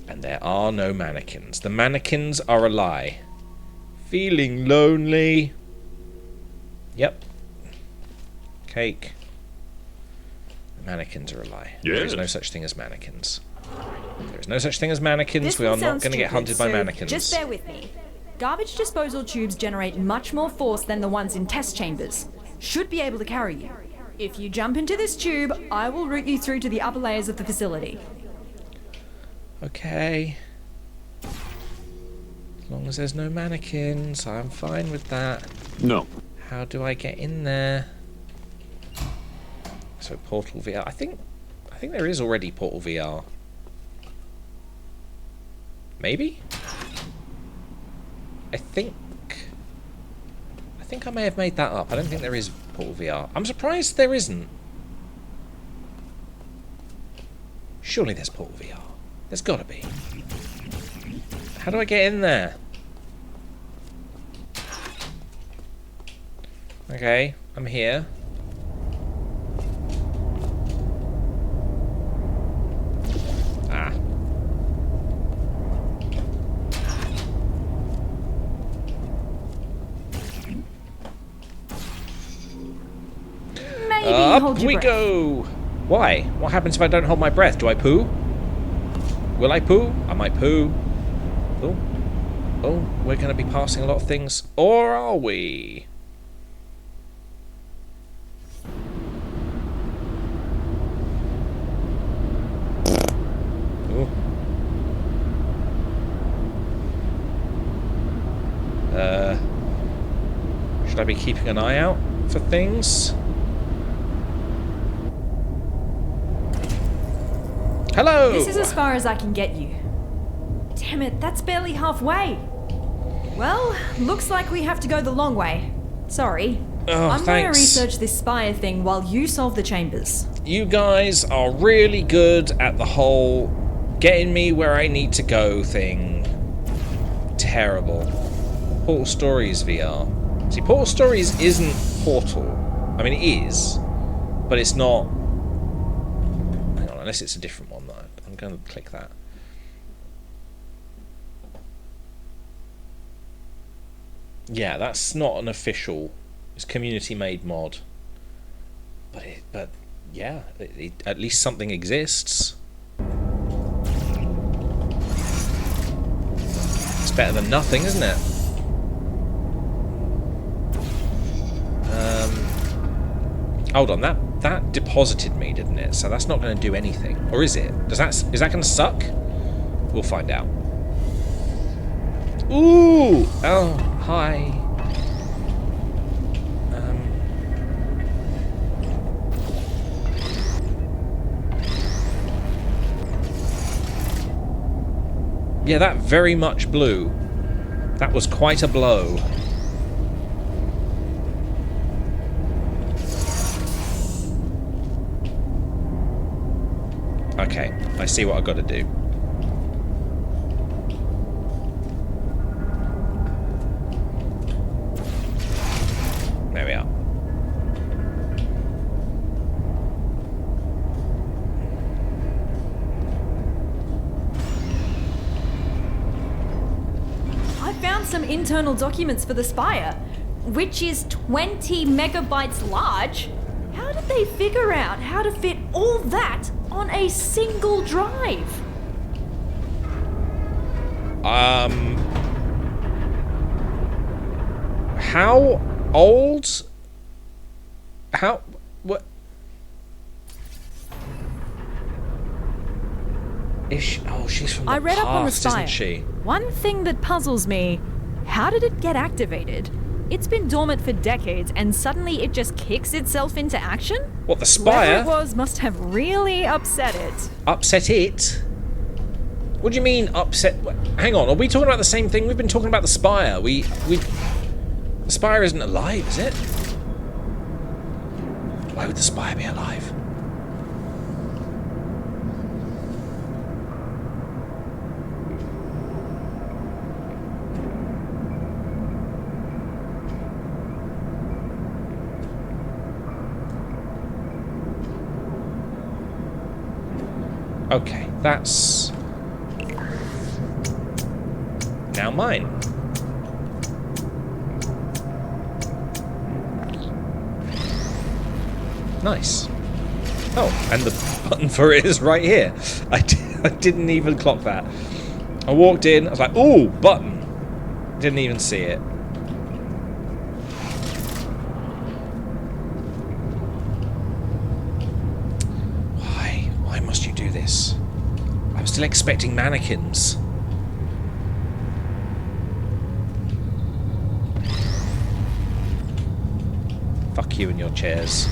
And there are no mannequins. The mannequins are a lie. Feeling lonely. Yep. Cake. The mannequins are a lie. Yes. There is no such thing as mannequins. There is no such thing as mannequins. This We are one not sounds going to get stupid, hunted by so mannequins. Just bear with me. Garbage disposal tubes generate much more force than the ones in test chambers. Should be able to carry you. If you jump into this tube, I will route you through to the upper layers of the facility. Okay. As long as there's no mannequins, I'm fine with that. No. How do I get in there? So Portal VR. I think there is already Portal VR. Maybe? I think I may have made that up. I don't think there is Portal VR. I'm surprised there isn't. Surely there's Portal VR. There's gotta be. How do I get in there? Okay, I'm here. Ah. Maybe Up hold your we breath. go! Why? What happens if I don't hold my breath? Do I poo? Will I poo? I might poo. Oh. Oh, we're going to be passing a lot of things. Or are we? Ooh. Should I be keeping an eye out for things? Hello! This is as far as I can get you. Damn it, that's barely halfway. Well, looks like we have to go the long way. Sorry. Oh, I'm going to thanks. research this spire thing while you solve the chambers. You guys are really good at the whole getting me where I need to go thing. terrible. Portal Stories VR. See, Portal Stories isn't Portal. I mean, it is, but it's not. Hang on, unless it's a different one. I'm going to click that. Yeah, that's not an official. It's community-made mod. But yeah, at least something exists. It's better than nothing, isn't it? Hold on, that deposited me, didn't it? So that's not going to do anything, or is it? Is that going to suck? We'll find out. Ooh! Oh, hi. Yeah, that very much blew. That was quite a blow. Okay, I see what I've got to do. There we are. I found some internal documents for the Spire, which is 20 megabytes large. How did they figure out how to fit all that on a single drive? How old? What? Is she, oh, she's from the I read past, up on the Spire. isn't she? One thing that puzzles me, how did it get activated? It's been dormant for decades and suddenly it just kicks itself into action? What, the Spire? Whoever it was must have really upset it. Upset it? What do you mean upset? Hang on, are we talking about the same thing? We've been talking about the Spire. The Spire isn't alive, is it? Why would the Spire be alive? Okay, that's now mine. Nice. Oh, and the button for it is right here. I didn't even clock that. I walked in, I was like, ooh, button. Didn't even see it. Why must you do this? I was still expecting mannequins. Fuck you and your chairs.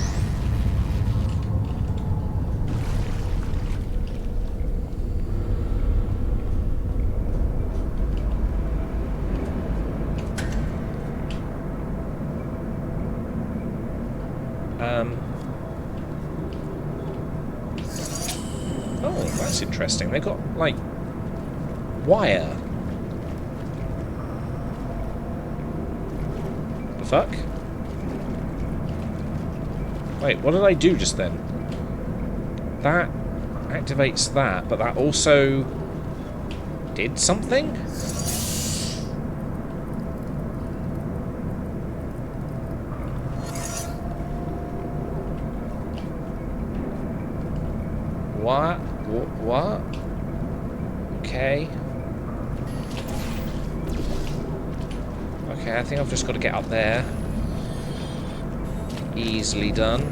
Oh, that's interesting. They've got, like, wire. The fuck? Wait, what did I do just then? That activates that, but that also did something? What? What? Okay. Okay, I think I've just got to get up there. Easily done.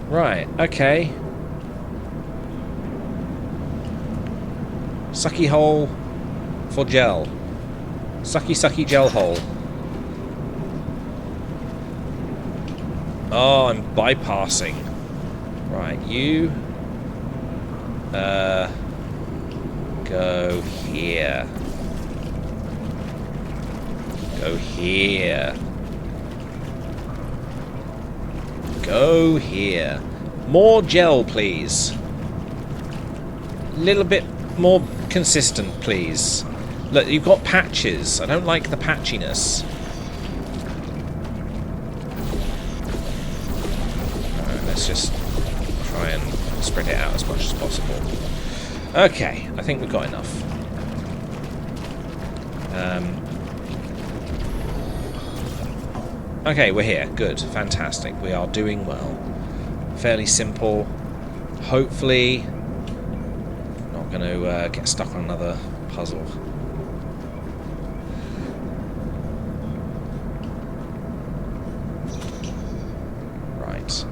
Right, okay. Sucky hole for gel. Sucky gel hole. Oh, I'm bypassing. Right, you go here. Go here. Go here. More gel, please. A little bit more consistent, please. Look, you've got patches. I don't like the patchiness. Alright, let's just try and spread it out as much as possible. Okay, I think we've got enough. Okay, we're here. Good. Fantastic. We are doing well. Fairly simple. Hopefully not going to get stuck on another puzzle. Right.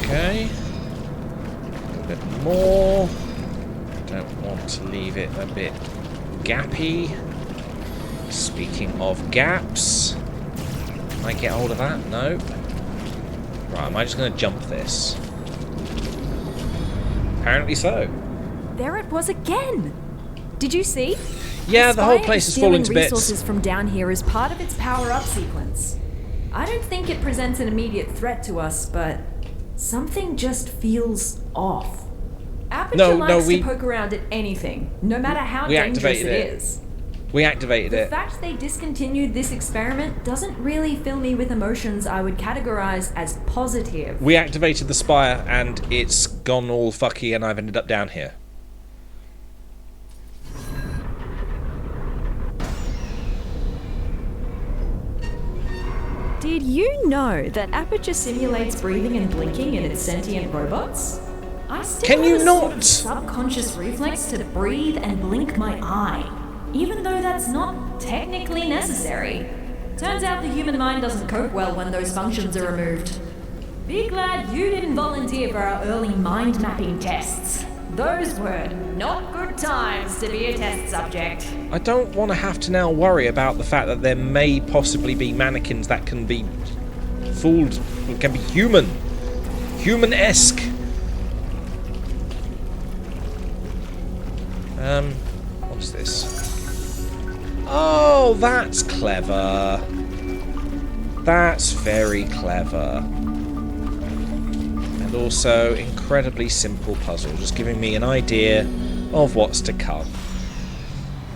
Okay. A bit more. Don't want to leave it a bit gappy. Speaking of gaps, can I get hold of that? No. Right, am I just going to jump this? Apparently so. There it was again. Did you see? Yeah, the whole place is falling to bits. Resources from down here as part of its power-up sequence. I don't think it presents an immediate threat to us, but something just feels off. Aperture likes to poke around at anything, no matter how dangerous it is. We activated it. The fact they discontinued this experiment doesn't really fill me with emotions I would categorize as positive. We activated the spire and it's gone all fucky and I've ended up down here. Did you know that Aperture simulates breathing and blinking in its sentient robots? I still have a sort of subconscious reflex to breathe and blink my eye, even though that's not technically necessary. Turns out the human mind doesn't cope well when those functions are removed. Be glad you didn't volunteer for our early mind mapping tests. Those were not good times to be a test subject. I don't want to have to now worry about the fact that there may possibly be mannequins that can be fooled, can be human. Human-esque. What's this? Oh, that's clever. That's very clever. And also incredibly simple puzzle, just giving me an idea of what's to come.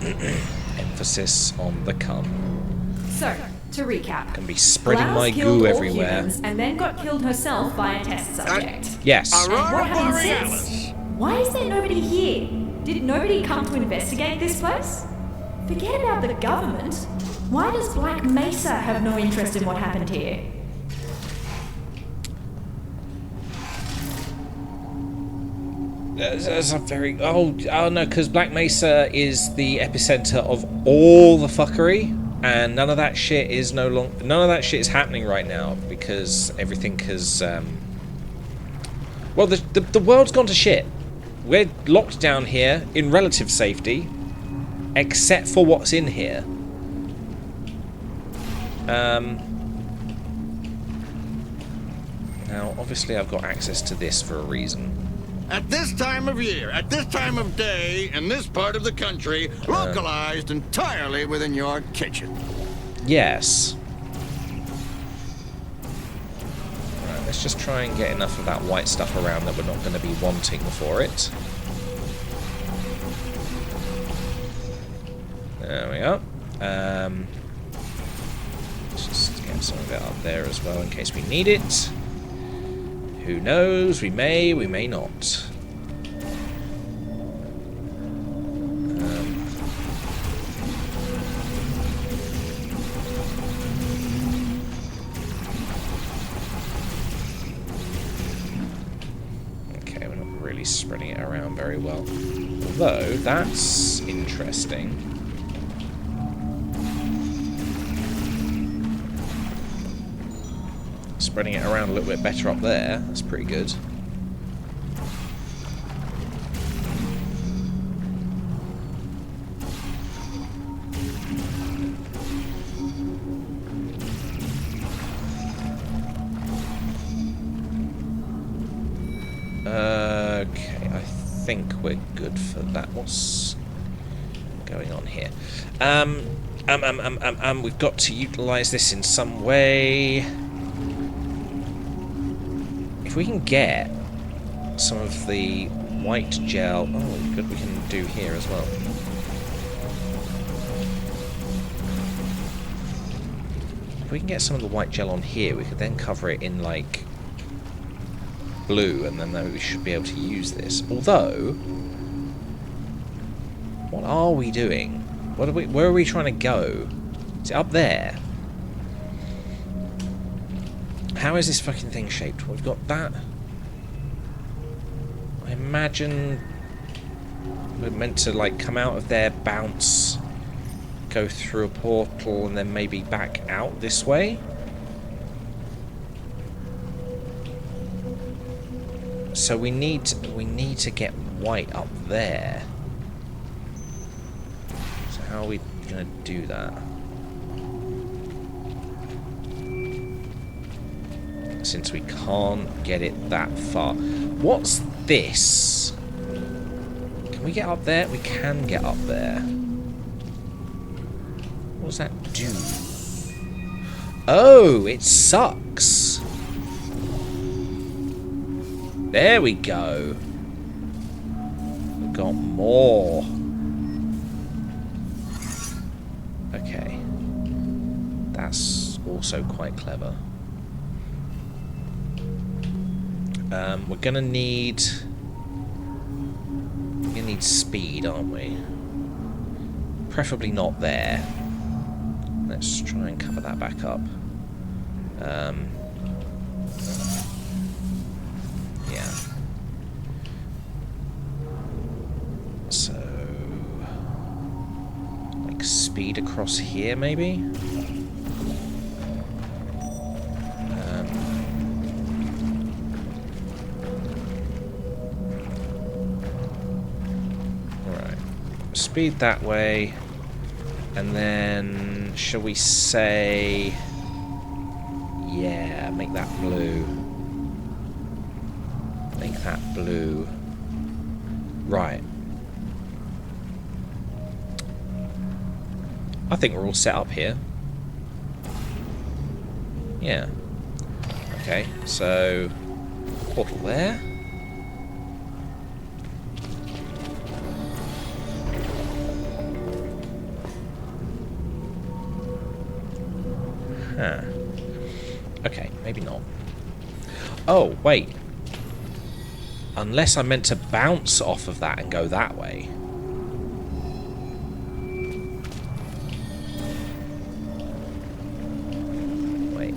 Emphasis on the come. So, to recap. Can be spreading my goo everywhere. And then got killed herself by a test subject. Yes. And what happened since? Why is there nobody here? Did nobody come to investigate this place? Forget about the government. Why does Black Mesa have no interest in what happened here? That's a very... Oh no, because Black Mesa is the epicenter of all the fuckery, and none of that shit is none of that shit is happening right now because everything has... Well, the world's gone to shit. We're locked down here in relative safety, except for what's in here. Now, obviously, I've got access to this for a reason. At this time of year, at this time of day, in this part of the country, localized entirely within your kitchen. Yes. Right, let's just try and get enough of that white stuff around that we're not going to be wanting for it. There we go. Let's just get some of it up there as well in case we need it. Who knows? We may not. Okay, we're not really spreading it around very well. Although, that's interesting. Spreading it around a little bit better up there. That's pretty good. Okay, I think we're good for that. What's going on here? We've got to utilise this in some way. If we can get some of the white gel... Oh, good, we can do here as well. If we can get some of the white gel on here, we could then cover it in, like, blue, and then we should be able to use this. Although, what are we doing? Where are we trying to go? Is it up there? How is this fucking thing shaped? We've got that. I imagine we're meant to, like, come out of there, bounce, go through a portal, and then maybe back out this way. So we need to get white up there. So how are we gonna do that? Since we can't get it that far. What's this? Can we get up there? We can get up there. What does that do? Oh, it sucks. There we go. We've got more. Okay. That's also quite clever. We're gonna need speed, aren't we? Preferably not there. Let's try and cover that back up. Yeah. So, like speed across here, maybe? Speed that way, and then shall we say, yeah, make that blue. Make that blue. Right. I think we're all set up here. Yeah. Okay, so portal there. Huh. Okay, maybe not. Oh, wait. Unless I meant to bounce off of that and go that way. Wait.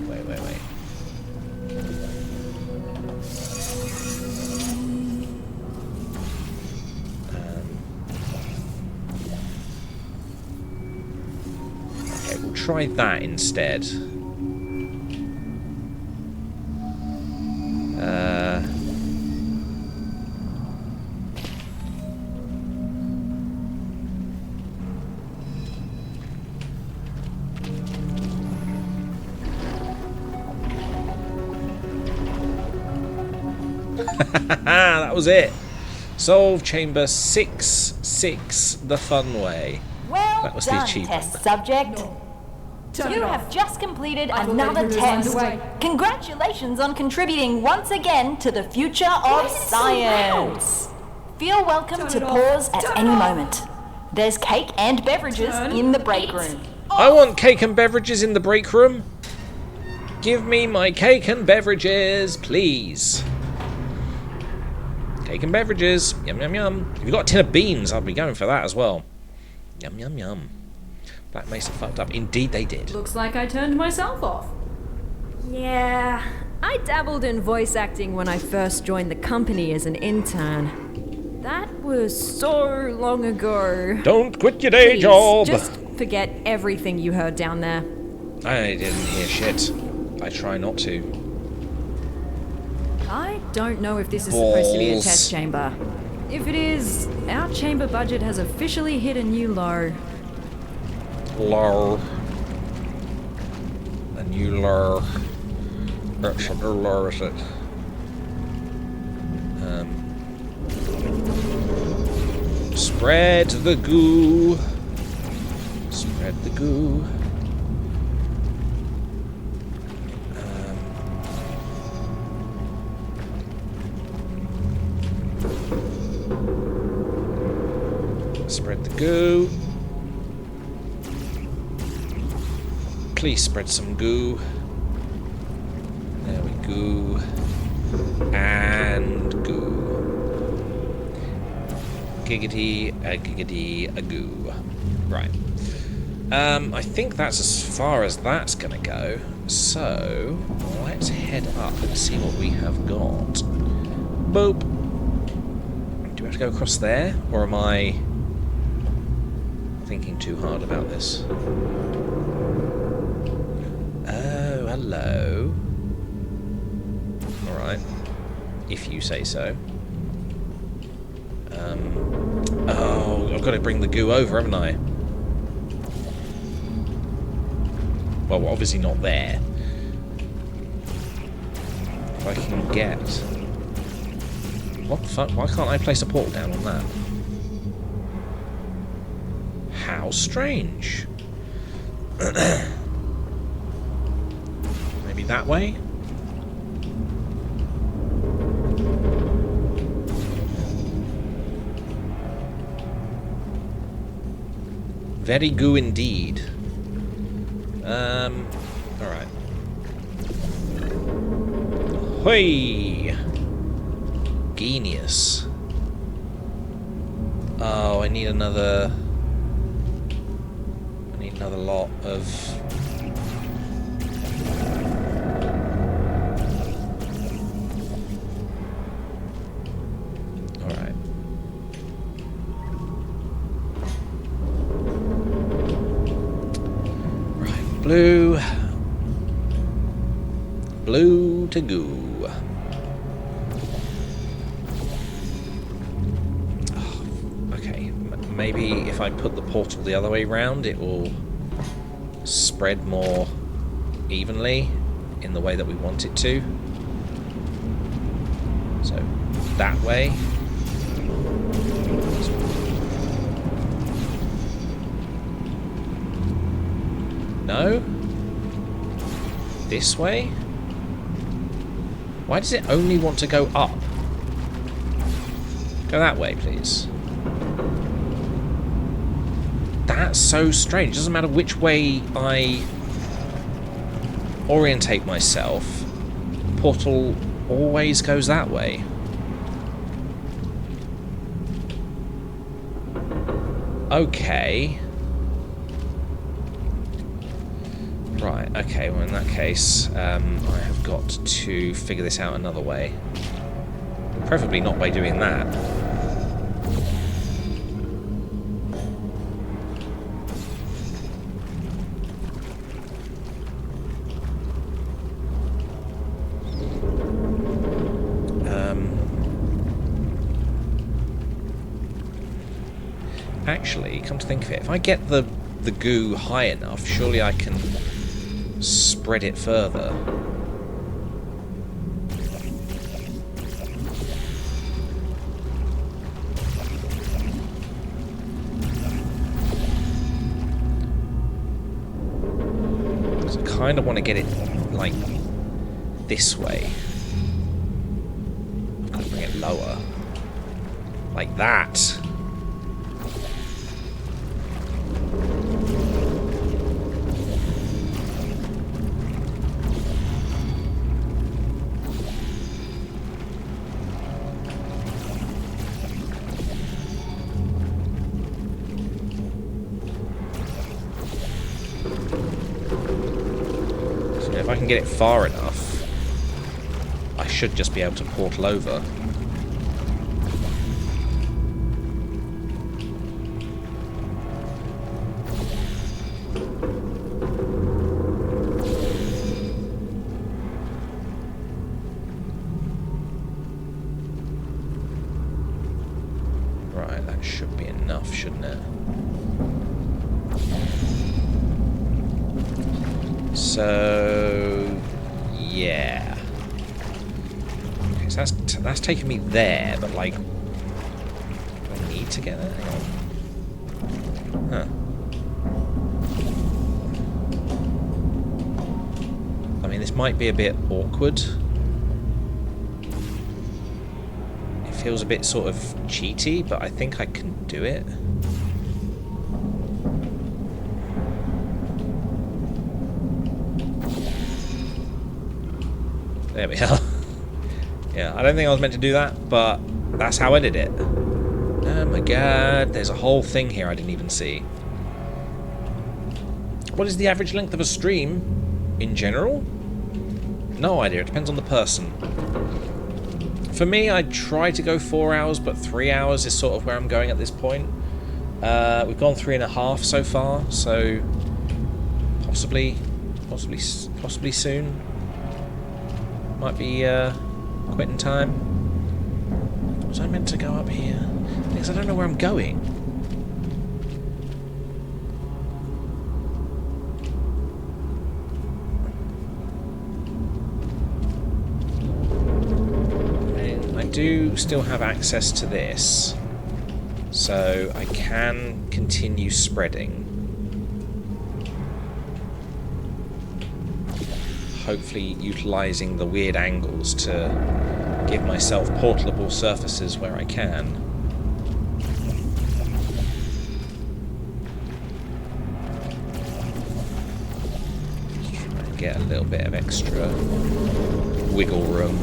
Okay, we'll try that instead. That was it. Solve chamber 6 the fun way. Well that was the done, achievement. test subject. You have just completed another test. Congratulations on contributing once again to the future of science. Feel welcome to pause at any moment. There's cake and beverages in the break room. I want cake and beverages in the break room. Give me my cake and beverages, please. Cake and beverages. Yum, yum, yum. If you've got a tin of beans, I'll be going for that as well. Yum, yum, yum. Black Mesa fucked up. Indeed they did. Looks like I turned myself off. Yeah, I dabbled in voice acting when I first joined the company as an intern. That was so long ago. Don't quit your day job! Just forget everything you heard down there. I didn't hear shit. I try not to. I don't know if this is supposed to be a Balls. test chamber. If it is, our chamber budget has officially hit a new low. Low. A new low. That's a new low, is it? Spread the goo. Spread the goo. Spread the goo. Please spread some goo. There we go. And goo. Giggity, a goo. Right. I think that's as far as that's gonna go. So, let's head up and see what we have got. Boop. Do we have to go across there? Or am I thinking too hard about this? Oh, hello. Alright. If you say so. Oh, I've got to bring the goo over, haven't I? Well, obviously not there. If I can get... What the fuck? Why can't I place a portal down on that? How strange. Maybe that way? Very goo indeed. Alright. Hoi! Genius. Oh, I need another lot of... Alright. Right, blue. Blue to goo. Oh, okay, maybe if I put the portal the other way round, it will spread more evenly in the way that we want it to. So, that way. No? This way? Why does it only want to go up? Go that way, please. That's so strange. It doesn't matter which way I orientate myself, portal always goes that way. Okay. Right, okay, well in that case, I have got to figure this out another way. Preferably not by doing that. Actually, come to think of it, if I get the goo high enough, surely I can spread it further. So I kind of want to get it, like, this way. I've got to bring it lower. Like that. If I can get it far enough, I should just be able to portal over. Right, that should be enough, shouldn't it? So, yeah. Okay, so that's taking me there, but like, do I need to get there? Hang on. Huh. This might be a bit awkward. It feels a bit sort of cheaty, but I think I can do it. There we are. Yeah, I don't think I was meant to do that, but that's how I did it. Oh my god, there's a whole thing here I didn't even see. What is the average length of a stream in general? No idea, it depends on the person. For me, I try to go 4 hours, but 3 hours is sort of where I'm going at this point. We've gone 3.5 so far, so possibly soon. Might be quitting time. Was I meant to go up here? Because I don't know where I'm going. I do still have access to this, so I can continue spreading. Hopefully utilising the weird angles to give myself portable surfaces where I can. Just try and get a little bit of extra wiggle room.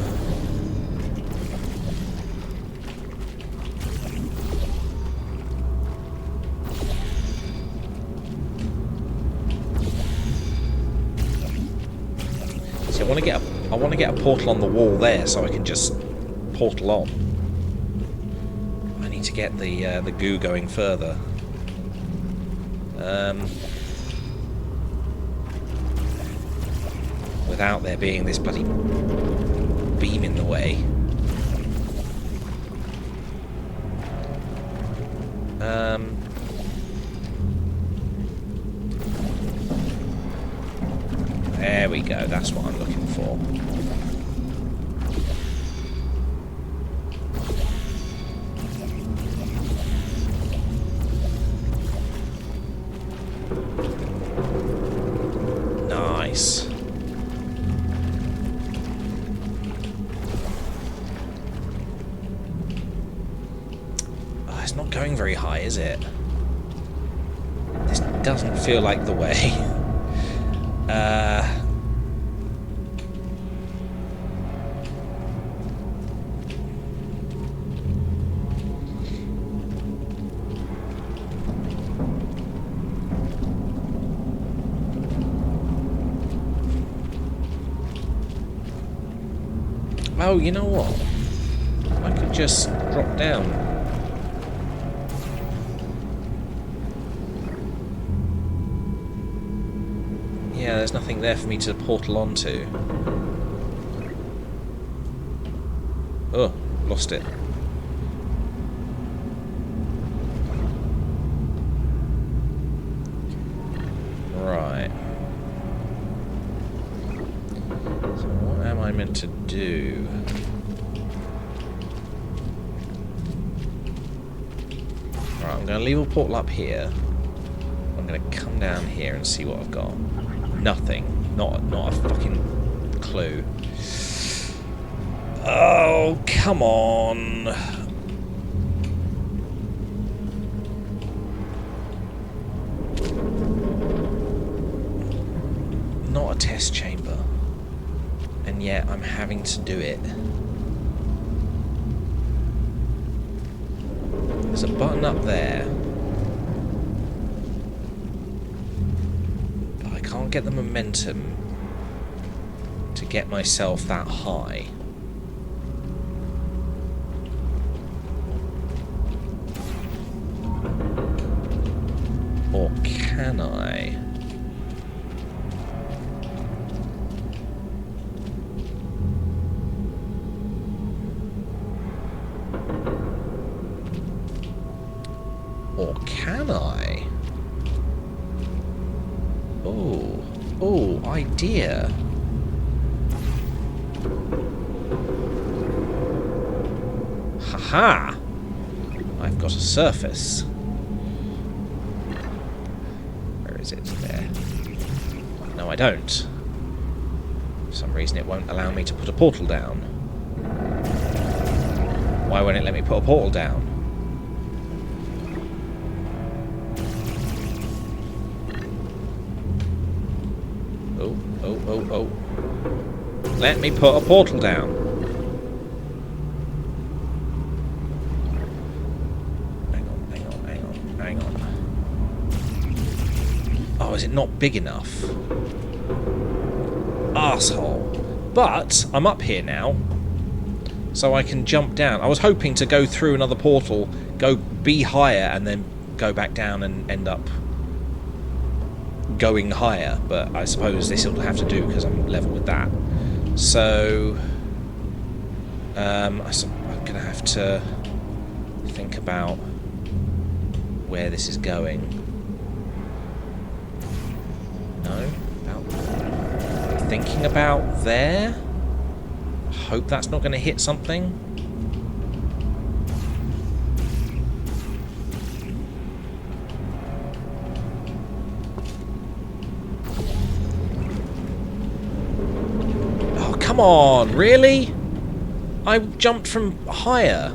I want to get a portal on the wall there so I can just portal on. I need to get the goo going further. Without there being this bloody beam in the way. There we go, that's what I'm looking for. Nice. Oh, it's not going very high, is it? This doesn't feel like the way. Oh, you know what? I could just drop down. Yeah, there's nothing there for me to portal onto. Oh, lost it. Right. So what am I meant to do? Right, I'm going to leave a portal up here. I'm going to come down here and see what I've got. Nothing. Not a fucking clue. Oh, come on. Not a test chamber. And yet I'm having to do it. There's a button up there. But I can't get the momentum to get myself that high. Or can I? Or can I? Oh, idea. Haha! I've got a surface. Where is it? There. No, I don't. some reason it won't allow me to put a portal down. Why won't it let me put a portal down? Oh, oh, oh, oh. Let me put a portal down. Hang on. Oh, is it not big enough? Arsehole. But I'm up here now, so I can jump down. I was hoping to go through another portal, be higher, and then go back down and end up going higher. But I suppose this will have to do because I'm level with that. So I'm gonna have to think about where this is going. No? Thinking about there? Hope that's not going to hit something. Oh, come on, really? I jumped from higher.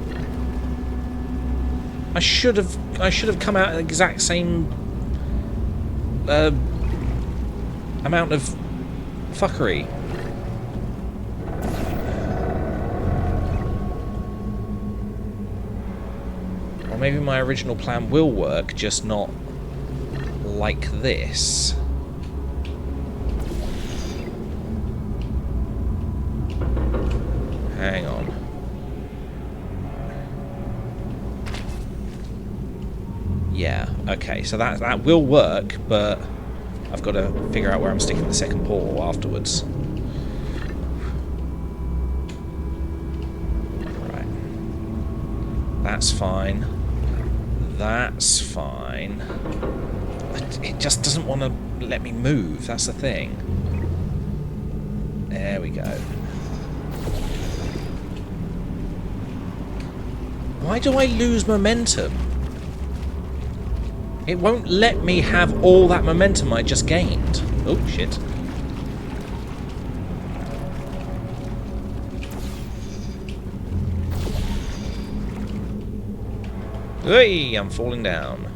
I should have come out at the exact same amount of fuckery. Or maybe my original plan will work, just not like this. Hang on. Yeah, okay, so that will work, but I've got to figure out where I'm sticking the second portal afterwards. Right. That's fine. That's fine. It just doesn't want to let me move, that's the thing. There we go. Why do I lose momentum? It won't let me have all that momentum I just gained. Oh, shit. Hey, I'm falling down.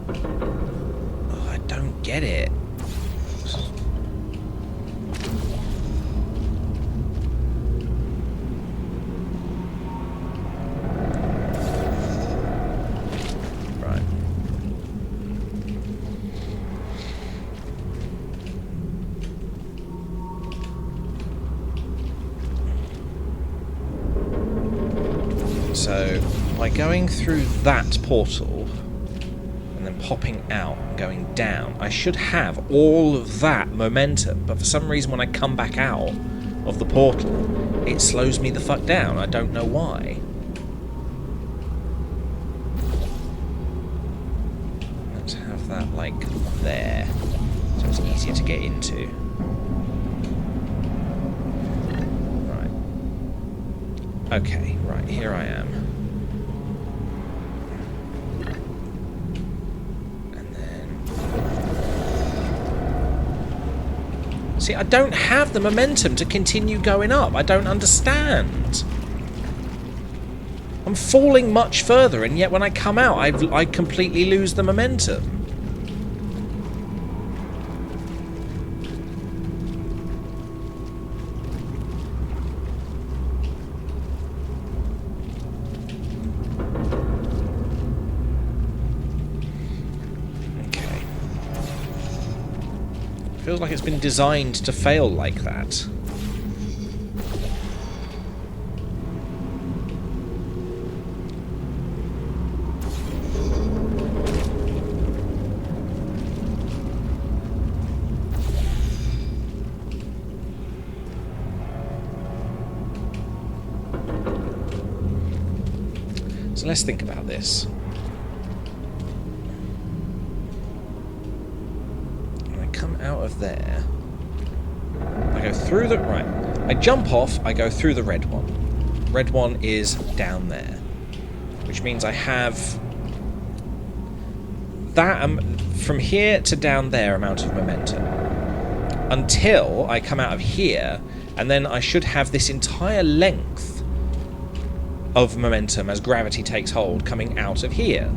Oh, I don't get it. So, by going through that portal and then popping out and going down, I should have all of that momentum, but for some reason when I come back out of the portal, it slows me the fuck down. I don't know why. Let's have that, like, there, so it's easier to get into. Okay, right, here I am. And then... See, I don't have the momentum to continue going up. I don't understand. I'm falling much further, and yet when I come out, I completely lose the momentum. Feels like it's been designed to fail like that. So let's think about this. Out of there, I go through the right. I jump off. I go through the red one. Red one is down there, which means I have that from here to down there amount of momentum. until I come out of here, and then I should have this entire length of momentum as gravity takes hold coming out of here.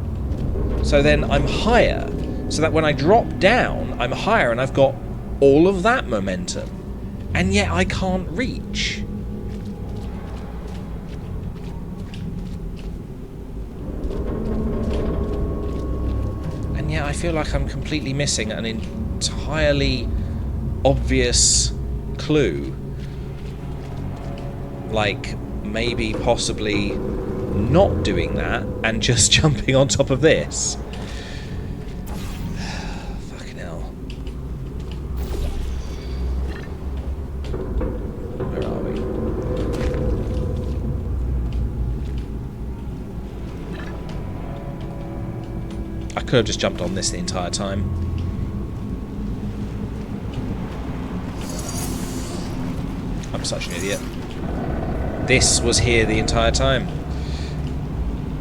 So then I'm higher, so that when I drop down, I'm higher and I've got all of that momentum. And yet I can't reach. And yet I feel like I'm completely missing an entirely obvious clue. Like, maybe, possibly not doing that and just jumping on top of this. Fucking hell. Where are we? I could have just jumped on this the entire time. I'm such an idiot. This was here the entire time.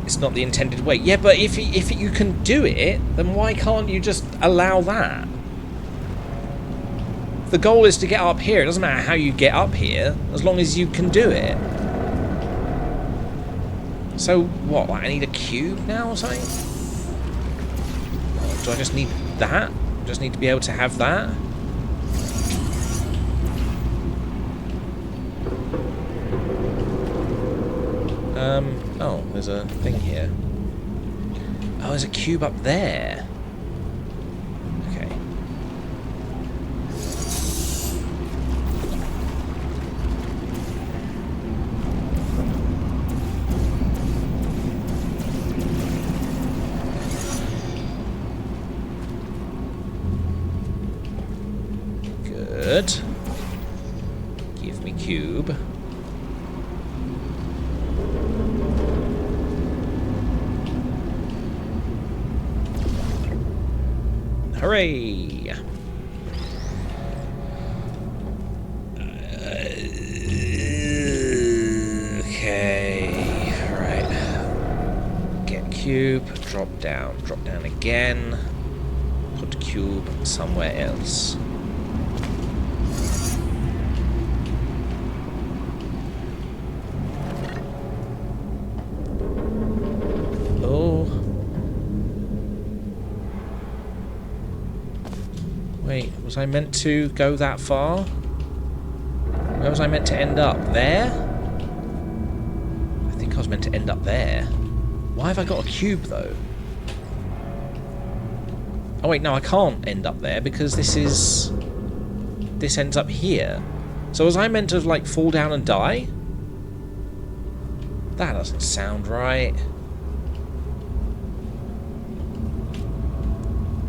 It's not the intended way. Yeah, but if you can do it, then why can't you just allow that? The goal is to get up here. It doesn't matter how you get up here, as long as you can do it. So, what, like I need a cube now or something? Do I just need that? Just need to be able to have that? Oh, there's a thing here. Oh, there's a cube up there. Okay. Good. Give me cube. Hooray! Okay, right. Get cube, drop down again. Put cube somewhere else. Wait, was I meant to go that far? Where was I meant to end up? There? I think I was meant to end up there. Why have I got a cube, though? Oh wait, no, I can't end up there because this ends up here. So was I meant to, like, fall down and die? That doesn't sound right.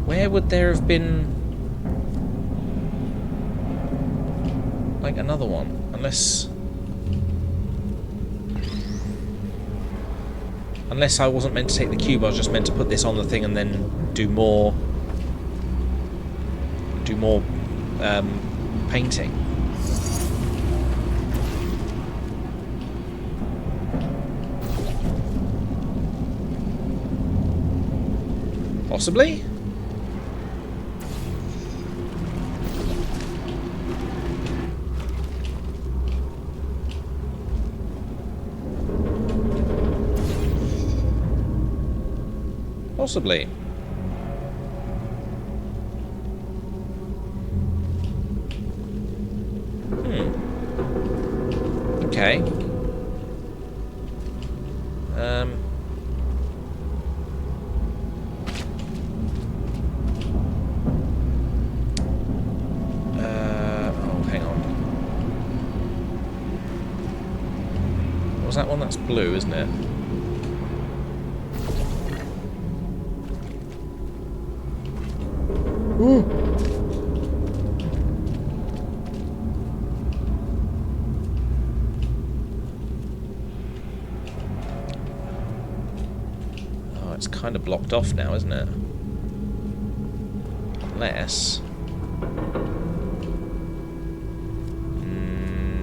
Where would there have been... like another one, unless I wasn't meant to take the cube, I was just meant to put this on the thing and then do more painting. Possibly? Possibly. Okay. Oh, hang on. What was that one? That's blue, isn't it? Ooh. Oh, it's kind of blocked off now, isn't it? Unless...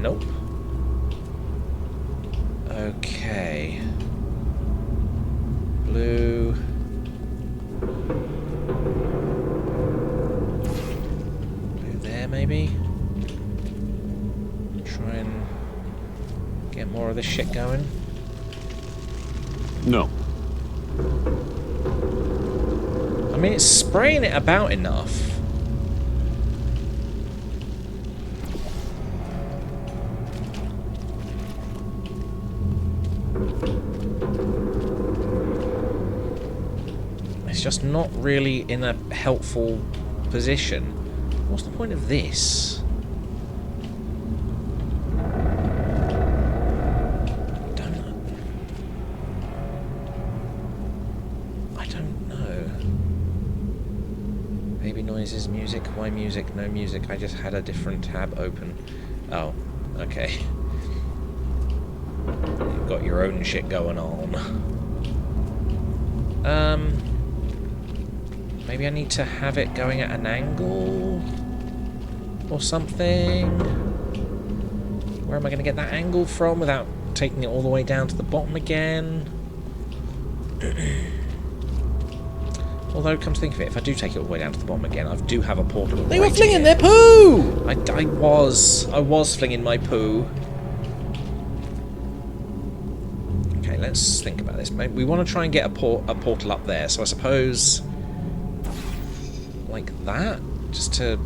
nope. Okay. Blue... maybe? more of this shit going? No. I mean, it's spraying it about enough. It's just not really in a helpful position. What's the point of this? I don't know. Baby noises, music, why music, no music. I just had a different tab open. Oh, okay. You've got your own shit going on. Maybe I need to have it going at an angle or something. Where am I going to get that angle from without taking it all the way down to the bottom again? Although, come to think of it, if I do take it all the way down to the bottom again, I do have a portal. They were flinging their poo! I was flinging my poo. Okay, let's think about this. Maybe we want to try and get a portal up there, so I suppose like that, just to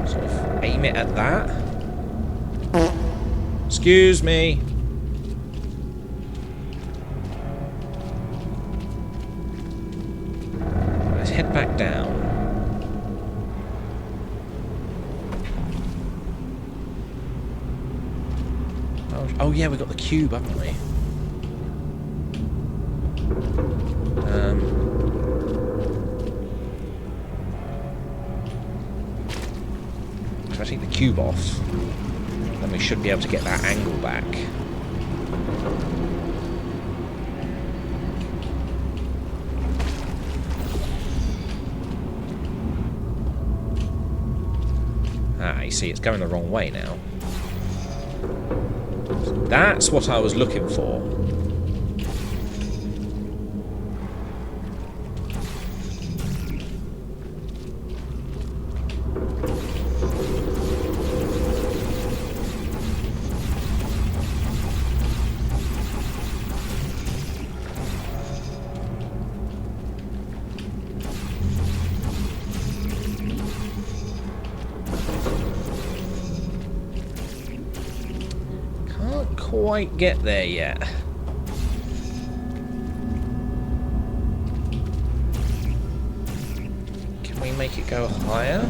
sort of aim it at that. Excuse me. Let's head back down. Oh yeah, we got the cube, haven't we? If I take the cube off, then we should be able to get that angle back. Ah, you see, it's going the wrong way now. That's what I was looking for. Quite get there yet. Can we make it go higher?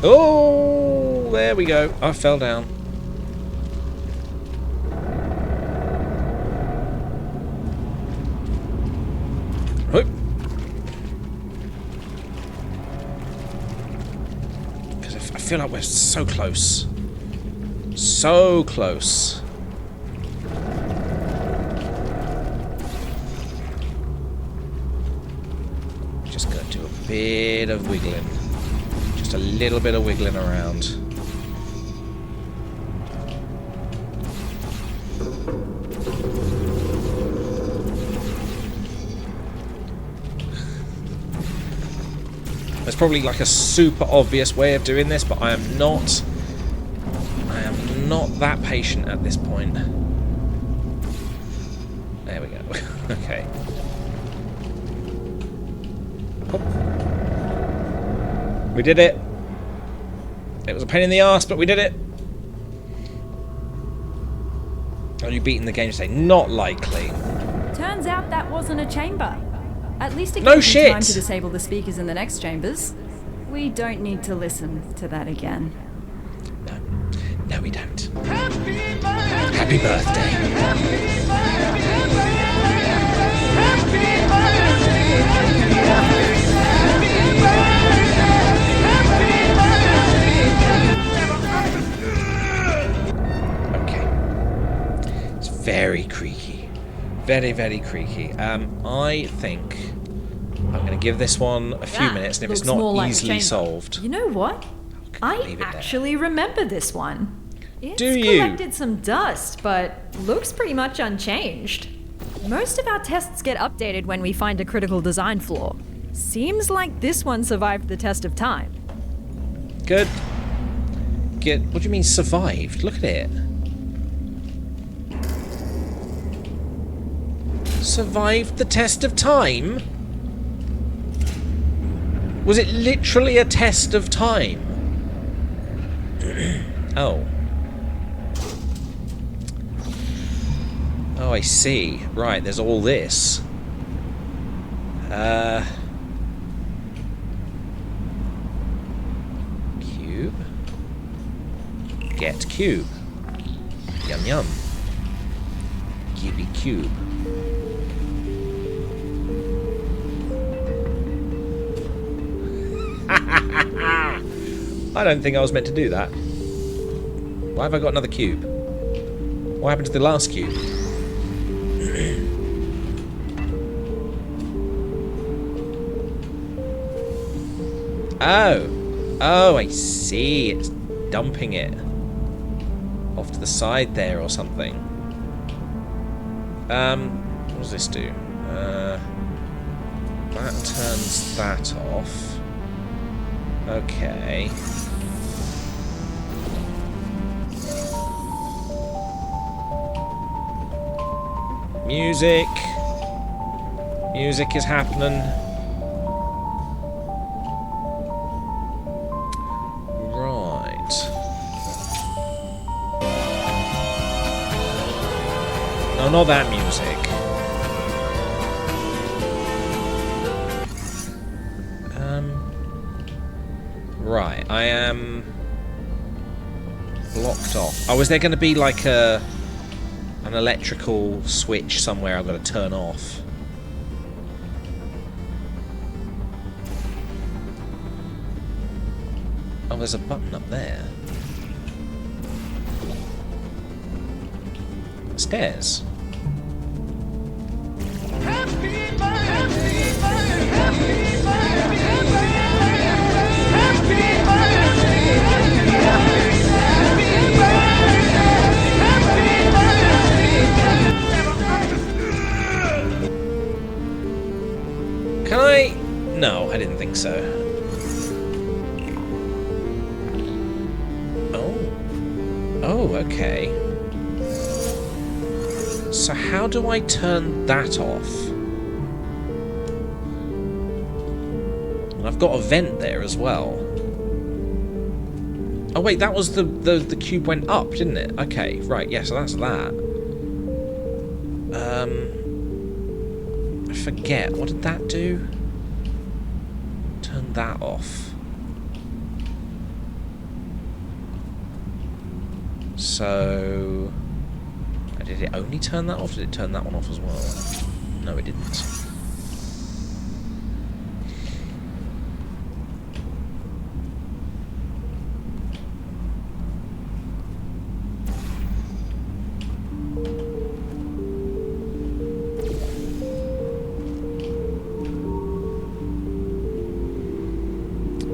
Oh, there we go. I fell down. Whoop. I feel like we're so close. So close. Just gonna do a bit of wiggling. Just a little bit of wiggling around. There's probably like a super obvious way of doing this, but I am not that patient at this point. There we go. Okay. Hop. We did it. It was a pain in the arse, but we did it. Are you beating the game today? Not likely. Turns out that wasn't a chamber. At least it No gives shit. you time to disable the speakers in the next chambers. We don't need to listen to that again. No, we don't. Happy birthday. Okay. It's very creaky. Very, very creaky. I think I'm going to give this one a few minutes, and if it's looks more not like a easily chamber. solved... You know what? I leave it there. actually remember this one. It's Do you? collected some dust, but looks pretty much unchanged. Most of our tests get updated when we find a critical design flaw. Seems like this one survived the test of time. Good. Good. What do you mean survived? Look at it. Survived the test of time? Was it literally a test of time? Oh. Oh, I see. Right, there's all this. Cube. Get cube. Yum yum. Gimme cube. I don't think I was meant to do that. Why have I got another cube? What happened to the last cube? Oh. Oh, I see. It's dumping it off to the side there or something. What does this do? That turns that off. Okay. Music. Music is happening. Right. No, not that music. Right, I am blocked off. Oh, is there going to be like an electrical switch somewhere I've got to turn off? Oh, there's a button up there. Stairs. Can I? No, I didn't think so. Oh, okay. So how do I turn that off? And I've got a vent there as well. Oh wait, that was the cube went up, didn't it? Okay, right, yeah, so that's that. I forget, what did that do? Turn that off. So... did it only turn that off? Did it turn that one off as well? No, it didn't.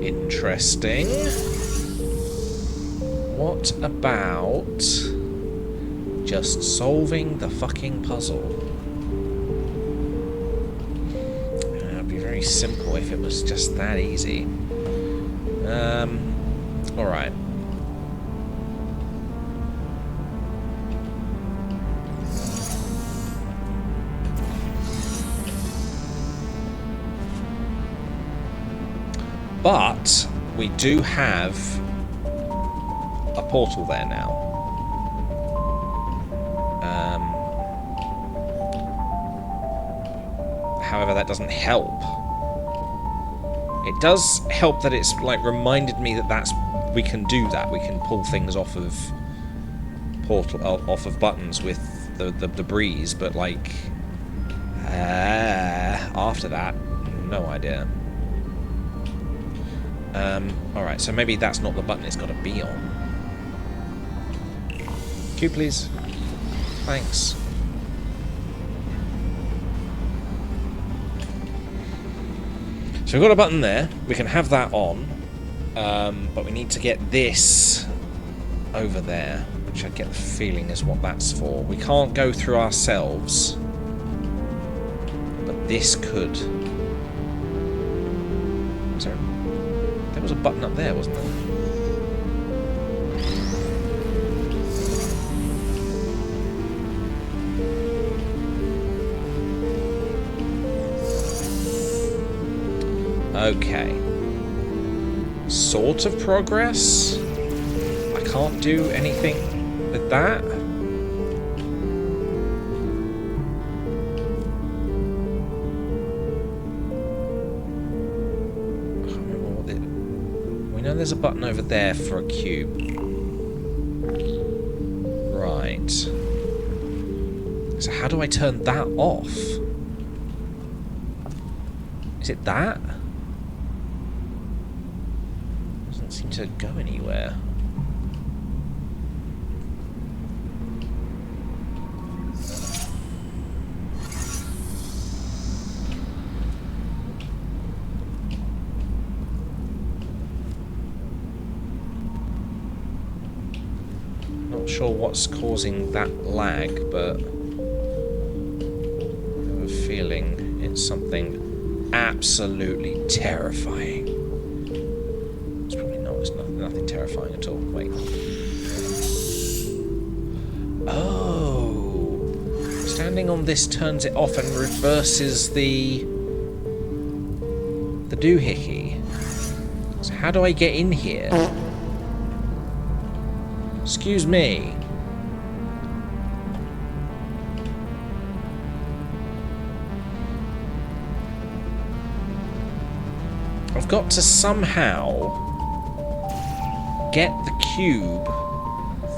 Interesting. What about just solving the fucking puzzle? It'd be very simple if it was just that easy. Alright. But we do have a portal there now. However, that doesn't help. It does help that it's like reminded me that we can do that. We can pull things off of off of buttons with the breeze, but like after that, no idea. Alright, so maybe that's not the button it's got to be on. Q, please. Thanks. So we've got a button there. We can have that on. But we need to get this over there, which I get the feeling is what that's for. We can't go through ourselves. But this could. There was a button up there, wasn't there? Okay. Sort of progress. I can't do anything with that. We know there's a button over there for a cube. Right. So how do I turn that off? Is it that? Doesn't seem to go anywhere. Not sure what's causing that lag, but I have a feeling it's something absolutely terrifying. It's probably not. It's nothing terrifying at all. Wait. Oh, standing on this turns it off and reverses the doohickey. So how do I get in here? Excuse me. I've got to somehow get the cube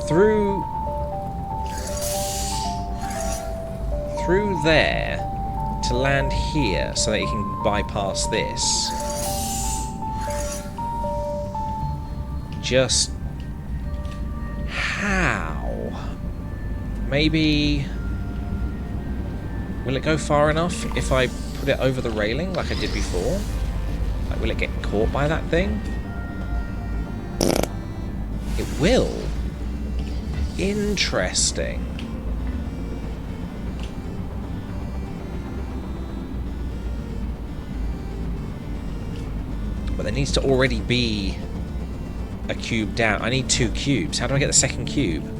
through there to land here so that you can bypass this. Just how? Maybe... Will it go far enough if I put it over the railing like I did before? Like, will it get caught by that thing? It will. Interesting. But there needs to already be a cube down. I need 2 cubes. How do I get the second cube?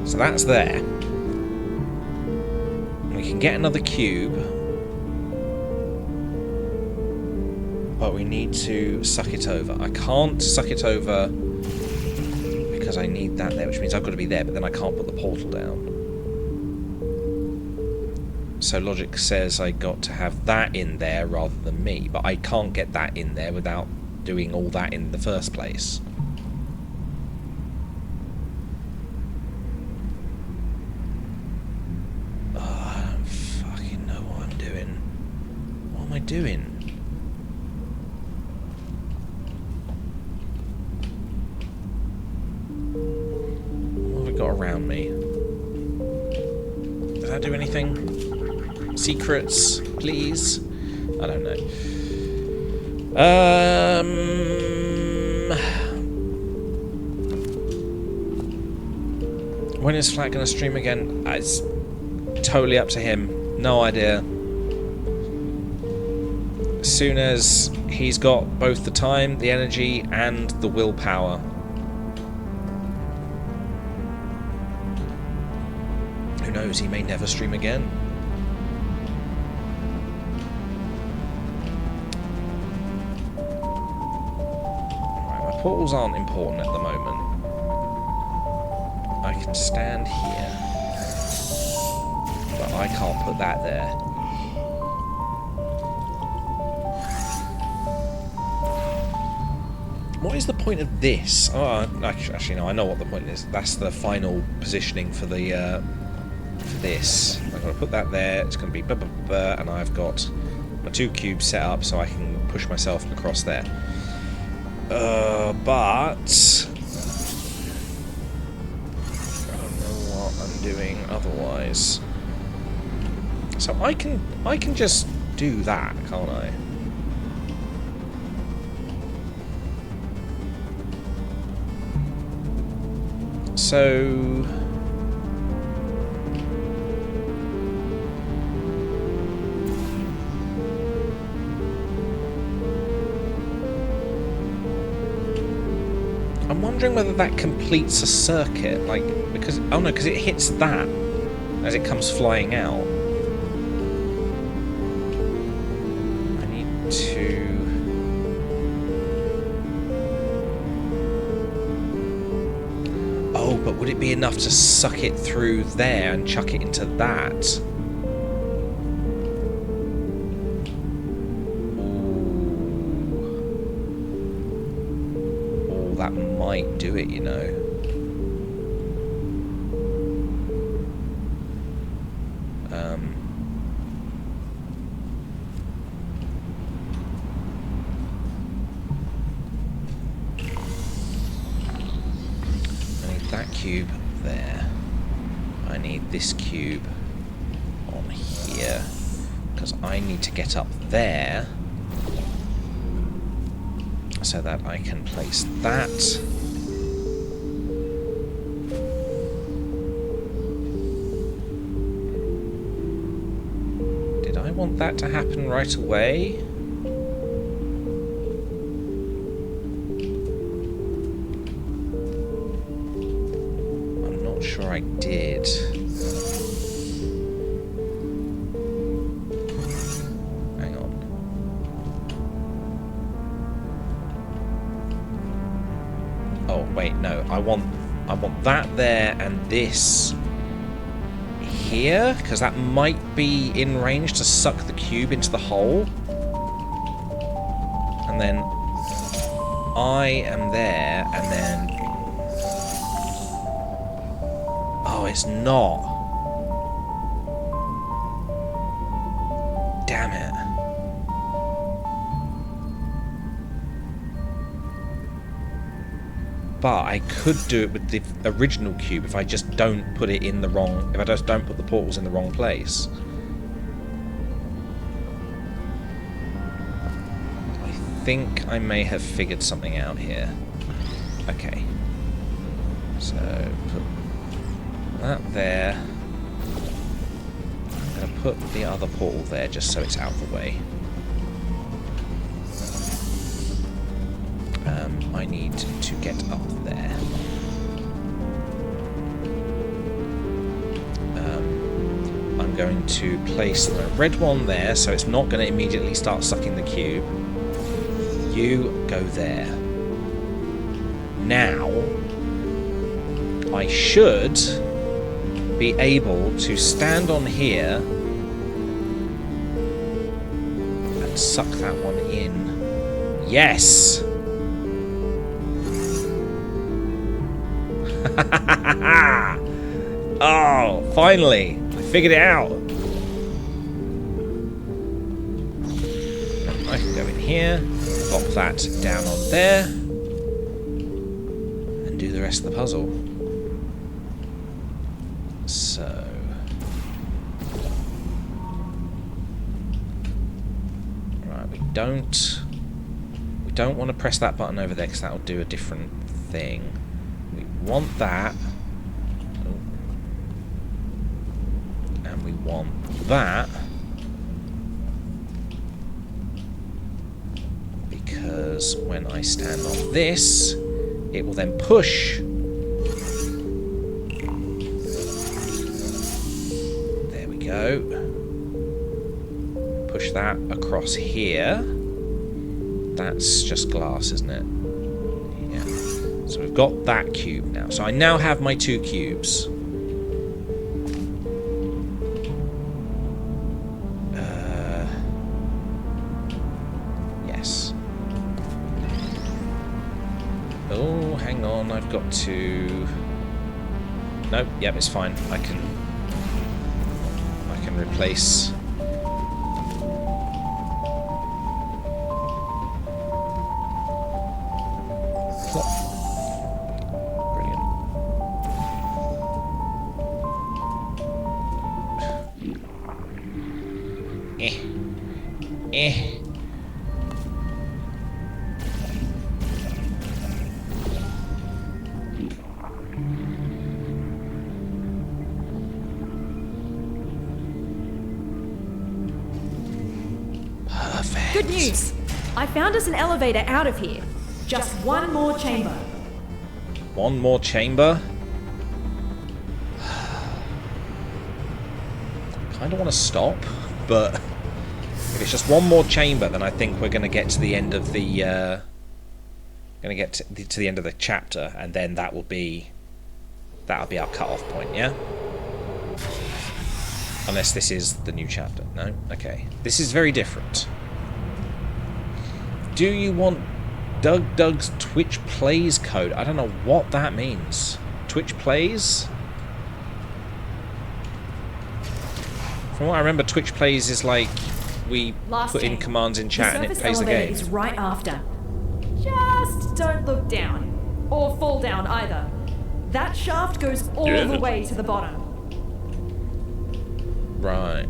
So that's there. We can get another cube. But we need to suck it over. I can't suck it over because I need that there, which means I've got to be there, but then I can't put the portal down. So logic says I got to have that in there rather than me, but I can't get that in there without doing all that in the first place. Doing? What have we got around me? Does that do anything? Secrets, please? I don't know. When is Flat gonna stream again? It's totally up to him. No idea. As soon as he's got both the time, the energy, and the willpower. Who knows, he may never stream again. Right, my portals aren't important at the moment. I can stand here, but I can't put that there. What is the point of this? Oh, actually, no. I know what the point is. That's the final positioning for the for this. I'm going to put that there. It's going to be and I've got my 2 cubes set up so I can push myself across there. But I don't know what I'm doing otherwise. So I can just do that, can't I? So I'm wondering whether that completes a circuit, like, because, oh no, because it hits that as it comes flying out. I need to... Oh, but would it be enough to suck it through there and chuck it into that? That might do it, you know. I need that cube there. I need this cube on here, because I need to get up there so that I can place that. Did I want that to happen right away? I'm not sure I did. Wait, no, I want that there and this here, because that might be in range to suck the cube into the hole. And then I am there, and then... Oh, it's not. Damn it. But I could do it with the original cube if I just don't put it in the wrong... If I just don't put the portals in the wrong place. I think I may have figured something out here. Okay. So, put that there. I'm going to put the other portal there just so it's out of the way. I need to get up there. I'm going to place the red one there, so it's not going to immediately start sucking the cube. You go there. Now, I should be able to stand on here and suck that one in. Yes! Oh, finally! I figured it out! I can go in here, pop that down on there, and do the rest of the puzzle. So... Right, we don't want to press that button over there, because that will do a different thing. We want that. And we want that. Because when I stand on this, it will then push. There we go. Push that across here. That's just glass, isn't it? So we've got that cube now. So I now have my 2 cubes. Yes. Oh, hang on. I've got to... Nope, yep, it's fine. I can replace... flop. Brilliant. Eh. Perfect. Good news! I found us an elevator out of here. Just one more chamber. One more chamber? Kind of want to stop, but if it's just one more chamber, then I think we're going to get to the end of the to the end of the chapter, and then that'll be our cut-off point. Yeah. Unless this is the new chapter. No? Okay. This is very different. Do you want Doug's Twitch Plays code? I don't know what that means. Twitch Plays? From what I remember, Twitch Plays is like we put in commands in chat and it plays the game. Is right after. Just don't look down. Or fall down either. That shaft goes all the way to the bottom. Right.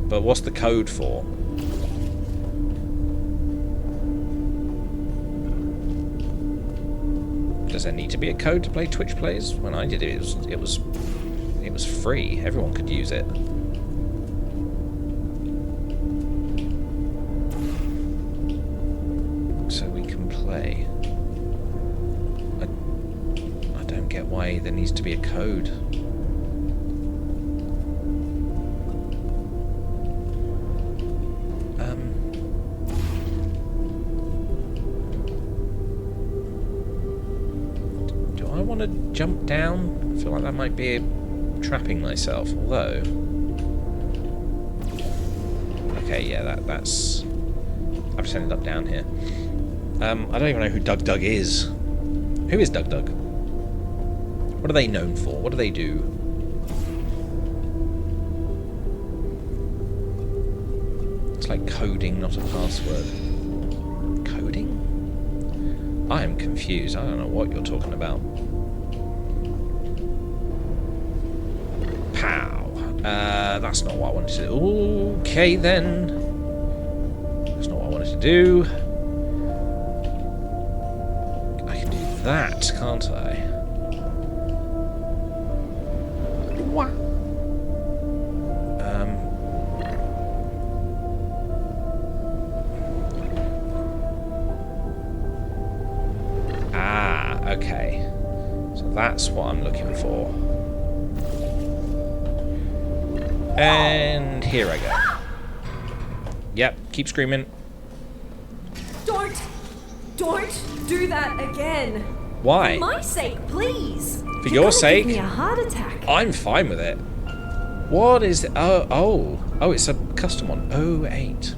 But what's the code for? Does there need to be a code to play Twitch Plays? When I did it, it was free. Everyone could use it. So we can play. I don't get why there needs to be a code. I want to jump down. I feel like that might be trapping myself, although... Okay, yeah, that's... I've just ended up down here. I don't even know who Doug is. Who is Doug? What are they known for? What do they do? It's like coding, not a password. Coding? I am confused. I don't know what you're talking about. Pow. That's not what I wanted to do. Okay, then. That's not what I wanted to do. I can do that, can't I? What? Okay. So that's what I'm looking for. And here I go. Yep, keep screaming. Don't do that again. Why? For my sake, please. For your sake? Give me a heart attack. I'm fine with it. What is it? Oh, it's a custom one. 08.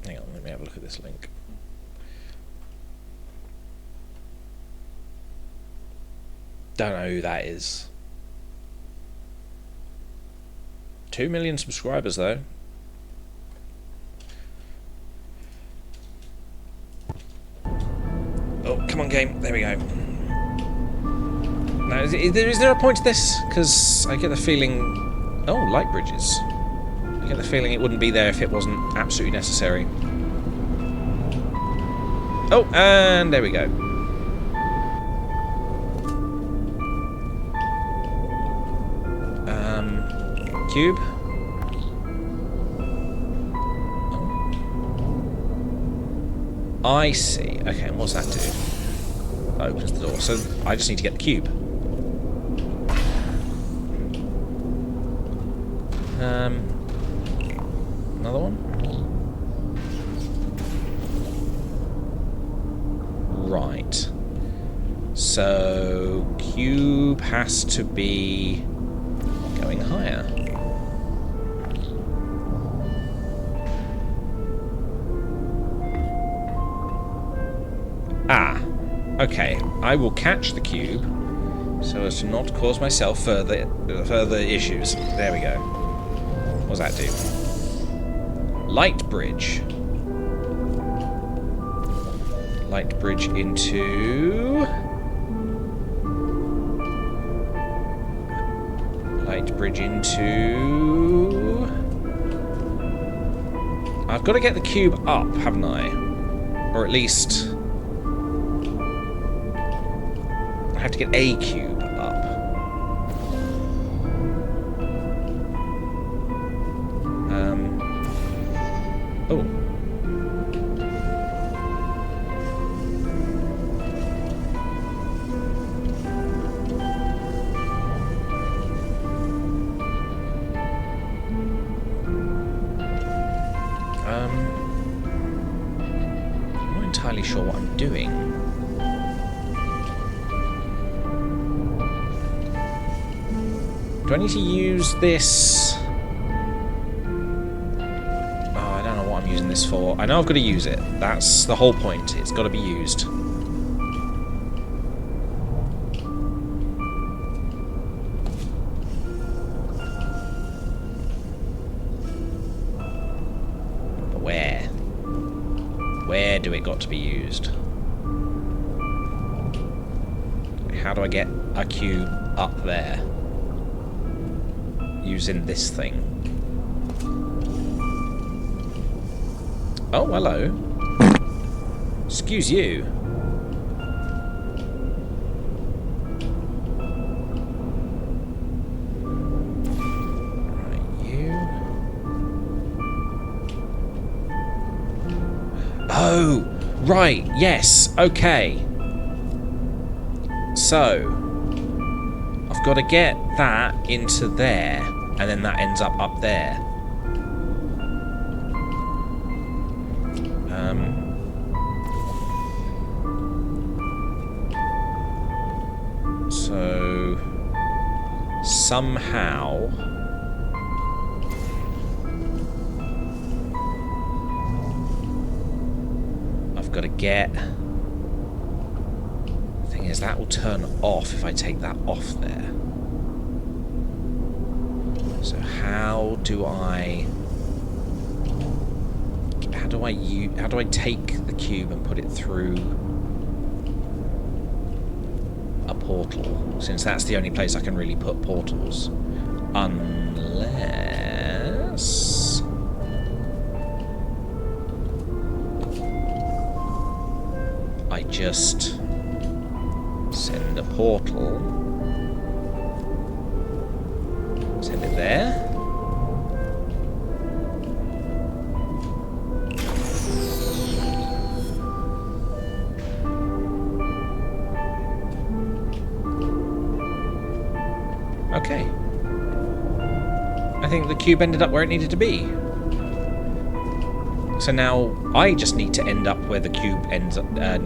Hang on, let me have a look at this link. Don't know who that is. 2 million subscribers though. Oh, come on, game. There we go. Now, is there a point to this? Because I get the feeling... Oh, light bridges. I get the feeling it wouldn't be there if it wasn't absolutely necessary. Oh, and there we go. Cube. Oh. I see. Okay, and what's that do? That opens the door. So I just need to get the cube. Another one? Right. So cube has to be going higher. Ah, okay. I will catch the cube so as to not cause myself further issues. There we go. What does that do? Light bridge. light bridge into... Light bridge into... I've got to get the cube up, haven't I? Or at least... I have to get a cube up. Oh. I'm not entirely sure what I'm doing. Do I need to use this? Oh, I don't know what I'm using this for. I know I've got to use it. That's the whole point. It's got to be used. But where? Where do it got to be used? How do I get a cube up there? Using this thing. Oh, hello. Excuse you. Right, you. Oh, right, yes, okay. So, I've got to get that into there, and then that ends up there. So, somehow... I've got to get... The thing is, that will turn off if I take that off there. So how do I take the cube and put it through a portal? Since that's the only place I can really put portals, unless I just send a portal. Send it there. Okay. I think the cube ended up where it needed to be. So now I just need to end up where the cube ends up. I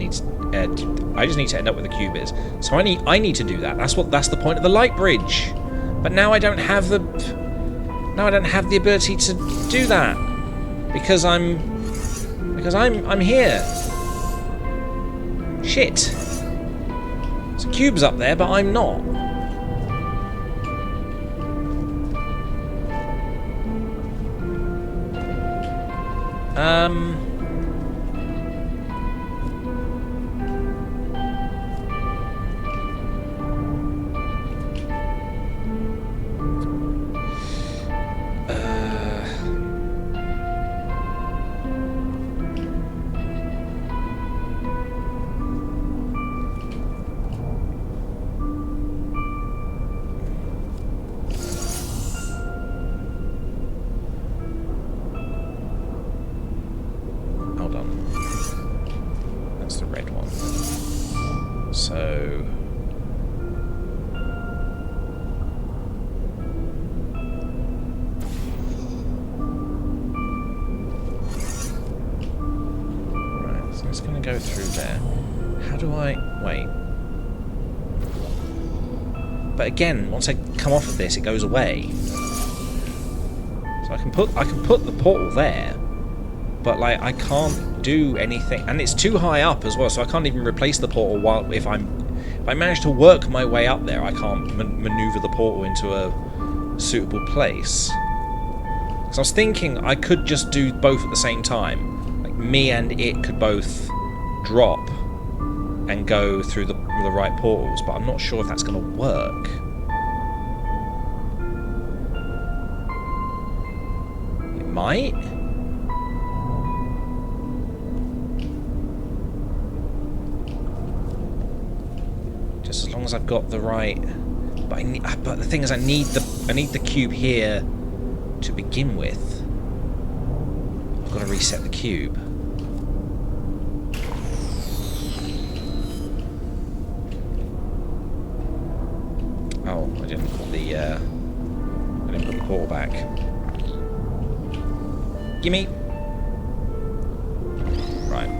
just need to end up where the cube is. So I need to do that. That's the point of the light bridge. But now I don't have the ability to do that because I'm here. Shit. So cube's up there, but I'm not. Hold on. That's the red one. So... Right, so it's going to go through there. How do I... Wait. But again, once I come off of this, it goes away. So I can put the portal there. But like I can't do anything, and it's too high up as well, so I can't even replace the portal. If I manage to work my way up there, I can't maneuver the portal into a suitable place. Because I was thinking I could just do both at the same time, like me and it could both drop and go through the right portals, but I'm not sure if that's going to work. It might. Just as long as I've got the right. But the thing is, I need the cube here to begin with. I've got to reset the cube. Oh, I didn't put the portal back. Gimme. Right.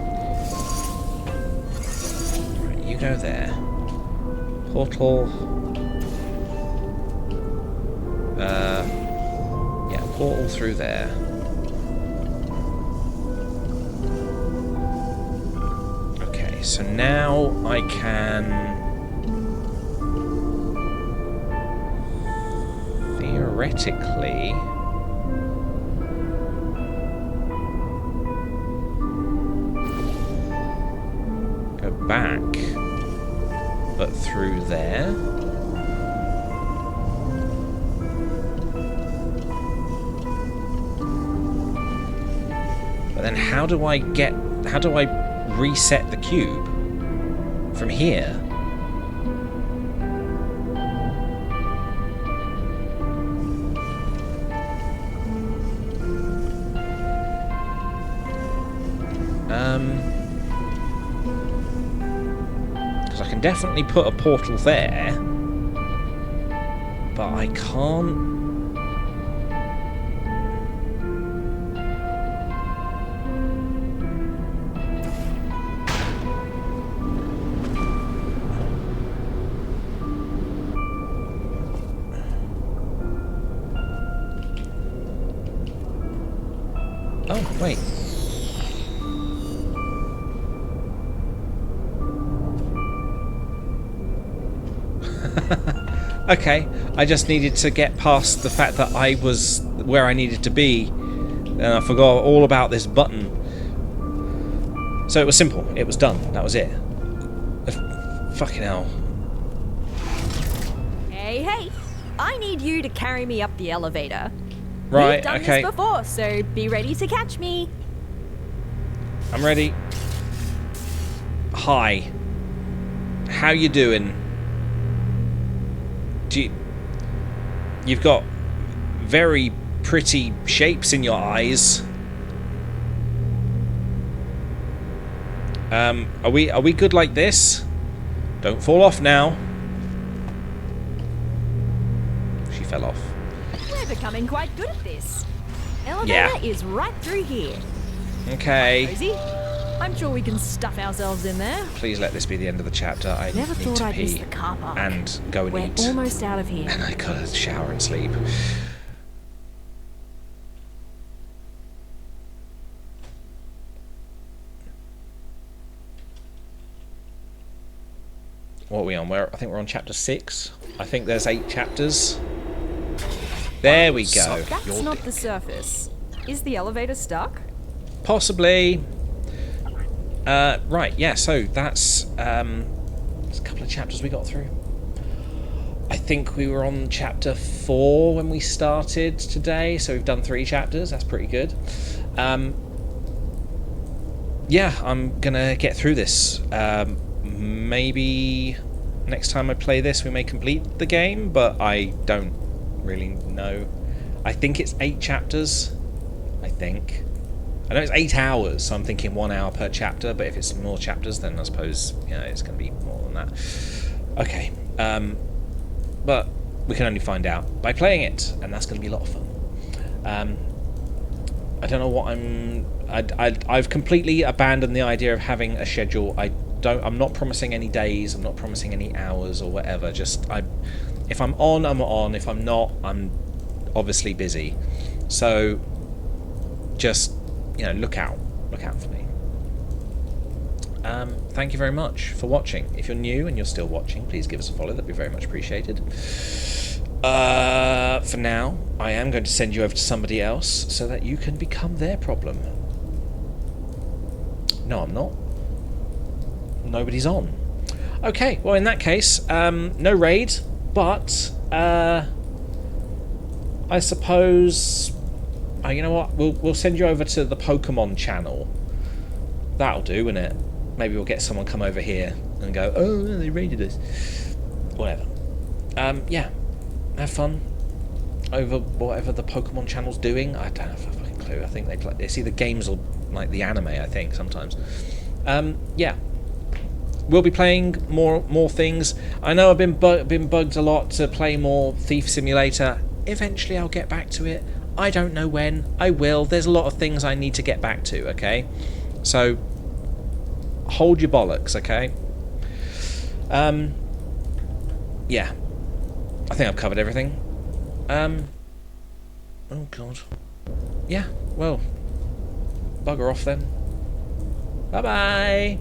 Right, you go there. Portal. Yeah, portal through there. Okay, so now I can theoretically go back, but through there. But then how do I reset the cube from here? Because I can definitely put a portal there, but I can't. Oh, wait. Okay, I just needed to get past the fact that I was where I needed to be, and I forgot all about this button. So it was simple. It was done. That was it. Fucking hell. Hey, hey! I need you to carry me up the elevator. Right, We've done okay. this before, so be ready to catch me. I'm ready. Hi. How you doing? You've got very pretty shapes in your eyes. Are we good like this? Don't fall off now. She fell off. We're becoming quite good at this. Elevator is right through here. Okay. Cozy. I'm sure we can stuff ourselves in there. Please let this be the end of the chapter. I Never need thought to I'd miss pee the car park. and go and We're eat. almost out of here. And I gotta shower and sleep. What are we on? I think we're on chapter 6. I think there's 8 chapters. There we go. That's not the surface. Is the elevator stuck? Possibly. Right, yeah, so that's there's a couple of chapters we got through. I think we were on chapter 4 when we started today, so we've done 3 chapters. That's pretty good. Yeah, I'm gonna get through this. Maybe next time I play this we may complete the game, but I don't really know. I think it's 8 chapters. I think. I know it's 8 hours, so I'm thinking 1 hour per chapter, but if it's more chapters, then I suppose, you know, it's going to be more than that. Okay. But we can only find out by playing it, and that's going to be a lot of fun. I don't know what I've completely abandoned the idea of having a schedule. I'm not promising any days, I'm not promising any hours or whatever. Just if I'm on, I'm on. If I'm not, I'm obviously busy. So just, you know, look out for me. Thank you very much for watching. If you're new and you're still watching, please give us a follow. That'd be very much appreciated. For now, I am going to send you over to somebody else so that you can become their problem. No, I'm not. nobody's on. Okay, well in that case, no raid, but I suppose you know what? We'll send you over to the Pokemon channel. That'll do, won't it? Maybe we'll get someone come over here and go, oh, they raided us. Whatever. Yeah, have fun over whatever the Pokemon channel's doing. I don't have a fucking clue. I think they see the games or like the anime. I think sometimes. Yeah. We'll be playing more things. I know I've been bugged a lot to play more Thief Simulator. Eventually I'll get back to it. I don't know when. I will. There's a lot of things I need to get back to, okay? So, hold your bollocks, okay? Yeah. I think I've covered everything. Oh, God. Yeah, well, bugger off then. Bye-bye!